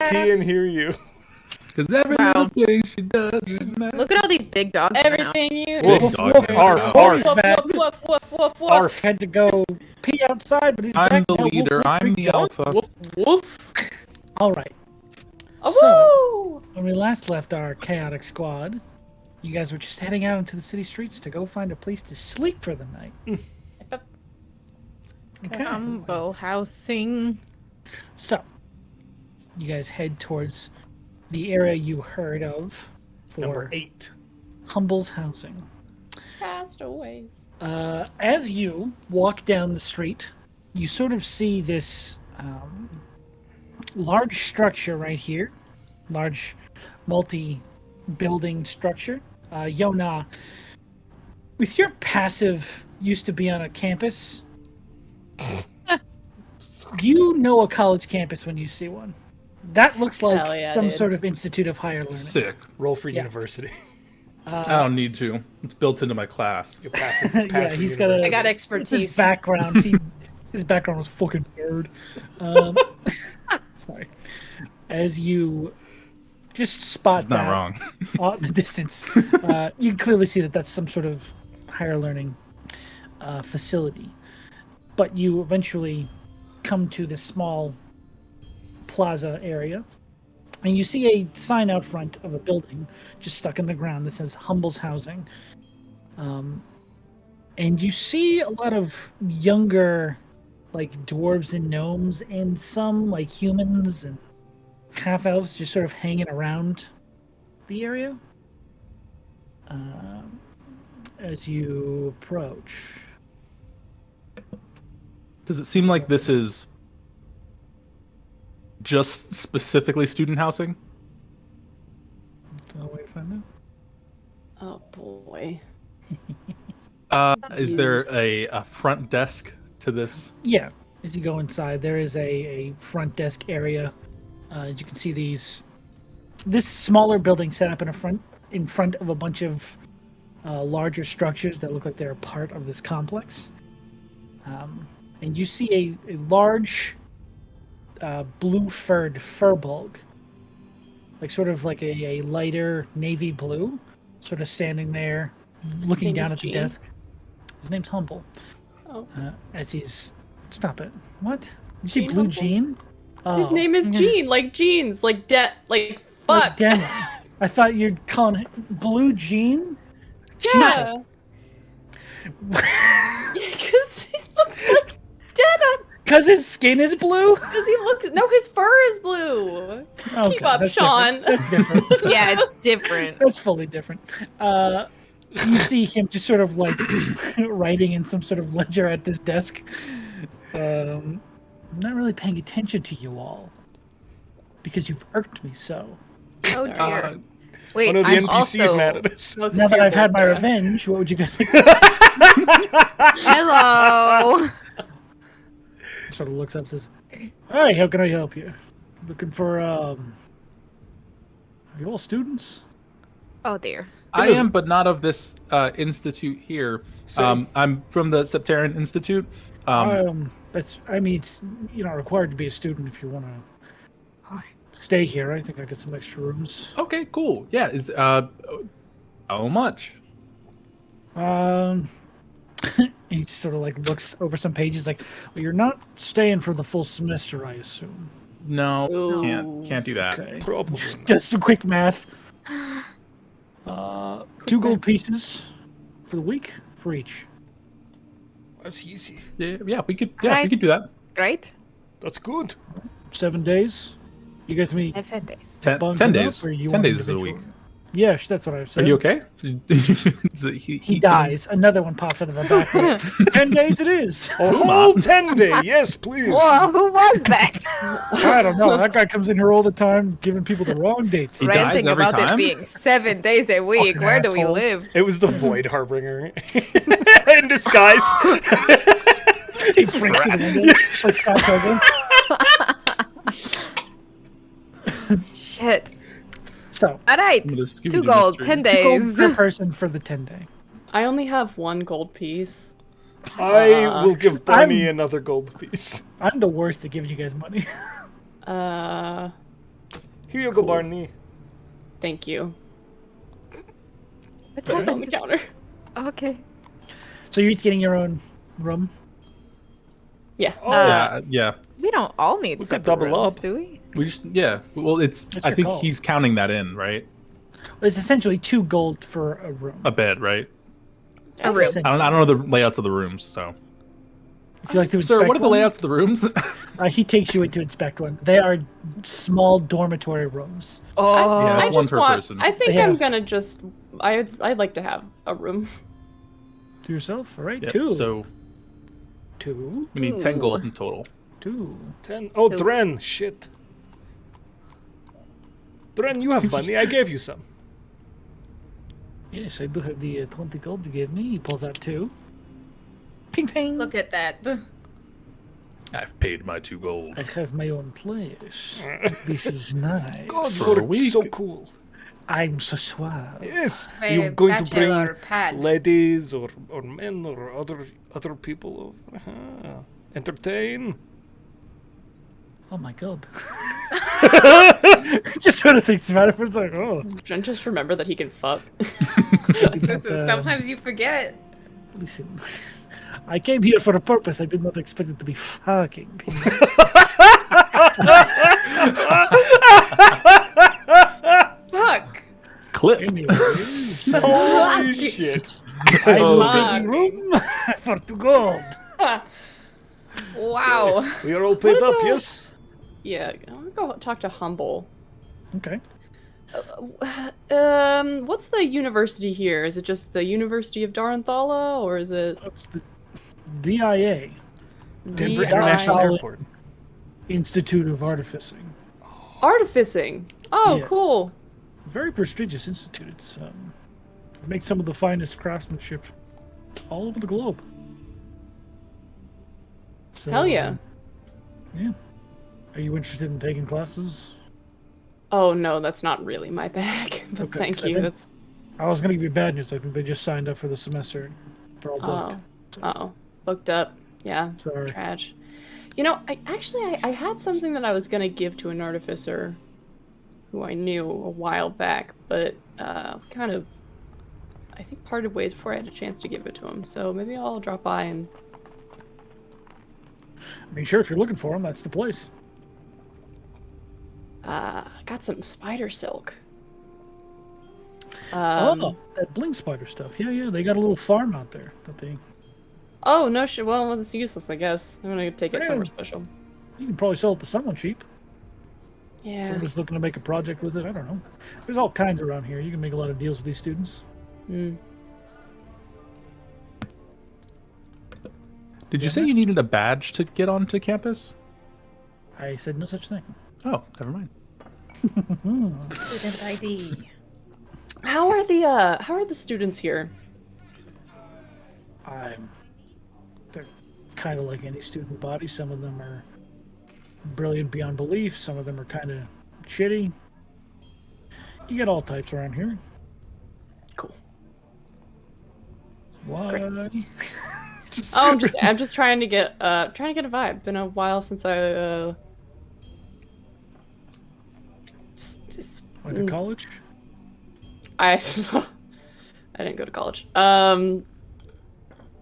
T and hear you. Because every little thing she does is matter. Look at all these big dogs in the house. Everything you. Woof, dog. woof, arf, arf, Woof, woof, woof, woof, woof, woof. arf. Had to go pee outside, but he's I'm back the now. Woof, leader. woof, I'm big the dog. alpha. Woof, woof. All right. Oh, woo! When we last left our chaotic squad, you guys were just heading out into the city streets to go find a place to sleep for the night. Okay. Combo housing. So, you guys head towards the area you heard of for Number 8. Humble's housing. Castaways. As you walk down the street, you sort of see this large structure right here. Large multi-building structure. Yona, with your passive used to be on a campus, you know a college campus when you see one. That looks like Hell yeah, some dude. sort of institute of higher learning. Sick. Roll for Yeah. university. I don't need to. It's built into my class. Your passive, Yeah, passive he's got a- university. I got His expertise. background, his background was fucking nerd. Sorry. As you just spot It's not that wrong. off the distance, you can clearly see that that's some sort of higher learning facility. But you eventually come to this small plaza area, and you see a sign out front of a building just stuck in the ground that says Humble's Housing. And you see a lot of younger, like, dwarves and gnomes, and some, like, humans and half-elves just sort of hanging around the area. As you approach. Does it seem like this is just specifically student housing? I'll wait to find out. Oh boy. Is there a front desk to this? Yeah, as you go inside, there is a front desk area. As you can see, this smaller building set up in front of a bunch of larger structures that look like they're a part of this complex. And you see a large blue furred furbulk, like sort of like a lighter navy blue, sort of standing there, looking name down is at the Gene? desk. His name's Humble. Oh. As he's stop it. What? Did you see Gene Blue Humble? Jean? His Oh. name is Gene, like jeans, like Like, fuck. damn it. I thought you'd calling it Blue Jean. Yeah. Because he looks like denim. Because his skin is blue. Because he looks. No, his fur is blue. Okay, Keep up, that's Sean. Different. That's different. Yeah, it's different. That's fully different. You see him just sort of like writing in some sort of ledger at this desk. I'm not really paying attention to you all because you've irked me so. Oh dear. Wait, One of the I'm NPCs also... mad at us. Lots of Now that I've had my fearful, Sarah. revenge, what would you guys like? Hello. Sort of looks up and says, "Hi, how can I help you? Looking for Are you all students?" Oh dear. I am, but not of this institute here. Same. I'm from the Septarian Institute. You're not required to be a student if you want to stay here. I think I got some extra rooms. Okay, cool. Yeah, is how much? He just sort of like looks over some pages, like, "Well, you're not staying for the full semester, I assume." No, Ooh. can't do that. Okay. Probably. Just some quick math. 2 gold pieces for the week for each. That's easy. Yeah, we could do that. Great. That's good. 7 days. You guys meet 7 days. 10 bunched days. up, or you 10 want days is a individual? week. Yeah, that's what I've Are said. you okay? He dies. Another one pops out of the back. 10 days it is. Oh, 10 day. Yes, please. Whoa, who was that? I don't know. That guy comes in here all the time, giving people the wrong dates. He dies Ranting every about it time? being 7 days a week. Fucking Where do we asshole. live? It was the Void Harbinger in disguise. He breaks through the window, like Scott Pilgrim. Shit. So, All right. Some of the Scooby-Doo 2 gold, mystery. 10 2 gold days. per person for the 10 day. I only have 1 gold piece. I will give Barney I'm- another gold piece. I'm the worst at giving you guys money. Here you go, Barney. Thank you. I put it on the counter. Okay. So you're each getting your own room? Yeah. Yeah. We don't all need could separate double rooms, up. do we? We just Well, it's. That's I your think call. he's counting that in, right? It's essentially 2 gold for a room. A bed, right? A room. Essentially. I don't know the layouts of the rooms, so. If you like to Sir, inspect what are the one, layouts of the rooms? He takes you in to inspect one. They are small dormitory rooms. Oh. Yeah, I that's one just per want. person. I think They I'm have- gonna just. I'd like to have a room. To yourself? All right, Yep, 2. So 2. we need 10 gold in total. 2. 10. Oh, Dren, shit. Dren, you have money. I gave you some. Yes, I do have the 20 gold you gave me. He pulls out 2. Ping ping. Look at that. I've paid my 2 gold. I have my own place. This is nice. God, For a you're week. so cool. I'm so suave. Yes. My You're going to bring bachelor pad. ladies or men or other people over. Entertain. Oh my god. Just sort of thinks about it for a second. Oh. Jen just remember that he can fuck. Listen, sometimes you forget. Listen, I came here for a purpose. I did not expect it to be fucking. Fuck. Clip. Anyways, Holy shit. I will Fuck. take the room for 2 gold. Wow. We are all paid What up, about- yes? Yeah, I'm gonna go talk to Humble. Okay. What's the university here? Is it just the University of Daranthala, or is it That's the DIA, Denver the International Solid. Airport. Institute of Artificing. Artificing? Oh, Yes. cool. Very prestigious institute. It's makes some of the finest craftsmanship all over the globe. So, Hell yeah. Yeah. Are you interested in taking classes? Oh no, that's not really my bag. But Okay, thank so I you. think- That's I was gonna give you bad news. I think they just signed up for the semester. They're all booked. booked up. Yeah. Sorry. Trash. You know, I had something that I was gonna give to an artificer who I knew a while back, but kind of I think parted ways before I had a chance to give it to him. So maybe I'll drop by and I mean, sure, if you're looking for them, that's the place. got some spider silk. Oh, that bling spider stuff. Yeah, they got a little farm out there that they. Oh no shit. Well, it's useless, I guess. I'm gonna take it Yeah. somewhere special. You can probably sell it to someone cheap. Yeah. Someone just looking to make a project with it. I don't know. There's all kinds around here. You can make a lot of deals with these students. Mm. Did you say you needed a badge to get onto campus? I said no such thing. Oh, never mind. Student ID. How are the students here? They're kind of like any student body. Some of them are brilliant beyond belief. Some of them are kind of shitty. You get all types around here. Cool. Why? Oh, I'm just trying to get a vibe. Been a while since I just Went to college? I didn't go to college.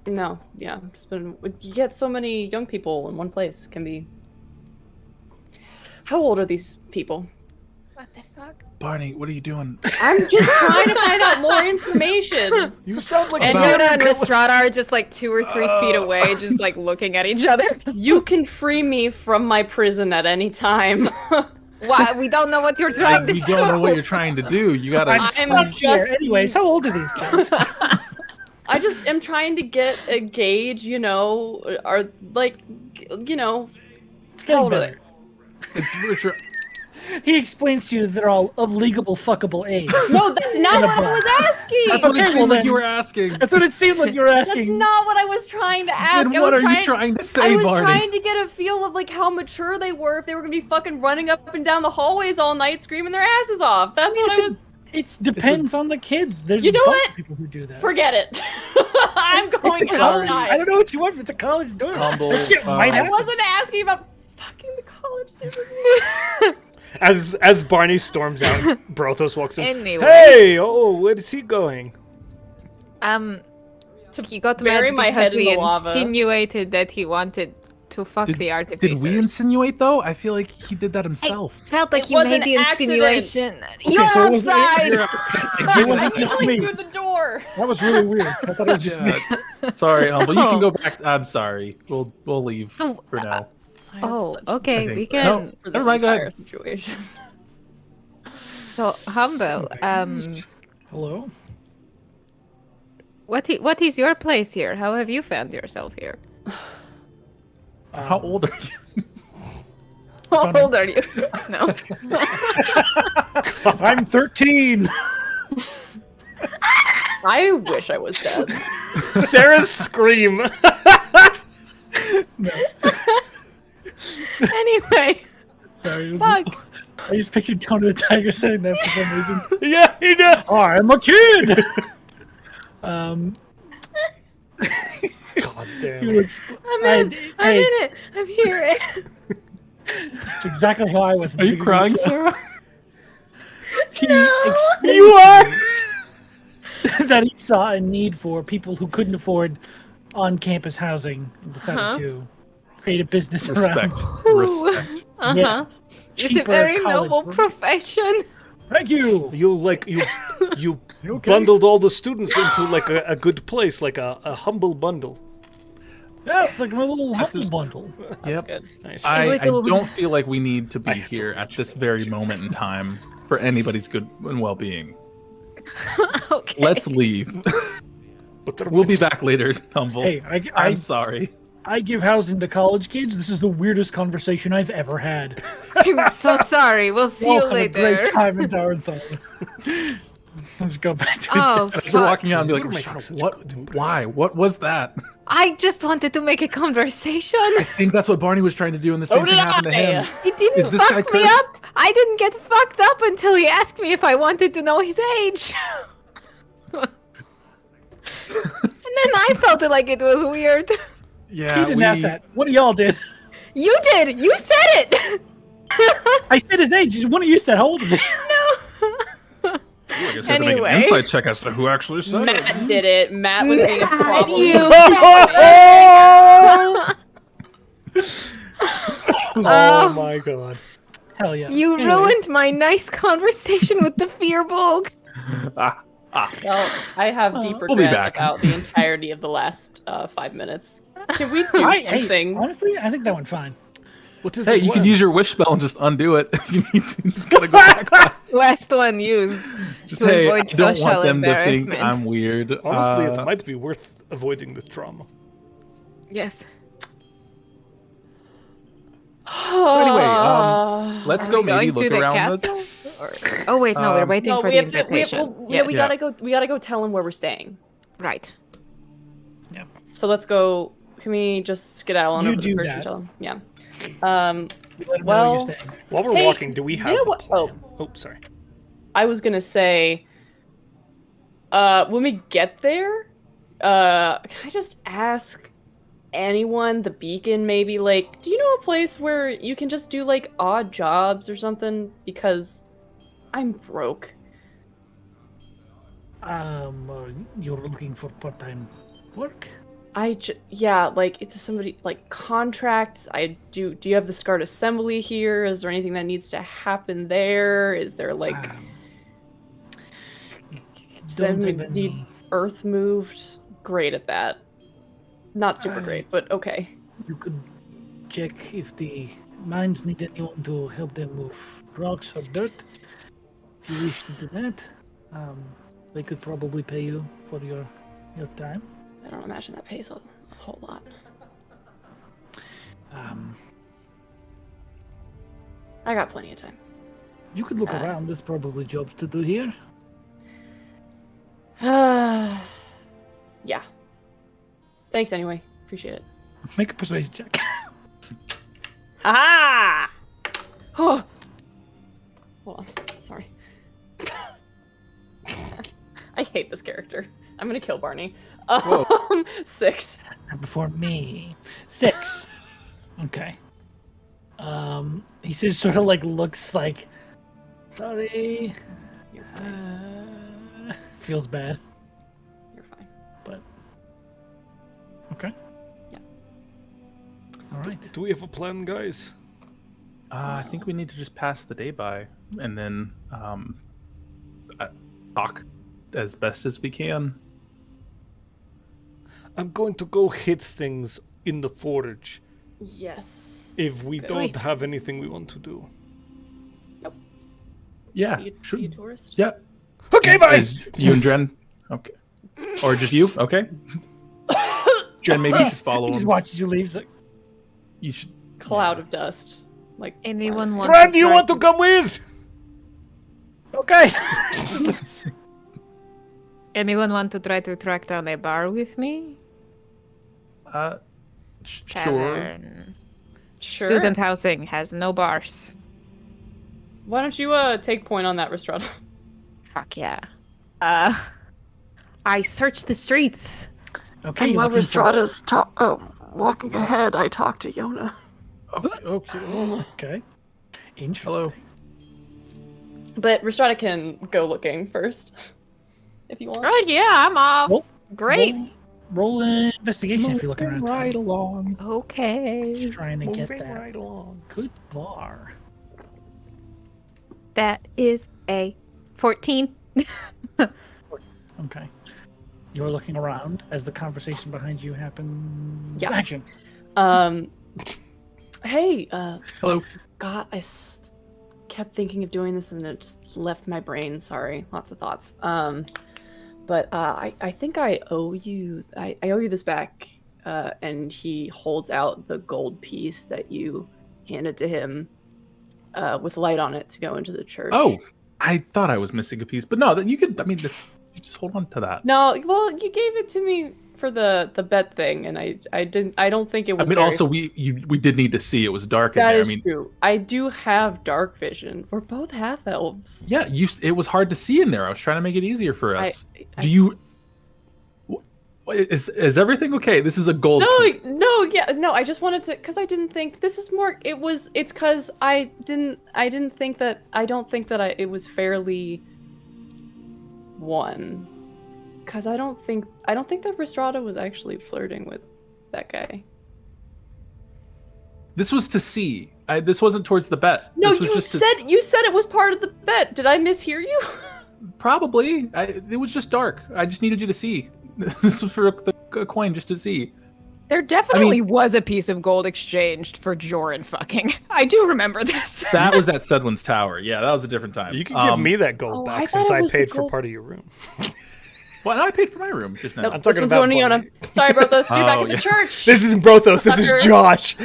No, yeah, just been. You get so many young people in one place. Can be. How old are these people? What the fuck? Barney, what are you doing? I'm just trying to find out more information. You sound like And a Yoda and serial Rhystrata are just like 2 or 3 feet away, just like looking at each other. You can free me from my prison at any time. Why? We don't know what you're trying to You do. don't know what you're trying to do. You gotta. I'm Here. just. Anyways, how old are these kids? I just am trying to get a gauge. You know, are like, you know, It's how getting old are they? better. It's Richard. He explains to you that they're all of legalable, fuckable age. No, that's not what I was asking. That's what Okay, it seemed well like you then. were asking. That's what it seemed like you were That's asking. not what I was trying to ask. Then I what was are you trying to say, I was Barney? trying to get a feel of like how mature they were, if they were gonna be fucking running up and down the hallways all night screaming their asses off. That's what I was. It depends on the kids. There's You know a bunch what? of people who do that. Forget it. I'm going It's a college. I outside. don't know what you want. If it's a college dorm. Humble, It might I happen. wasn't asking about fucking the college students. As Barney storms out, Brothos walks in. Anyway. Hey, where is he going? He got bury mad my because head in we the lava. insinuated that he wanted to fuck the artificers. Did we insinuate though? I feel like he did that himself. It felt like It he was made an the accident. insinuation. Okay, You're so it was- outside! It wasn't just Yelling me. through the door. That was really weird. I thought it was just me. Sorry, Humble. You can go back. I'm sorry. We'll leave So, for now. I have oh, such okay, I we think- can. No. for this Never mind, go entire ahead. situation. So, Humble, Hello? what is your place here? How have you found yourself here? How old are you? How old are you? No. I'm 13. I wish I was dead. Sarah's scream. Anyway, Sorry. It was, fuck. I just pictured Tony the Tiger saying that for some reason. Yeah, he does. I'm a kid! God damn He it. looks, I'm in. Hey, I'm in it. I'm here. It's exactly how I was. at Are the you beginning crying, of the show. Sarah? He No. explained You are. that he saw a need for people who couldn't afford on-campus housing and decided to create a business Respect. around. Respect. Uh-huh. Yeah. It's a Cheaper very college noble room. profession. Thank you. You You okay? bundled all the students into like a good place, like a humble bundle. Yeah, it's like my little humble just- bundle. Yep. Good. Nice. I Little- don't feel like we need to be here at this very moment in time for anybody's good and well-being. Okay. Let's leave. But We'll be back later, Humble. Hey, I'm sorry. I give housing to college kids. This is the weirdest conversation I've ever had. I'm so sorry. We'll see Y'all you have a later. great time in Darnthorne. Let's go back to Oh, As we're fuck. walking out and be like, We're making "Rhystrata, such a what? good impression." Why? What was that? I just wanted to make a conversation. I think that's what Barney was trying to do, and the same thing did happened to I. him. He didn't Is this guy fuck me cursed? up. I didn't get fucked up until he asked me if I wanted to know his age. And then I felt like it was weird. Yeah, He didn't ask that. One of y'all did. You did. You said it. I said his age. One of you said, how old is he? I guess I had to make Anyway. an insight check as to who actually said it. Matt did it. Matt was being a problem. Oh my god. Hell yeah. You Anyways, ruined my nice conversation with the Fearbolg. Well, I have deep We'll be regret back. about the entirety of the last 5 minutes. Can we do hey, something? honestly, I think that went fine. What is Hey, the you can plan? use your wish spell and just undo it. If you need to. You just gotta go back. Last one used. Just To hey, I avoid don't social want them to think embarrassment. I'm weird. Honestly, it might be worth avoiding the trauma. Yes. So anyway, let's Are go we maybe going to look the around castle? the. Oh wait, no, we're waiting No, for we the have to. invitation. We Yes. gotta go. We gotta go tell him where we're staying. Right. So let's go. Can we just skedaddle on You over to do the first and that. tell him? Yeah. You let him know Well- you're staying. While we're Hey, walking, do we have know a what- plan? Oh, sorry. I was gonna say, when we get there, can I just ask anyone, the beacon, maybe, like, do you know a place where you can just do, like, odd jobs or something? Because I'm broke. You're looking for part-time work? Yeah, like, it's somebody, like, contracts. Do you have the Scarred Assembly here? Is there anything that needs to happen there? Is there, like, Don't we even need know. earth moved? Great at that. Not super great, but okay. You could check if the mines need anyone to help them move rocks or dirt. If you wish to do that, they could probably pay you for your time. I don't imagine that pays a whole lot. I got plenty of time. You could look around. There's probably jobs to do here. Yeah. Thanks anyway. Appreciate it. Make a persuasion check. Aha! Oh. Hold on. Sorry. I hate this character. I'm gonna kill Barney. 6. And before me, 6. Okay. He just sort of like looks like, sorry. You're fine. Feels bad, You're fine. but okay. Yeah. All right. Do we have a plan, guys? I think we need to just pass the day by and then talk as best as we can. I'm going to go hit things in the forge Yes. if we Good. don't have anything we want to do. Yeah, Are you sure. a tourist? Yeah. Okay, bye! Is you and Dren? Okay. Or just you? Okay. Dren, maybe you should follow He just him. watches you leave. He's like, You should. Cloud of dust. Like Anyone want Brad, to do you try want to come with? okay. Anyone want to try to track down a bar with me? Sure. Tavern. sure. Student housing has no bars. Why don't you take point on that, Rhystrata? Fuck yeah. I searched the streets. Okay. And you're while looking for- Rhystrata's walking ahead, I talk to Yona. Okay. Interesting. Hello. But Rhystrata can go looking first, if you want. Oh yeah, I'm off. Roll- Great. Roll an investigation if you're looking around. Right town. along. Okay. Just trying to get Moving that right along. good bar. That is a 14. Okay. You're looking around as the conversation behind you happens. Yeah. Action. Hey, Hello. God, kept thinking of doing this and it just left my brain. Sorry, lots of thoughts. But I think I owe you. I owe you this back. And he holds out the gold piece that you handed to him, with light on it to go into the church. Oh, I thought I was missing a piece, but no. Then you could. I mean, you just hold on to that. No, well, you gave it to me for the bet thing, and I didn't. I don't think it was. I mean, very- also we did need to see. It was dark in That there. is I mean, true. I do have dark vision. We're both half elves. yeah. It was hard to see in there. I was trying to make it easier for us. I- Do you? Is everything okay? This is a gold piece. No. I just wanted to, because I didn't think this is more. It's because I don't think that it was fairly won. Because I don't think that Rhystrata was actually flirting with that guy. This was to see. This wasn't towards the bet. No, This was you just to- said it was part of the bet. Did I mishear you? Probably. It was just dark. I just needed you to see. This was for a coin just to see. There definitely was a piece of gold exchanged for Joran fucking. I do remember this. That was at Sedwin's Tower. Yeah, that was a different time. You can give me that gold Oh, I back thought since it I was the paid for gold- part of your room. Well, no, I paid for my room just now. Nope, I'm this talking one's about going to Barney. Yona. Sorry, Brothos. You're back Oh, at the yeah. church. This isn't Brothos, this is Sucker. Josh.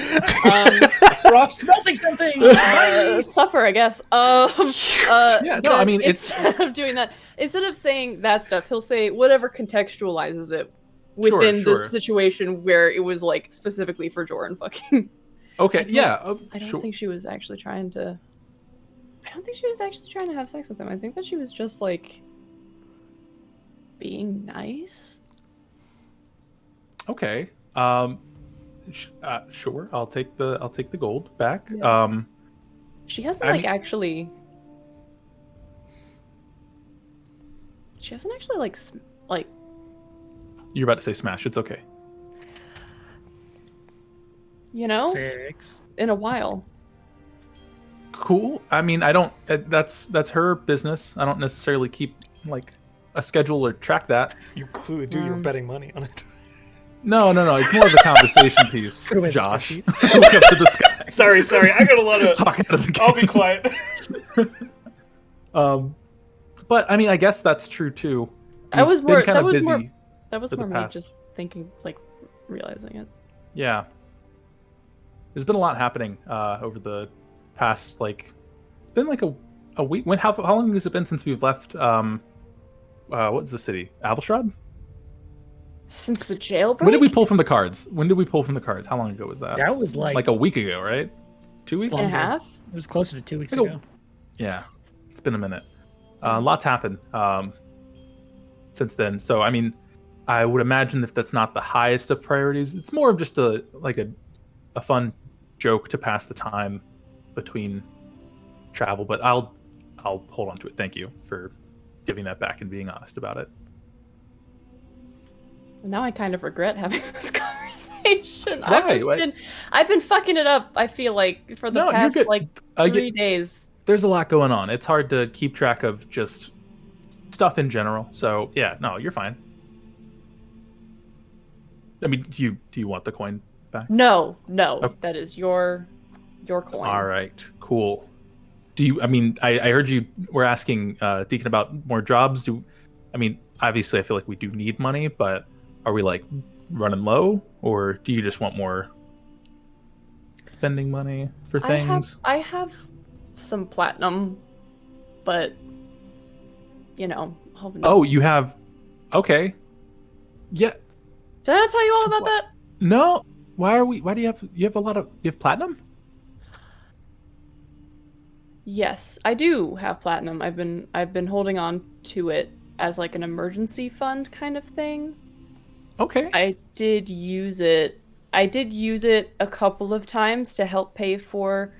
We're off smelting something. Suffer, I guess. Yeah, no, I mean, instead of doing that, instead of saying that stuff, he'll say whatever contextualizes it within Sure. this situation where it was like specifically for Joran fucking. Okay, yeah. I don't sure. think she was actually trying to. I don't think she was actually trying to have sex with him. I think that she was just like being nice. Okay. Sure. I'll take the gold back. Yeah. She hasn't I like mean- actually. She hasn't actually like. You're about to say smash. It's okay. You know, 6. in a while. Cool. I mean, I don't. That's her business. I don't necessarily keep like a schedule or track that. You clearly do. You're betting money on it. No. It's more of a conversation piece. Could've been Josh. spreadsheet. Look up to the sky. Sorry. I got a lot of. Talk out of the I'll game. be quiet. But I mean, I guess that's true too. That was You've been more. kinda That was busy. more. That was for the more me past. just thinking, like, realizing it. Yeah. There's been a lot happening over the past, like, it's been like a week. How long has it been since we've left? What's the city? Avelstrad? Since the jailbreak. When did we pull from the cards? How long ago was that? That was like Like a week ago, right? 2 weeks? and a longer. half? It was closer to 2 weeks Like a- ago. Yeah. It's been a minute. Lots happened since then. So, I mean, I would imagine if that's not the highest of priorities, it's more of just a fun joke to pass the time between travel, but I'll hold on to it. Thank you for giving that back and being honest about it. Now I kind of regret having this conversation. Why? I've been fucking it up, I feel like, for the past like 3 days. There's a lot going on. It's hard to keep track of just stuff in general. So yeah, no, you're fine. I mean, do you want the coin back? No. Oh. That is your coin. All right, cool. I heard you were asking Deacon about more jobs. Obviously I feel like we do need money, but are we like running low, or do you just want more spending money for things? I have some platinum, but Oh, you have? Okay. Yeah. Did I not tell you all about that? No. Why do you have a lot of? You have platinum? Yes, I do have platinum. I've been holding on to it as like an emergency fund kind of thing. Okay. I did use it a couple of times to help pay for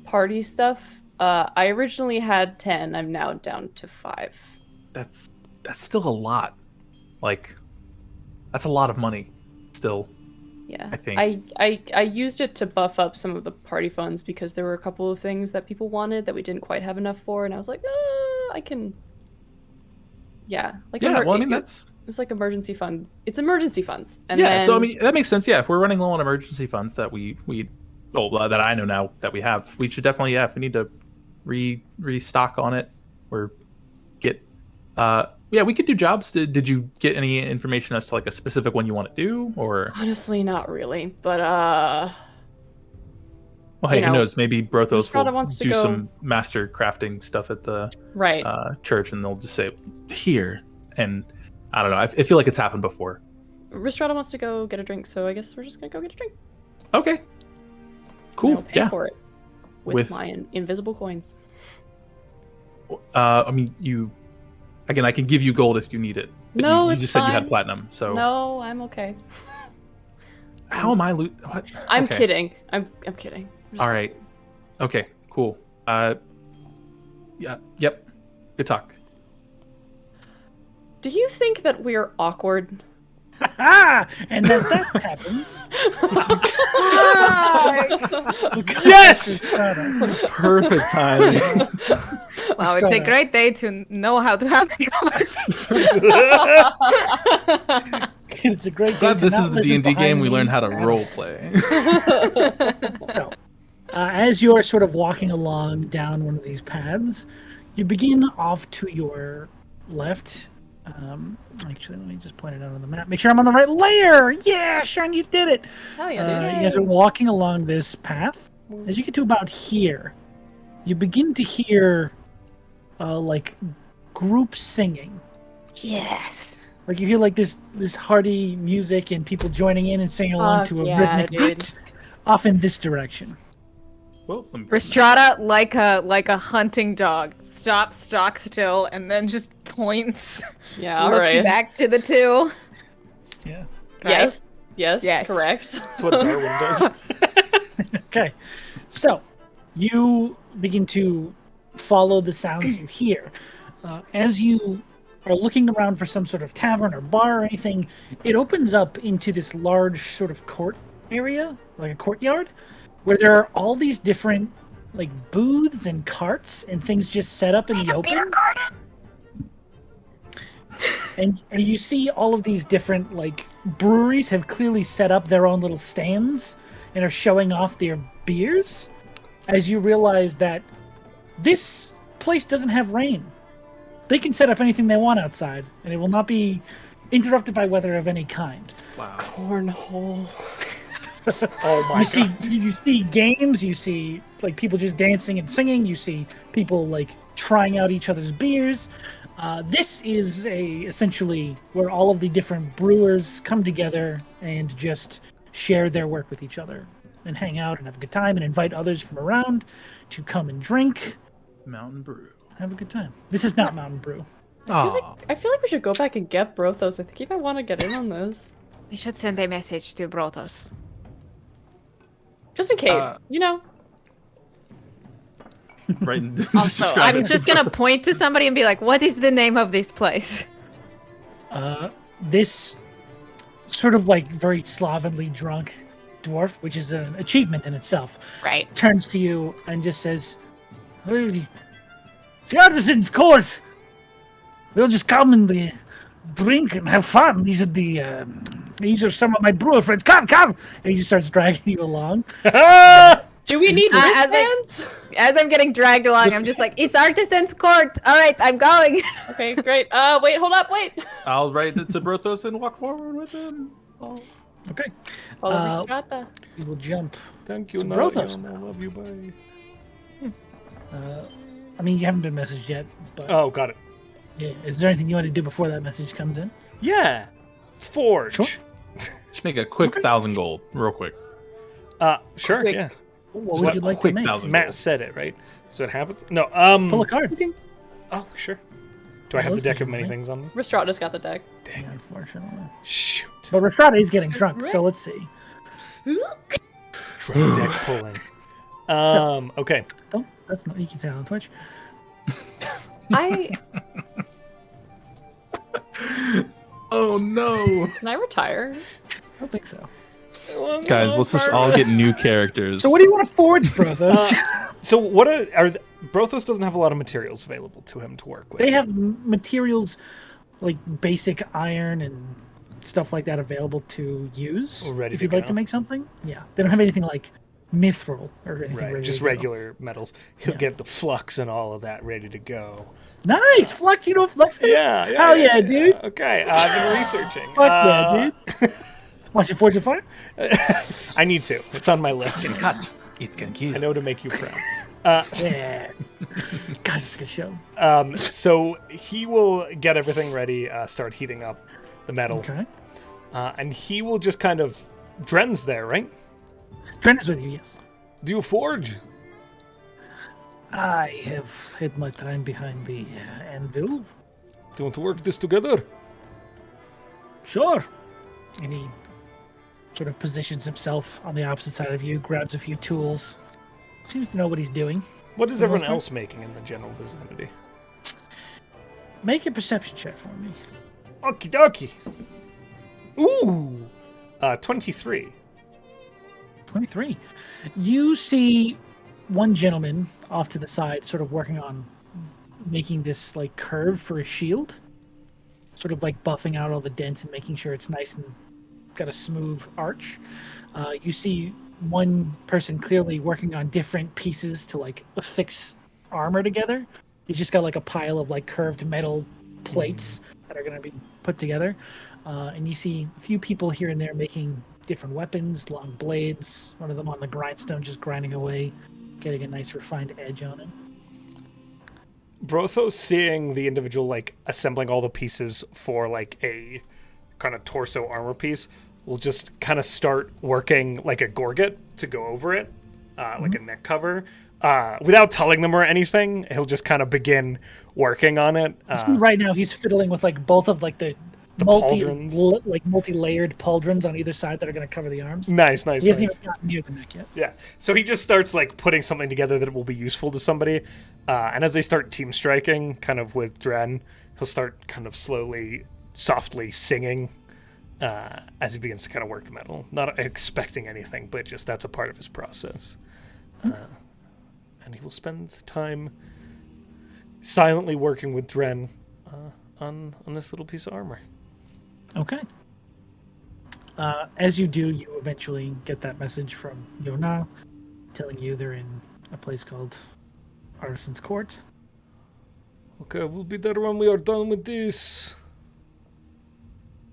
party stuff. I originally had 10. I'm now down to 5. That's still a lot. Like, that's a lot of money still. Yeah. I think. I used it to buff up some of the party funds because there were a couple of things that people wanted that we didn't quite have enough for, and I was like, I can. Yeah. Like that's. It's like emergency fund. It's emergency funds. And yeah, then... so that makes sense. Yeah, if we're running low on emergency funds that that I know now that we have, we should definitely, if we need to restock on it or get we could do jobs. Did you get any information as to like a specific one you want to do, or? Honestly, not really, but well, hey, who knows? Maybe Brothos will do go... some master crafting stuff at the church, and they'll just say here, and I don't know. I feel like it's happened before. Rhystrata wants to go get a drink, so I guess we're just gonna go get a drink. Okay. Cool. Pay for it with my invisible coins. I can give you gold if you need it. No, you just said you had platinum, so. No, I'm okay. How am I what? I'm kidding. I'm kidding. All right. Okay. Cool. Yeah. Yep. Good talk. Do you think that we're awkward? And as that happens, yes, perfect timing. Wow, it's a great day to know how to have a conversation. It's a great day. Glad this is the D&D game we learned how to role play. So, as you're sort of walking along down one of these paths, you begin off to your left. Actually, let me just point it out on the map. Make sure I'm on the right layer. Yeah, Sean, you did it. Hell yeah, you guys are walking along this path. As you get to about here, you begin to hear like group singing. Yes. Like you hear like this hearty music and people joining in and singing along to a rhythmic beat off in this direction. Well, Rhystrata, like a hunting dog, stops stock still and then just points. Yeah, looks back to the two. Yeah. Right? Yes, correct. That's what Darwin does. Okay, so you begin to follow the sounds you hear. As you are looking around for some sort of tavern or bar or anything, it opens up into this large sort of court area, like a courtyard, where there are all these different like booths and carts and things just set up in the open. Beer garden. And you see all of these different like breweries have clearly set up their own little stands and are showing off their beers, as you realize that this place doesn't have rain. They can set up anything they want outside, and it will not be interrupted by weather of any kind. Wow. Cornhole. Oh my god. You see games, you see like people just dancing and singing, you see people like trying out each other's beers. This is essentially where all of the different brewers come together and just share their work with each other and hang out and have a good time and invite others from around to come and drink. Mountain Brew. Have a good time. This is not Mountain Brew. I feel like we should go back and get Brothos. I think you might want to get in on this. We should send a message to Brothos. Just in case, you know. Right. Also, I'm just gonna point to somebody and be like, "What is the name of this place?" This sort of like very slovenly drunk dwarf, which is an achievement in itself, Right. turns to you and just says, "Hey, the artisan's court. We'll just come and drink and have fun. These are some of my brewer friends. Come. And he just starts dragging you along. Do we need wristbands? As I'm getting dragged along, I'm just like, "It's artisan's court. All right, I'm going." Okay, great. Wait, hold up, wait. I'll write it to Brothos and walk forward with him. Oh. Okay. Follow Rhystrata. We will jump. Thank you, Brothos. I love you, bye. I mean, you haven't been messaged yet, but Oh, got it. yeah. Is there anything you want to do before that message comes in? Yeah. Forge. Sure. Just make a quick 1,000 gold, real quick. Sure, Quick. yeah. What would you like to quick make? 1,000 Matt gold. said it, right? So it happens? No, Pull a card. Oh, sure. Do I have the those deck of are many right. things on me? Rhystrata's got the deck. Unfortunately. Shoot. But Rhystrata is getting drunk, so let's see. Drunk deck pulling. Okay. That's not. You can say it on Twitch. I Oh no! Can I retire? I don't think so. Guys, let's just all get new characters. So what do you want to forge, Brothos? So what are Brothos doesn't have a lot of materials available to him to work with. They have materials like basic iron and stuff like that available to use. Oh, ready if to you'd like go. to make something. Yeah, they don't have anything like mithril or anything. Right, ready just to go. regular metals. He'll Yeah. get the flux and all of that ready to go. Nice, Flux. You know Flux. Yeah, Hell yeah, dude. Okay, I've been researching. Fuck yeah, dude. Want your forge of fire? I need to. It's on my list. cut. It can kill. I know to make you proud. Yeah. God, it's a good show. So he will get everything ready, start heating up the metal, Okay. and he will just kind of Dren's there, right? Trent is with you, yes. Do you forge? I have had my time behind the anvil. Do you want to work this together? Sure. And he sort of positions himself on the opposite side of you, grabs a few tools. Seems to know what he's doing. What is For the everyone most part. else making in the general vicinity? Make a perception check for me. Okie dokie. Ooh, 23. 23. You see one gentleman off to the side sort of working on making this like curve for a shield. Sort of like buffing out all the dents and making sure it's nice and got a smooth arch. You see one person clearly working on different pieces to like affix armor together. He's just got like a pile of like curved metal plates that are going to be put together. And you see a few people here and there making different weapons, long blades, one of them on the grindstone just grinding away, getting a nice refined edge on it. Brothos seeing the individual like assembling all the pieces for like a kind of torso armor piece will just kind of start working like a gorget to go over it, like a neck cover. Without telling them or anything, he'll just kind of begin working on it. Right now he's fiddling with like both of like the pauldrons. multi-layered pauldrons on either side that are going to cover the arms. Nice. He hasn't even gotten near the neck yet. Yeah. So he just starts like putting something together that will be useful to somebody. And as they start team striking, kind of with Dren, he'll start kind of slowly, softly singing as he begins to kind of work the metal. Not expecting anything, but just that's a part of his process. And he will spend time silently working with Dren on this little piece of armor. Okay. As you do, you eventually get that message from Yona telling you they're in a place called Artisan's Court. Okay, we'll be there when we are done with this.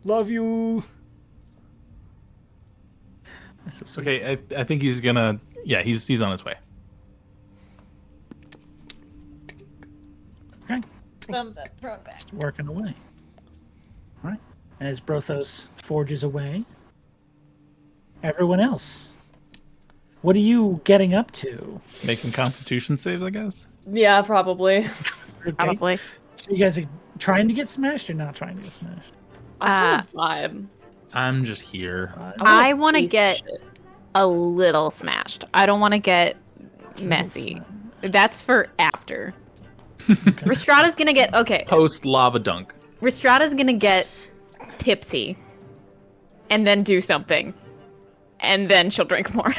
Love you. That's so sweet. Okay, I think he's gonna. Yeah, he's on his way. Okay. Thumbs up, throw it back. Working away. All right. As Brothos forges away, everyone else, what are you getting up to? Making Constitution saves, I guess. Yeah, probably. Okay. Probably. So you guys are trying to get smashed or not trying to get smashed? Vibe. I'm just here. I want to Piece of get shit. a little smashed. I don't want to get messy. That's for after. Rhystrata's gonna get Post lava dunk. Rhystrata's gonna get tipsy, and then do something, and then she'll drink more.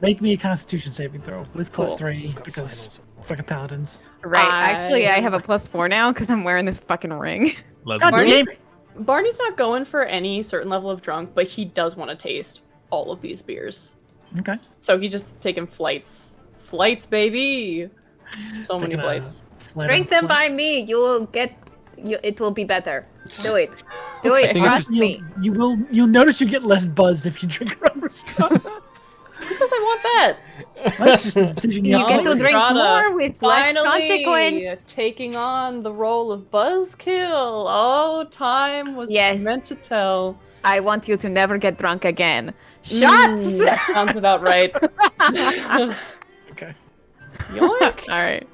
Make me a Constitution saving throw with Cool. +3 because fucking paladins. Right. Actually, I have a +4 now because I'm wearing this fucking ring. Let's God go. damn it. Barney's not going for any certain level of drunk, but he does want to taste all of these beers. Okay. So he's just taking flights. Flights, baby! So many Taking a flights. flight Drink on them flight. by me. You will get. It will be better. Do it. Do Okay. it. think it's Trust me. You'll notice you get less buzzed if you drink around Rhystrata. Who says I want that? That's just a decision You have get to make. drink Rhystrata, more with less Finally, consequence. taking on the role of Buzzkill. Oh, time was Yes. meant to tell. I want you to never get drunk again. Shots. That sounds about right. Okay. Yoink. All right.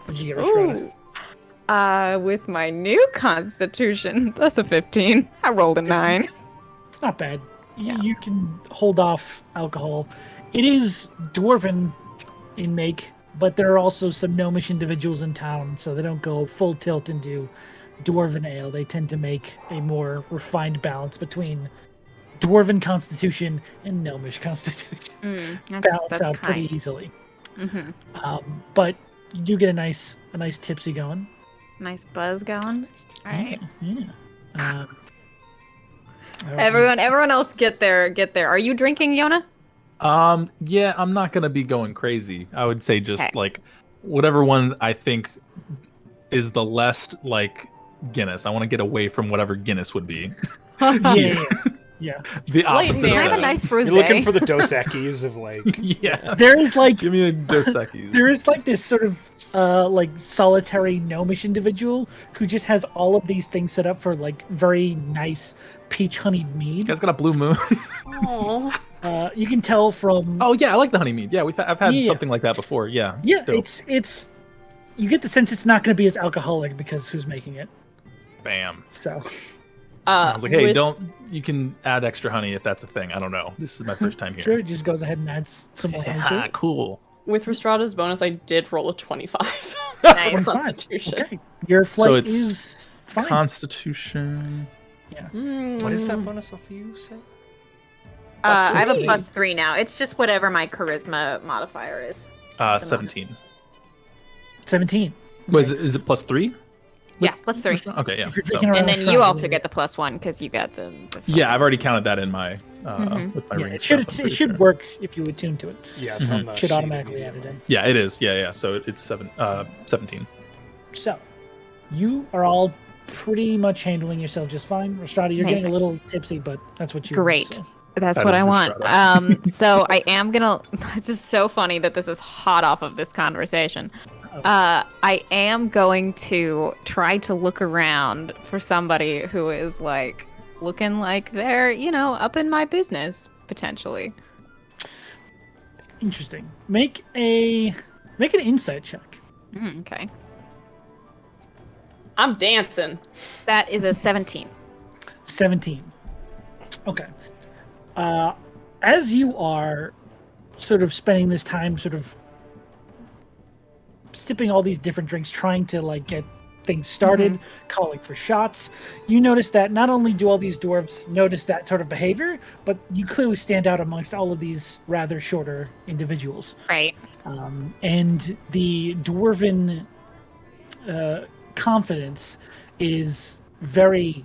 What'd you get, Rhystrata? With my new constitution, that's a 15. I rolled a 9. It's not bad. Yeah. You can hold off alcohol. It is dwarven in make, but there are also some gnomish individuals in town, so they don't go full tilt into dwarven ale. They tend to make a more refined balance between dwarven constitution and gnomish constitution. Balance out pretty easily. But you do get a nice tipsy going. Nice buzz going. All right. Yeah. Everyone else get there. Are you drinking, Yona? Yeah, I'm not gonna be going crazy. I would say just Okay. like whatever one I think is the less like Guinness. I want to get away from whatever Guinness would be. Yeah. The opposite. Can Can I of have a that. nice rosé? You're looking for the Dos Equis of like. Yeah. There is like Give me a Dos Equis. there is like this sort of like solitary gnomish individual who just has all of these things set up for like very nice peach honeyed mead. You guys got a blue moon. Aw. You can tell from Oh yeah, I like the honey mead. Yeah, I've had Yeah. something like that before. Yeah. yeah, Dope. it's you get the sense it's not going to be as alcoholic because who's making it. Bam. So I was like, hey, with- you can add extra honey if that's a thing. I don't know. This is my first time here. sure, it just goes ahead and adds some more honey to Ah, it. cool. With Rhystrata's bonus, I did roll a 25. Nice. Constitution. Okay, your flight it's is fine. Constitution. What is that bonus off you say? I have a three. +3 now. It's just whatever my charisma modifier is. 17. 17. Is it +3? Yeah, +3. Okay, yeah. If you're So- drinking around And then Rhystrata, you also then- get the +1 because you got the yeah, I've already counted that in my with my Yeah, ring it stuff, I'm should pretty should sure. work if you attune to it. Yeah, it's on the Should sheet automatically add immediately. it in. Yeah, it is. Yeah. So it's 17. So, you are all pretty much handling yourself just fine. Rhystrata, you're getting Amazing. a little tipsy, but that's what you Great. want, so. That's That what is I want. Rhystrata. So I am gonna. This is so funny that this is hot off of this conversation. I am going to try to look around for somebody who is like looking like they're, up in my business potentially. Interesting. Make an insight check. Okay, I'm dancing. that is a 17. 17. Okay. As you are sort of spending this time sort of sipping all these different drinks, trying to like get things started, calling for shots, you notice that not only do all these dwarves notice that sort of behavior, but you clearly stand out amongst all of these rather shorter individuals. Right. And the dwarven confidence is very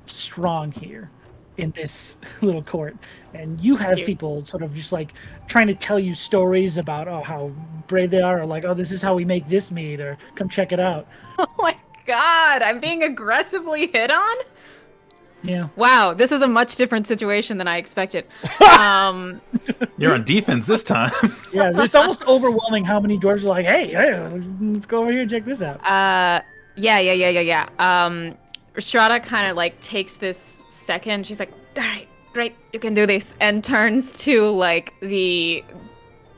strong here in this little court. And you have people sort of just like trying to tell you stories about how brave they are, or like, this is how we make this mead, or come check it out. Oh my god, I'm being aggressively hit on? Yeah. Wow, this is a much different situation than I expected. You're on defense this time. Yeah, it's almost overwhelming how many dwarves are like, hey, let's go over here and check this out. Yeah. Rhystrata kind of like takes this second. She's like, all right, great, you can do this. And turns to like the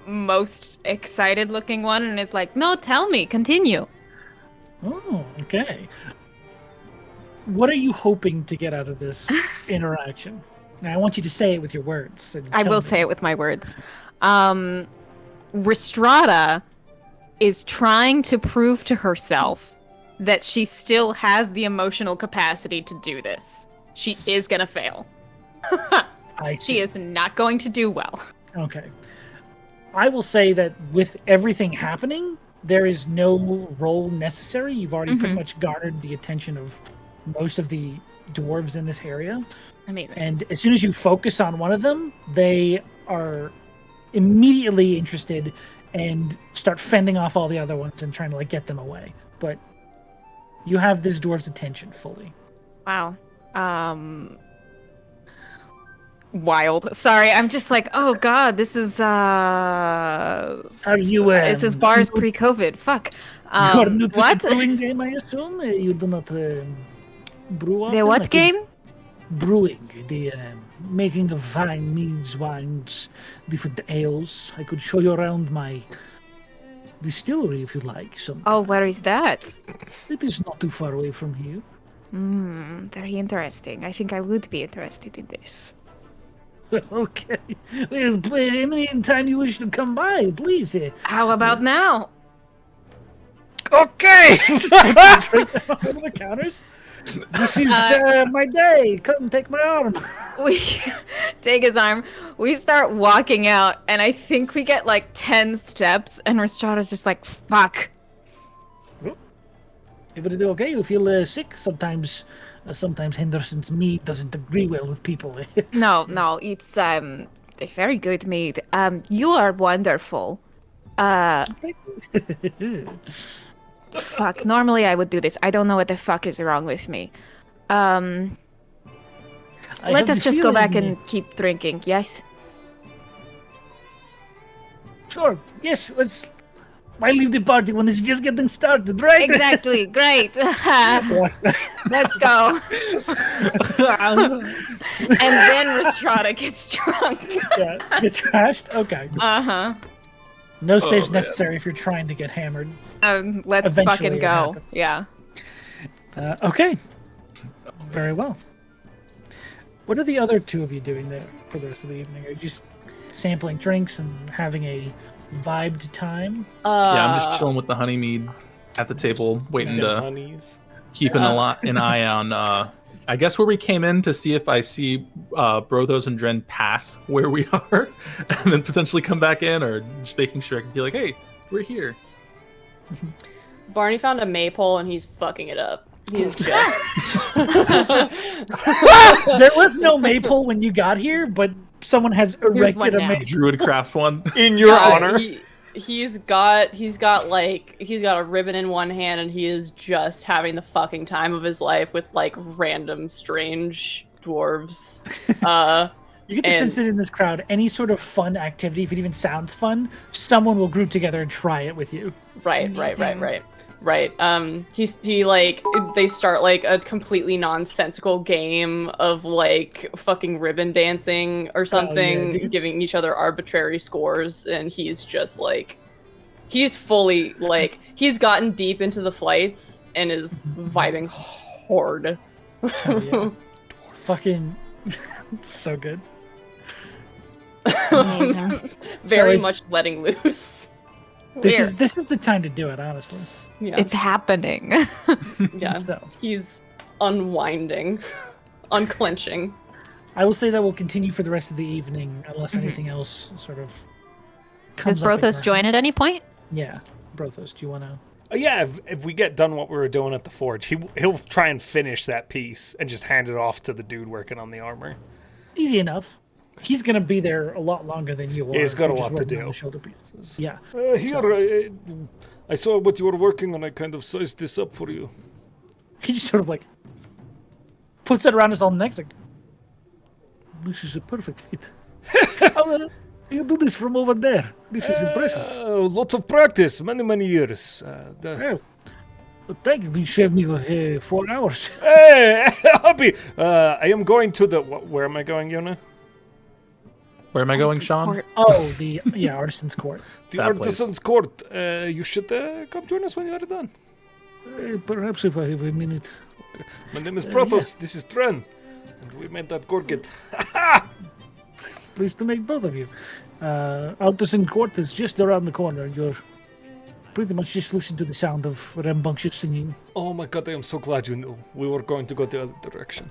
most excited looking one and is like, no, tell me, continue. Oh, okay. What are you hoping to get out of this interaction? Now I want you to say it with your words. I will say it with my words. Rhystrata is trying to prove to herself that she still has the emotional capacity to do this. She is gonna fail. She is not going to do well. Okay. I will say that with everything happening, there is no role necessary. You've already pretty much garnered the attention of most of the dwarves in this area. Amazing. And as soon as you focus on one of them, they are immediately interested and start fending off all the other ones and trying to get them away. But you have this dwarf's attention fully. Wow. Wild. Sorry, I'm just oh god, this is this is bars pre-COVID. Fuck. You are new to what? the brewing game, I assume? You do not brew often? The what game? Brewing, the making of fine meads, wines, different ales. I could show you around my distillery if you like. Oh, where is that? It is not too far away from here. Very interesting. I think I would be interested in this. Okay. Well, any time you wish to come by, please. How about now? Okay! Over the counters. This is my day. Come take my arm. We take his arm. We start walking out, and I think we get 10 steps, and Rhystrata's just fuck. Everything okay? You feel sick? Sometimes Henderson's mead doesn't agree well with people. No, it's a very good mead. You are wonderful. Fuck, normally I would do this. I don't know what the fuck is wrong with me. Let us just go back and keep drinking, yes? Sure, yes, why leave the party when it's just getting started, right? Exactly, great. Let's go. And then Rhystrata gets drunk. Yeah, get trashed? Okay. Uh-huh. No saves necessary if you're trying to get hammered. Let's Eventually fucking it go. happens. Yeah. Okay. Very well. What are the other two of you doing there for the rest of the evening? Are you just sampling drinks and having a vibed time? Yeah, I'm just chilling with the honey mead at the table, waiting to keep an eye on. I guess where we came in to see if I see Brothos and Dren pass where we are, and then potentially come back in, or just making sure I can be like, "Hey, we're here." Barney found a maypole and he's fucking it up. He's just. There was no maypole when you got here, but someone has erected a maypole. Druid craft one in your honor. He's got a ribbon in one hand and he is just having the fucking time of his life with random strange dwarves. You get the sense that in this crowd, any sort of fun activity, if it even sounds fun, someone will group together and try it with you. Right. They start a completely nonsensical game of fucking ribbon dancing or something, giving each other arbitrary scores, and he's just he's fully he's gotten deep into the flights and is vibing hard. Yeah. Fucking so good. Very much letting loose. This is the time to do it, honestly. Yeah. It's happening. Yeah. So. He's unwinding, unclenching. I will say that will continue for the rest of the evening, unless anything else sort of comes Does Brothos join at any point? Yeah. Brothos, do you want to... Yeah, if we get done what we were doing at the forge, he'll try and finish that piece and just hand it off to the dude working on the armor. Easy enough. He's going to be there a lot longer than you are. He's got a lot to do. Shoulder pieces. Yeah. I saw what you were working on. I kind of sized this up for you. He just sort of puts it around his own neck. This is a perfect fit. You do this from over there. This is impressive. Lots of practice. Many years. Thank you. You saved me 4 hours. Hey, happy. I am going to the... Where am I going, Yona? Where am I going, Sean? Court. Oh, the Artisan's Court. The Artisan's Court. You should come join us when you are done. Perhaps if I have a minute. Okay. My name is Brothos. This is Dren. We made that gorget. Pleased to meet both of you. Alderson Court is just around the corner. You're pretty much just listening to the sound of rambunctious singing. Oh my god, I am so glad you knew. We were going to go the other direction.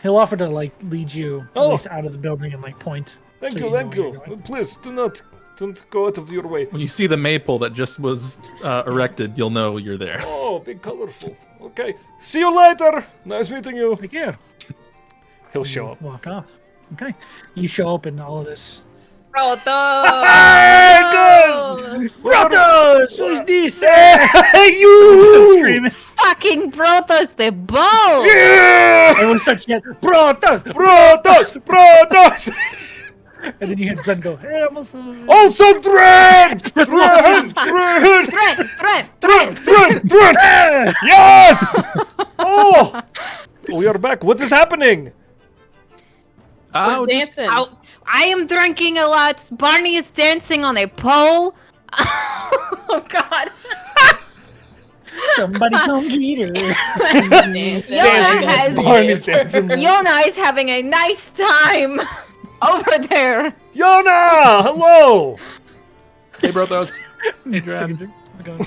He'll offer to like lead you at Oh. least out of the building and like point. Thank so you, know thank where you. you're going. Please, don't go out of your way. When you see the maple that just was erected, you'll know you're there. Oh, big colorful. Okay. See you later. Nice meeting you. Take care. He'll show up. Walk off. Okay. You show up and all of this. Brothos! Brothos! Who's this? Hey, you! Screaming. Fucking Brothos, they both! Yeah! Everyone starts yelling, Brothos! Brothos! Brothos! And then you hear Dren go, hey, I'm also... Also Dren! Dren! Dren! Yes! Oh! We are back. What is happening? Oh, We're dancing. I am drinking a lot. Barney is dancing on a pole. Oh god. Somebody come get her. Dancing. Barney's dancing. Yona is having a nice time over there. Yona! Hello! Hey, Brothos. Hey, Second Dren. drink. How's it going?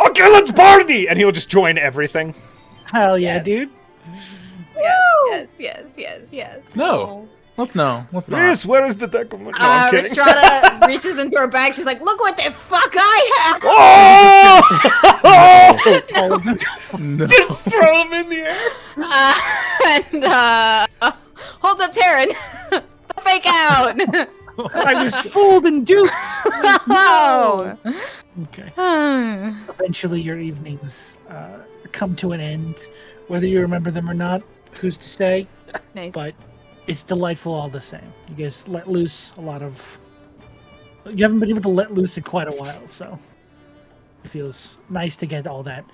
Okay, let's party! And he'll just join everything. Hell yeah, dude. Yes. No. Let's no. Let's not. Yes, where is the deck of my... No, I'm kidding. Rhystrata reaches into her bag. She's like, look what the fuck I have. Oh! All of them. No. Just throw them in the air. And holds up Taryn. Fake out. I was fooled and duped. Oh. Okay. Eventually, your evenings come to an end. Whether you remember them or not, who's to say? Nice. But it's delightful all the same. You guys let loose a lot of... You haven't been able to let loose in quite a while, so... It feels nice to get all that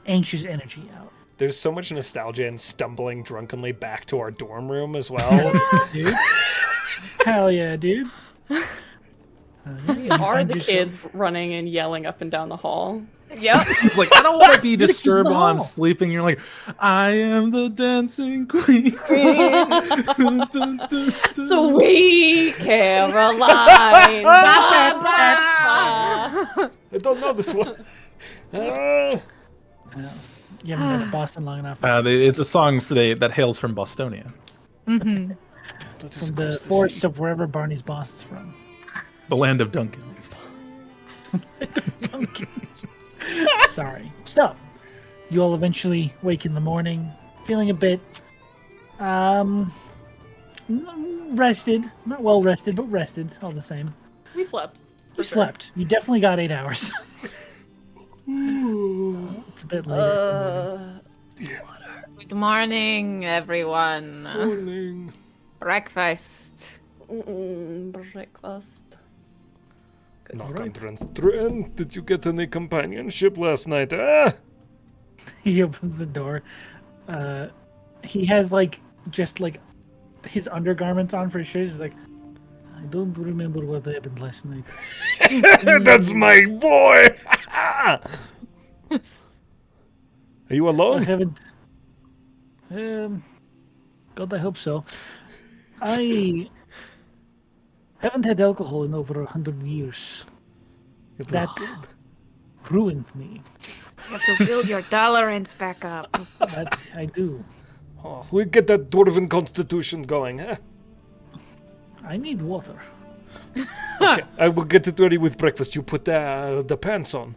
anxious energy out. There's so much nostalgia in stumbling drunkenly back to our dorm room as well. Dude. Hell yeah, dude. You Are find the yourself- kids running and yelling up and down the hall? Yep. It's like, I don't want to be You're the kids in disturbed the while I'm hall. sleeping. You're like, I am the dancing queen. Sweet Caroline. I don't know this one. You haven't been to Boston long enough. It's a song that hails from Bostonia, From the forests of wherever Barney's boss is from. the land of Duncan. Sorry. So, you all eventually wake in the morning, feeling a bit, rested. Not well rested, but rested all the same. We slept. You slept. You definitely got 8 hours. It's a bit later. Good morning, everyone. Morning. Breakfast. Breakfast. Knock on Dren. Did you get any companionship last night? Ah! He opens the door. He has just his undergarments on for his shirt. He's like, I don't remember what happened last night. That's my boy! Are you I alone? haven't. God, I hope so. I haven't had alcohol in over 100 years. It was That ruined me. You have to build your tolerance back up. That I do. Oh, we get that dwarven constitution going, huh? I need water. Okay, I will get it ready with breakfast. You put the pants on.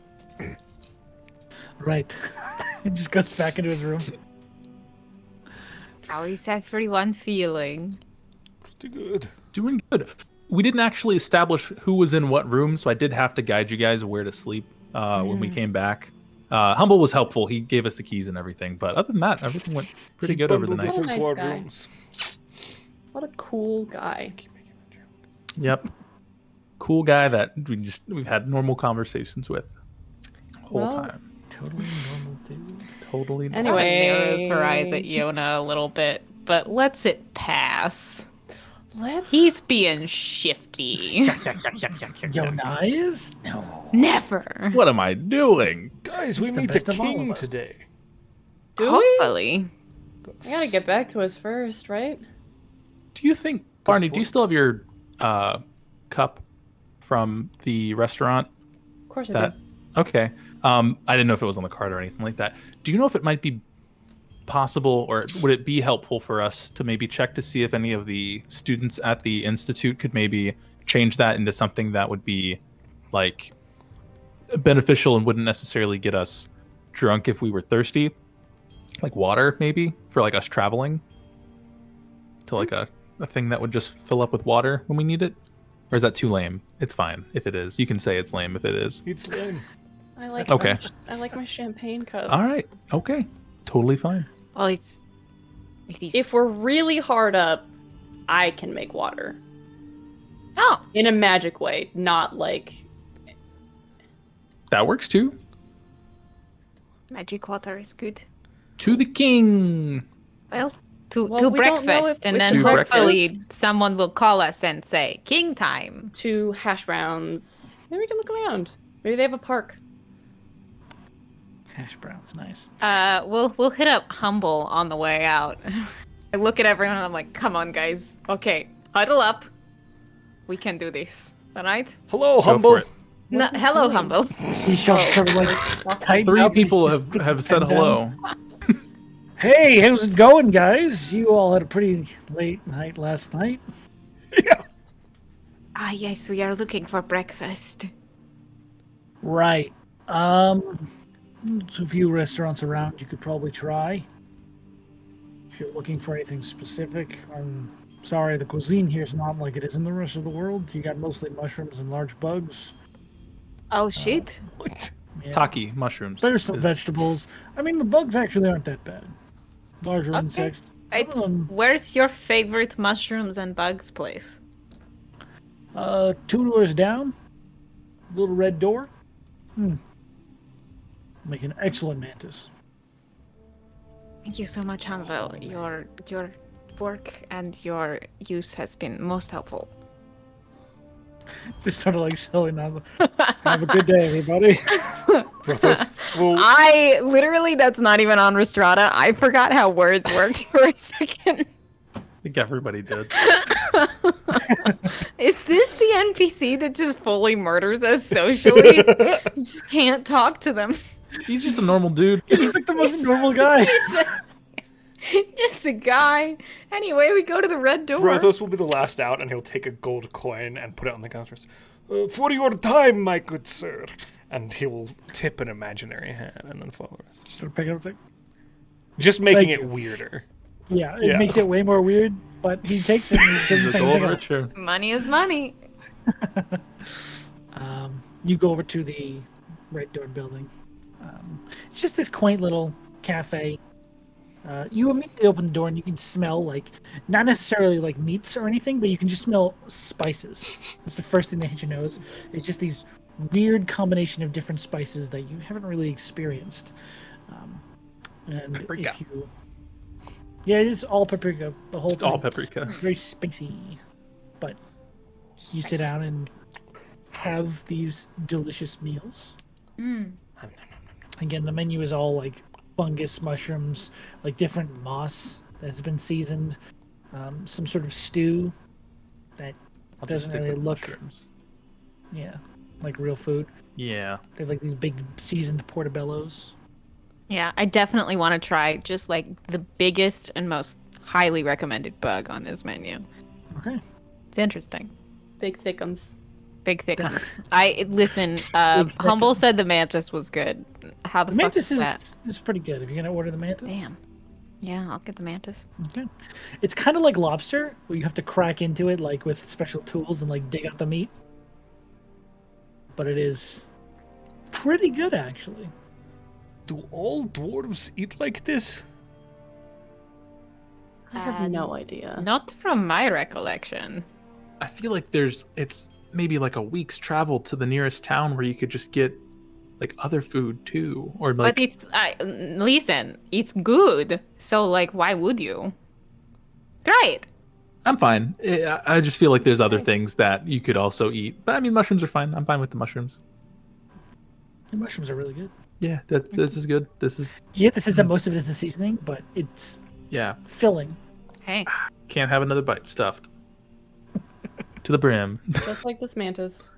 Right. He just goes back into his room. How is everyone feeling? Pretty good. Doing good. We didn't actually establish who was in what room, so I did have to guide you guys where to sleep when we came back. Humble was helpful. He gave us the keys and everything, but other than that, everything went pretty good over the night. What a Into nice our guy. rooms. What a cool guy. Yep. Cool guy that we've had normal conversations with the whole Well, time. Totally normal, dude. Totally. Anyway. Narrows her eyes at Yona a little bit, but lets it pass. Let's. He's being shifty. Yona is? No. Never. What am I doing? Guys, we It's the meet best the of all of king us. today. Do we? Hopefully. I gotta get back to us first, right? Do you think, Barney, do you still have your cup from the restaurant? Of course I do. Okay. I didn't know if it was on the card or anything like that. Do you know if it might be possible, or would it be helpful for us to maybe check to see if any of the students at the Institute could maybe change that into something that would be like beneficial and wouldn't necessarily get us drunk if we were thirsty? Like water, maybe, for like us traveling to like a thing that would just fill up with water when we need it? Or is that too lame? It's fine if it is. You can say it's lame if it is. It's lame. I like Okay. I like my champagne cup. All right. Okay. Totally fine. Well, it is. If we're really hard up, I can make water. Oh, In a magic way, not like... That works too. magic water is good. To the king. Well, Well, to we don't know breakfast, if and it's then to hopefully breakfast. someone will call us and say, King time. 2 hash browns. Maybe we can look around. Maybe they have a park. Hash browns, nice. We'll hit up Humble on the way out. I look at everyone and I'm like, come on, guys. Okay, huddle up. We can do this. All right? Hello, Go Humble. for it. No, hello, Humble. These shots are like tighten 3 up, people he's just have puts said his pen hello. down. Hey, how's it going, guys? You all had a pretty late night last night. Ah, yes, we are looking for breakfast. Right. There's a few restaurants around you could probably try. If you're looking for anything specific, I'm sorry, the cuisine here is not like it is in the rest of the world. You got mostly mushrooms and large bugs. Oh, shit. What? Yeah. Taki mushrooms. There's some is- vegetables. I mean, the bugs actually aren't that bad. Larger Okay. insects. Some of It's them, where's your favorite mushrooms and bugs place? 2 doors down. Little red door. Make an excellent mantis. Thank you so much, Humble. Your work and your use has been most helpful. Just sort of like silly nozzle. Have a good day, everybody. Brothos will I literally, that's not even on Rhystrata. I forgot how words worked for a second. I think everybody did. Is this the NPC that just fully murders us socially? You just can't talk to them. He's just a normal dude. He's like the most normal guy. Just a guy. Anyway, we go to the red door. Brothos will be the last out, and he'll take a gold coin and put it on the counters. For your time, my good sir. And he will tip an imaginary hand and then follow us. Sort of pick it up, like, Just making Thank it you. weirder. yeah, it Yeah. makes it way more weird, but he takes it and he doesn't He's a say gold anything else. richer. Money is money. You go over to the red door building. It's just this quaint little cafe. You immediately open the door and you can smell, like, not necessarily like meats or anything, but you can just smell spices. That's the first thing that hits your nose. It's just these weird combination of different spices that you haven't really experienced. And Paprika. if you, yeah, it is all paprika. The whole Just thing. all paprika. Very spicy. But you sit down and have these delicious meals. Again, the menu is all like fungus mushrooms, like different moss that has been seasoned, some sort of stew that I'll just doesn't stick really with look, mushrooms. yeah, like real food. Yeah. They have like these big seasoned portobellos. Yeah, I definitely want to try just like the biggest and most highly recommended bug on this menu. Okay. It's interesting. Big thickums. Big thickums. Listen. Humble said the mantis was good. How the The fuck mantis is that? is pretty good. If you're gonna order the mantis, Damn. Yeah, I'll get the mantis. Okay. It's kind of like lobster, where you have to crack into it like with special tools and like dig out the meat. But it is pretty good, actually. Do all dwarves eat like this? I have no idea. Not from my recollection. I feel like it's maybe like a week's travel to the nearest town where you could just get like other food too, or like But it's listen, it's good. So like, why would you? Try it. I'm fine. I just feel like there's other things that you could also eat. But I mean, mushrooms are fine. I'm fine with the mushrooms. The mushrooms are really good. Yeah, this is good. This is most of it is the seasoning, but it's filling. Hey. Can't have another bite stuffed to the brim. Just like this mantis.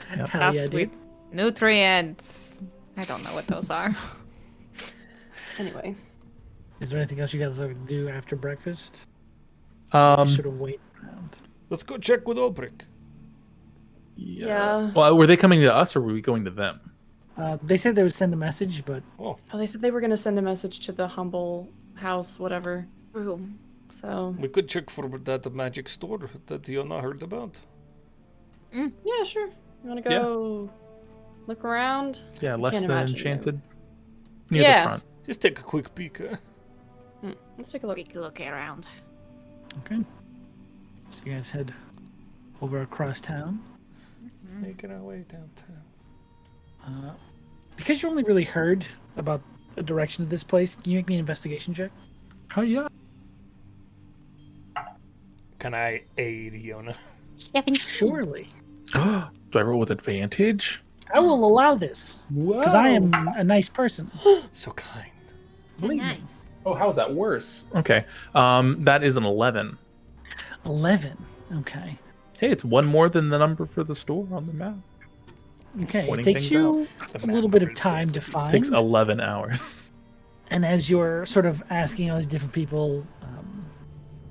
Hell Stuffed yeah, dude. with nutrients. I don't know what those are. Anyway. Is there anything else you guys like to do after breakfast? Um, Sort of wait around. Let's go check with Obrick. Yeah. Well, were they coming to us or were we going to them? They said they would send a message, but Oh, they said they were going to send a message to the humble house, whatever. Room. So. We could check for that magic store that you not heard about. Yeah, sure. You want to go look around? Yeah, less can't than imagine enchanted. Near Yeah. the front. Just take a quick peek. Let's take a look. We can look around. okay. So you guys head over across town. Making our way downtown. Because you only really heard about the direction of this place, can you make me an investigation check? Oh, yeah. Can I aid Yona? Surely. Do I roll with advantage? I will allow this. Because I am a nice person. So kind. So nice. Oh, how's that worse? Okay. That is an 11. 11. Okay. Hey, it's one more than the number for the store on the map. Okay. Pointing It takes things you out. a little bit of time to find. Takes 11 hours. And as you're sort of asking all these different people,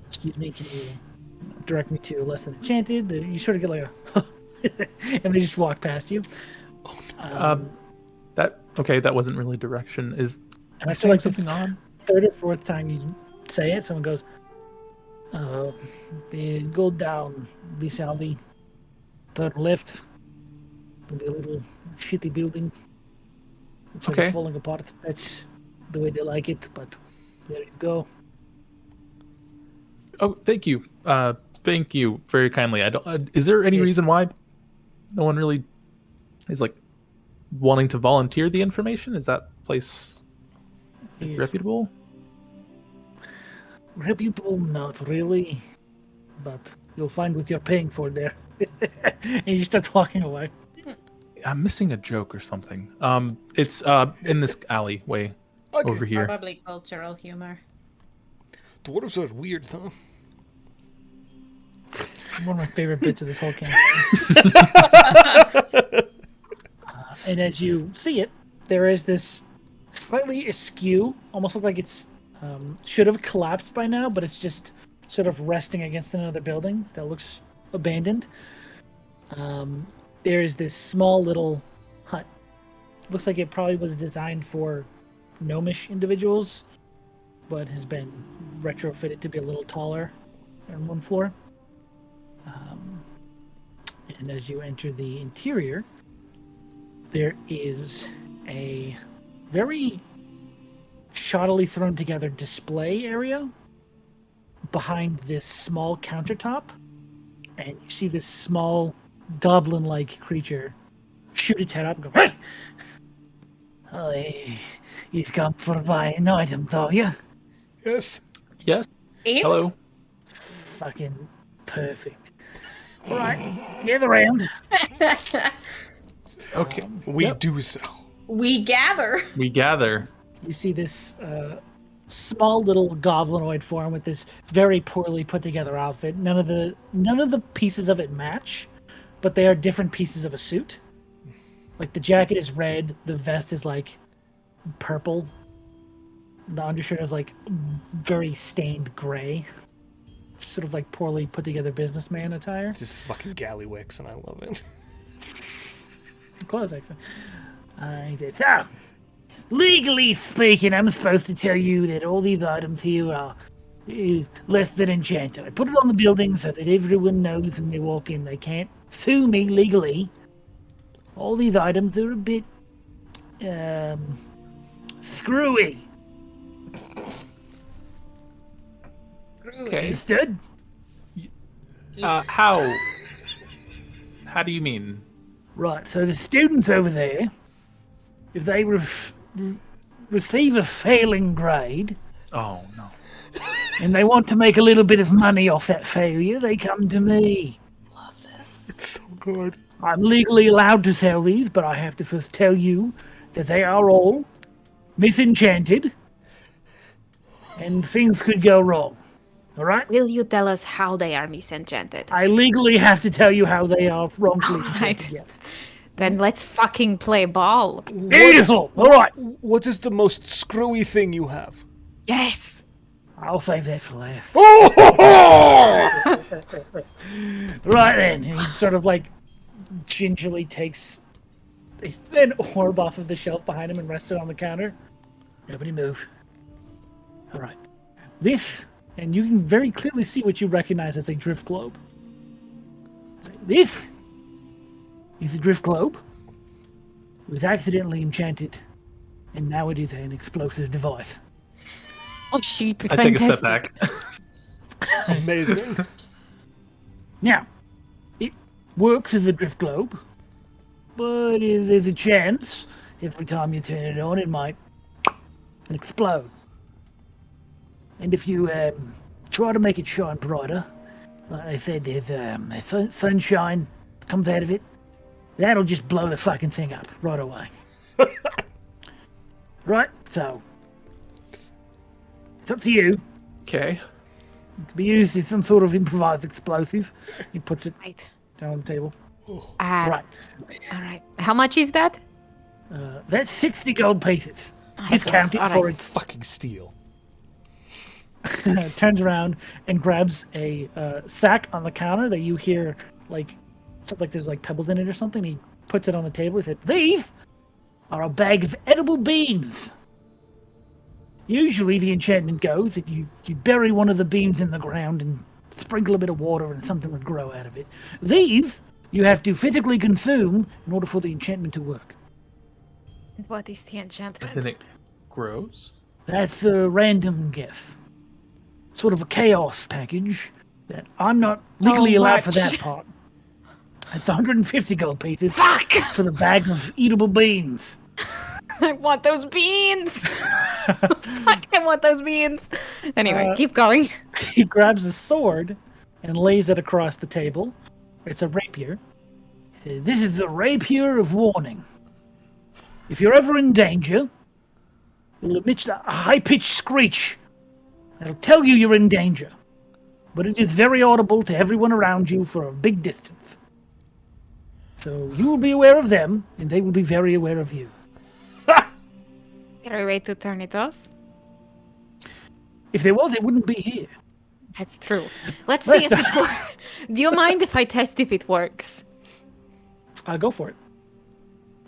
excuse me, can you direct me to Less Than Enchanted? You sort of get like a, and they just walk past you. That wasn't really direction. And I saying feel like something the on? third or fourth time you say it, someone goes, they go down this alley, turn left, there'll be a little shitty building. It's like Okay. it's falling apart. That's the way they like it, but there you go. Oh, thank you. Thank you very kindly. I don't. Is there any reason why no one really is like wanting to volunteer the information? Is that place reputable? Reputable, not really, but you'll find what you're paying for there. And you start walking away. I'm missing a joke or something. It's in this alleyway over here. Probably cultural humor. Dwarves are weird, huh? One of my favorite bits of this whole campaign. And as you see it, there is this slightly askew, almost look like it's should have collapsed by now, but it's just sort of resting against another building that looks abandoned. There is this small little hut. Looks like it probably was designed for gnomish individuals, but has been retrofitted to be a little taller on one floor. And as you enter the interior, there is a very shoddily thrown together display area behind this small countertop, and you see this small goblin-like creature shoot its head up and go, "Hey! Oh, you've come for buying an item, though, you? Yes. Yes. Hello. Fucking perfect. All right, gather round." Okay. We do so. We gather. We gather. You see this small little goblinoid form with this very poorly put together outfit. None of the pieces of it match, but they are different pieces of a suit. Like the jacket is red, the vest is like purple, the undershirt is like very stained gray. Sort of like poorly put together businessman attire. This is fucking Gallywix, and I love it. Close, actually. He said, "So, legally speaking, I'm supposed to tell you that all these items here are less than enchanted. I put it on the building so that everyone knows when they walk in they can't sue me legally. All these items are a bit screwy. Okay. Understood? How do you mean? Right, so the students over there, if they receive a failing grade, Oh no. and they want to make a little bit of money off that failure, they come to me. It's so good. I'm legally allowed to sell these, but I have to first tell you that they are all misenchanted, and things could go wrong. All right? Will you tell us how they are misenchanted? I legally have to tell you how they are wrongfully Alright. enchanted, yes. Then let's fucking play ball. Beautiful! All right. What is the most screwy thing you have? Yes. I'll save that for last. Oh! Right then, and he sort of like gingerly takes an orb off of the shelf behind him and rests it on the counter. Nobody move. All right. This, and you can very clearly see what you recognize as a drift globe. This is a drift globe. It was accidentally enchanted, and now it is an explosive device. Oh, shit. I take a step back. Amazing. Now, it works as a drift globe, but there's a chance every time you turn it on, it might explode. And if you try to make it shine brighter, like I said, there's sunshine comes out of it, that'll just blow the fucking thing up right away. Right, so it's up to you. Okay. It can be used as some sort of improvised explosive. He puts it Right. down on the table. Right. Right. All right. How much is that? That's 60 gold pieces. Discount it all for right. its Fucking steal. turns around and grabs a sack on the counter that you hear like sounds like there's like pebbles in it or something. He puts it on the table. He said, "These are a bag of edible beans." Usually the enchantment goes that you bury one of the beans in the ground and sprinkle a bit of water and something would grow out of it. These you have to physically consume in order for the enchantment to work. What is the enchantment? And then it grows. That's a random guess. Sort of a chaos package that I'm not legally allowed for that much. part. It's 150 gold pieces Fuck! for the bag of eatable beans. I want those beans! Fuck, I want those beans! Anyway, keep going. He grabs a sword and lays it across the table. It's a rapier. He says, "This is the rapier of warning. If you're ever in danger, it'll emit a high-pitched screech. It'll tell you you're in danger. But it is very audible to everyone around you for a big distance. So you will be aware of them, and they will be very aware of you. Is there a way to turn it off? If there was, it wouldn't be here." That's true. Let's see if it works. Do you mind if I test if it works? Go for it.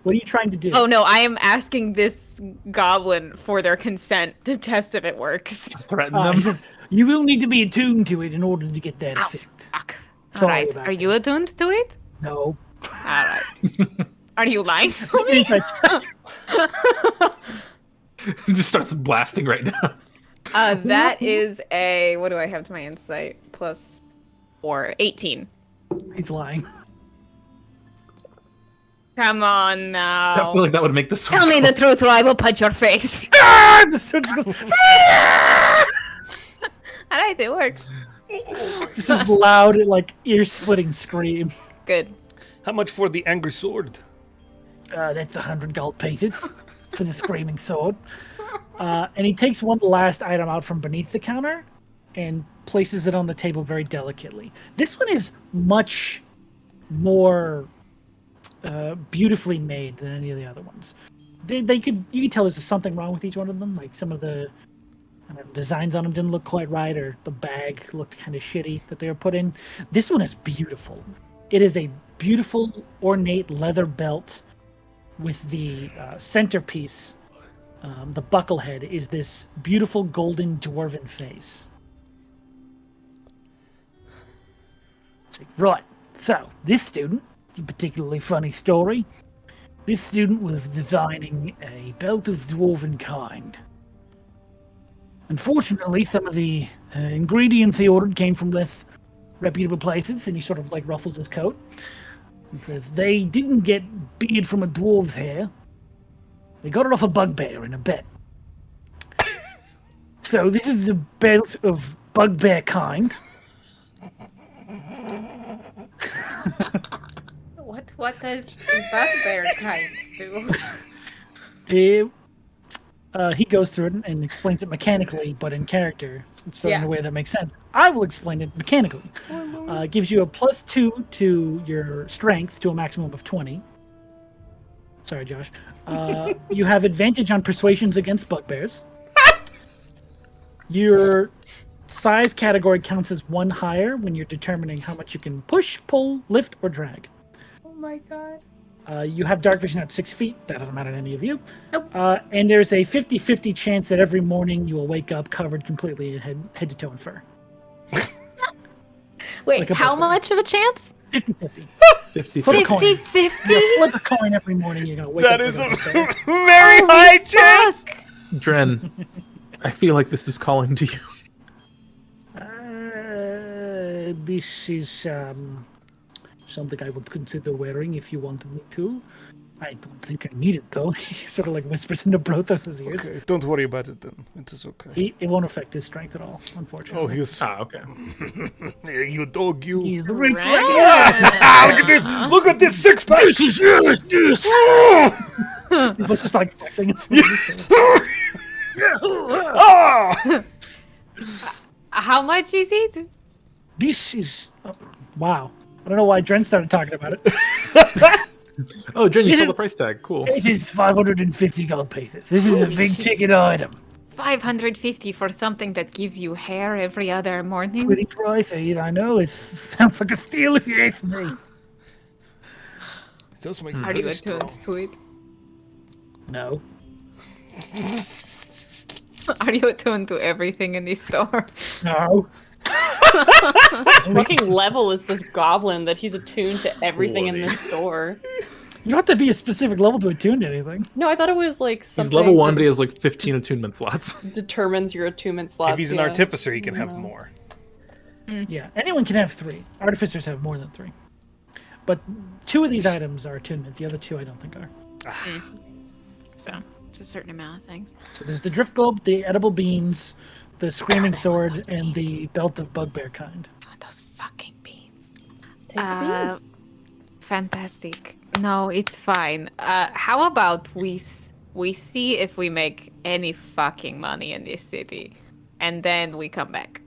What are you trying to do? Oh no, I am asking this goblin for their consent to test if it works. Threaten He them. says, "You will need to be attuned to it in order to get that Ow, effect." fuck. Sorry Alright, about are you attuned to it? No. Alright. Are you lying to me? Insight check. It just starts blasting right now. That is a, what do I have to my insight? Plus 4, 18. He's lying. Come on I now. feel like that would make this. Tell me the truth or I will punch your face. The sword just goes, Alright, it works. this is loud, like ear-splitting scream. Good. How much for the angry sword? That's 100 gold pieces for the screaming sword. And he takes one last item out from beneath the counter and places it on the table very delicately. This one is much more beautifully made than any of the other ones. You could tell there's something wrong with each one of them. Like some of the designs on them didn't look quite right, or the bag looked kind of shitty that they were put in. This one is beautiful. It is a beautiful, ornate leather belt with the centerpiece. The buckle head is this beautiful golden dwarven face. It's like, right, so this student, it's a particularly funny story. This student was designing a belt of dwarven kind. Unfortunately, some of the ingredients he ordered came from less reputable places, and he sort of like ruffles his coat. He says, "They didn't get beard from a dwarf's hair. They got it off a bugbear in a bet. So this is the belt of bugbear kind." What does a bugbear kind do? He goes through it and explains it mechanically, but in character, so in a way that makes sense. I will explain it mechanically. Gives you a +2 to your strength to a maximum of 20. Sorry, Josh. You have advantage on persuasions against bugbears. Your size category counts as 1 higher when you're determining how much you can push, pull, lift, or drag. Oh my god. You have dark vision at 6 feet. That doesn't matter to any of you. Nope. And there's a 50-50 chance that every morning you will wake up covered completely in head to toe in fur. Wait, Like a how bugbear. much of a chance? 50-50. 50. Flip a coin. 50-50? You flip a coin every morning, you're going to wake That up. is a with a very high chance. Dren, I feel like this is calling to you. This is something I would consider wearing if you wanted me to. I don't think I need it, though. He sort of like whispers into Brothos' ears. Okay, don't worry about it then. It is okay. It won't affect his strength at all, unfortunately. Oh, he's Okay. you dog, you. He's the real Right. Ah, look at this! Look at this six pack! This is yours, this! He was just like flexing. Ah! How much is it? This is wow. I don't know why Dren started talking about it. Oh, Dren, you saw the price tag. Cool. It is 550 gold pieces. This is a big ticket item. 550 for something that gives you hair every other morning? Pretty pricey, I know. It sounds like a steal if you ask me. It does make you Are you very strong. attuned to it? No. Are you attuned to everything in this store? No. Fucking level is this goblin that he's attuned to everything in this store. You don't have to be a specific level to attune to anything. No, I thought it was like something He's level 1, that but he has like 15 attunement slots. determines your attunement slots. If he's an yeah. artificer, he can have more. Yeah, anyone can have 3. Artificers have more than 3. But 2 of these items are attunement. The other 2 I don't think are. So, it's a certain amount of things. So there's the drift globe, the edible beans, the screaming sword, and the belt of bugbear kind. I want those fucking beans. Take the beans. Fantastic. No, it's fine. How about we see if we make any fucking money in this city, and then we come back.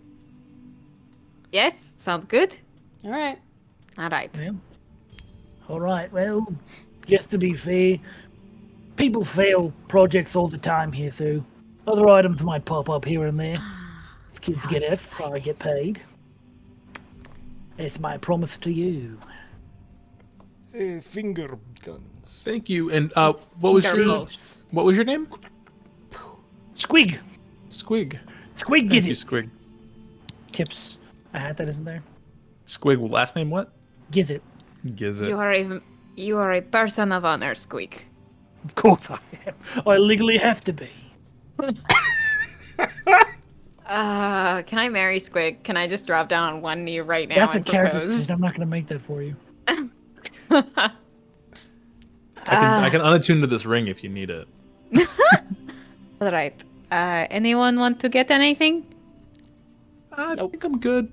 Yes, sounds good. All right. All right. Yeah. All right. Well, just to be fair, people fail projects all the time here, so other items might pop up here and there. If kids get it, so I get paid. It's my promise to you. Finger guns. Thank you. And what was your name? Squig. Squig. Squig, Thank get you, it. Squig. Tips a hat that isn't there. Squig. Last name what? Gizzit. Gizzit. You are a person of honor, Squeak. Of course I am. I legally have to be. Can I marry Squig? Can I just drop down on one knee right now That's a and character propose? decision. I'm not going to make that for you. I can unattune to this ring if you need it. All right. Anyone want to get anything? I think I'm good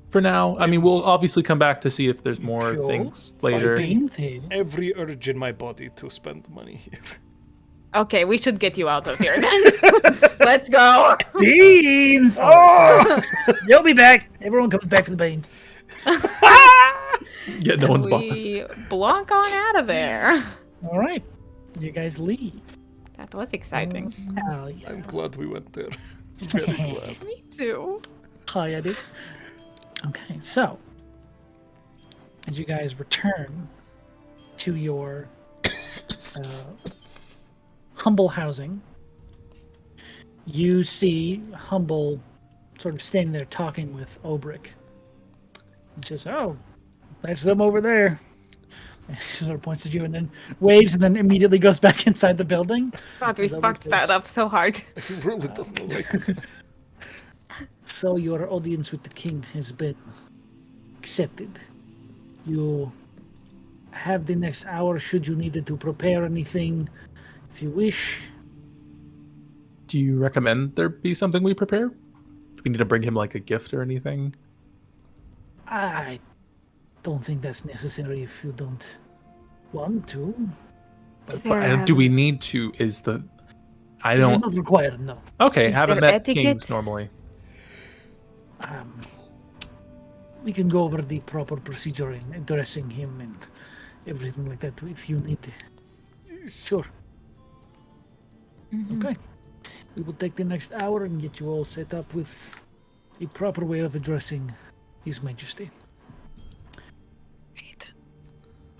for now. I mean, we'll obviously come back to see if there's more Sure. things later. Beans here. Every urge in my body to spend money here. Okay, we should get you out of here then. Let's go. Beans! Oh! They'll be back. Everyone comes back for the beans. Yeah, no one's bought them. We blonk on out of there. All right. You guys leave. That was exciting. Hell yeah. I'm glad we went there. Very glad. Me too. Oh, yeah, dude. Okay, so as you guys return to your humble housing, you see Humble sort of standing there talking with Obrick. He says, "Oh, that's them over there." And she sort of points at you and then waves and then immediately goes back inside the building. God, we Obrick fucked that says, up so hard. He really doesn't like this. "So your audience with the king has been accepted. You have the next hour should you need to prepare anything if you wish." Do you recommend there be something we prepare? Do we need to bring him like a gift or anything? I don't think that's necessary if you don't want to. Do we need to? I It's don't. not required, no. Okay, Is haven't there met kings etiquette? normally. We can go over the proper procedure in addressing him and everything like that if you need. Sure. Okay. We will take the next hour and get you all set up with the proper way of addressing His Majesty. Right.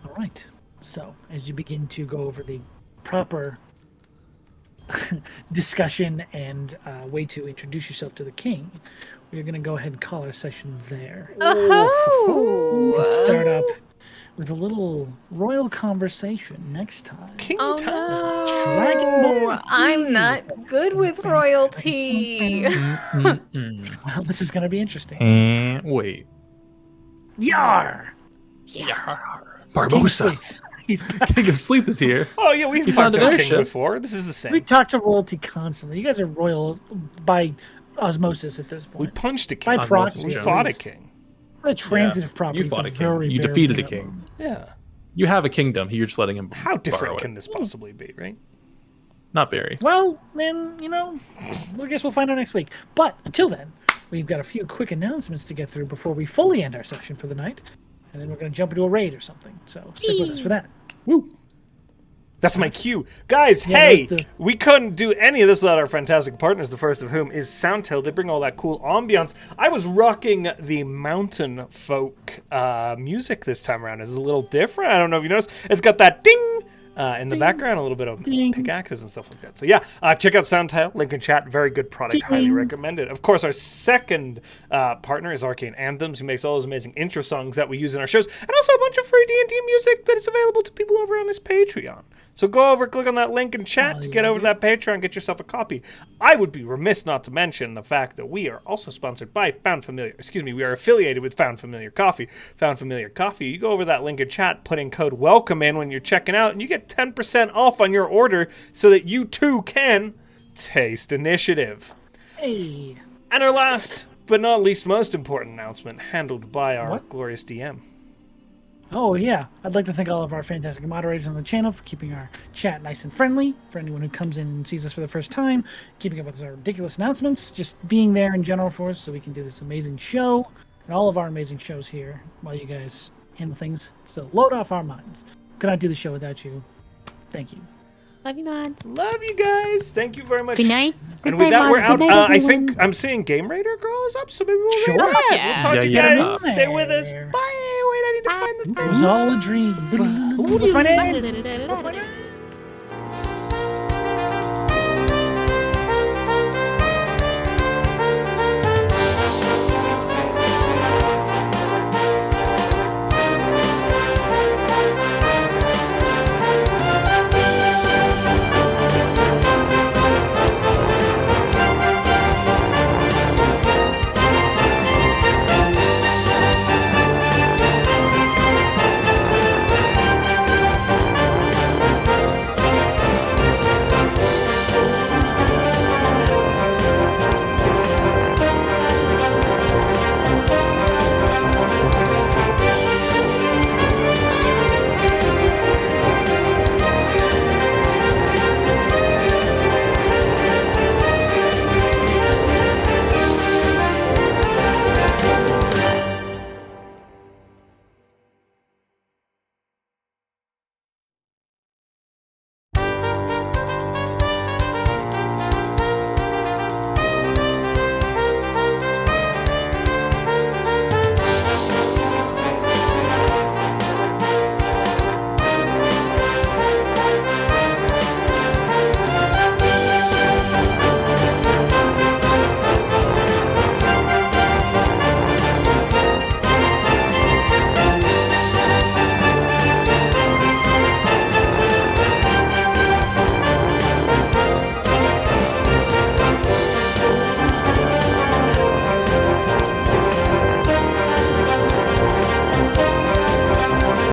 All right. So, as you begin to go over the proper discussion and way to introduce yourself to the king, we're going to go ahead and call our session there. Oh, Let's start up with a little royal conversation next time. King Oh time. no! Dragonborn I'm not good with royalty. Well, this is going to be interesting. And wait. Yar! Barbosa. He's back. King of Sleep is here. Oh yeah, we've He's talked on the to the king airship. before. This is the same. We talk to royalty constantly. You guys are royal by osmosis at this We point. punched a king. By proxy. We at fought a least. king. A transitive property. You fought at a the very king. You bare defeated a minimum. king. Yeah. You have a kingdom. You're just letting him. How different borrow can it. this possibly be, right? Not very. Well, then, I guess we'll find out next week. But until then, we've got a few quick announcements to get through before we fully end our session for the night. And then we're going to jump into a raid or something. So stick with us for that. Woo. That's my cue. Guys, Yeah, hey, that's the- we couldn't do any of this without our fantastic partners, the first of whom is Soundtail. They bring all that cool ambiance. I was rocking the mountain folk music this time around. It's a little different. I don't know if you noticed. It's got that ding in the background, a little bit of Ding. pickaxes and stuff like that. So yeah, check out Soundtail, link in chat. Very good product, highly Ding. recommended. Of course, our second partner is Arcane Anthems, who makes all those amazing intro songs that we use in our shows, and also a bunch of free D&D music that is available to people over on his Patreon. So go over, click on that link in chat to get over to that Patreon, get yourself a copy. I would be remiss not to mention the fact that we are also sponsored by Found Familiar. Excuse me, we are affiliated with Found Familiar Coffee. Found Familiar Coffee, you go over that link in chat, put in code WELCOME in when you're checking out, and you get 10% off on your order so that you too can taste initiative. Hey. And our last, but not least most important announcement, handled by our What? glorious DM. Oh, yeah. I'd like to thank all of our fantastic moderators on the channel for keeping our chat nice and friendly. For anyone who comes in and sees us for the first time, keeping up with our ridiculous announcements, just being there in general for us so we can do this amazing show and all of our amazing shows here while you guys handle things. So load off our minds. Could not do the show without you. Thank you. love you, mods. Love you guys. Thank you very much. Good night. And Good with night, that, we're mods. out. Good night, I think everyone. I'm seeing Game Raider Girl is up, so maybe we'll Sure. raid that. Yeah. We'll talk to you Yeah, guys. yeah. Stay with us. Bye. Wait, I need to find the It was all a dream. Ooh. Find it.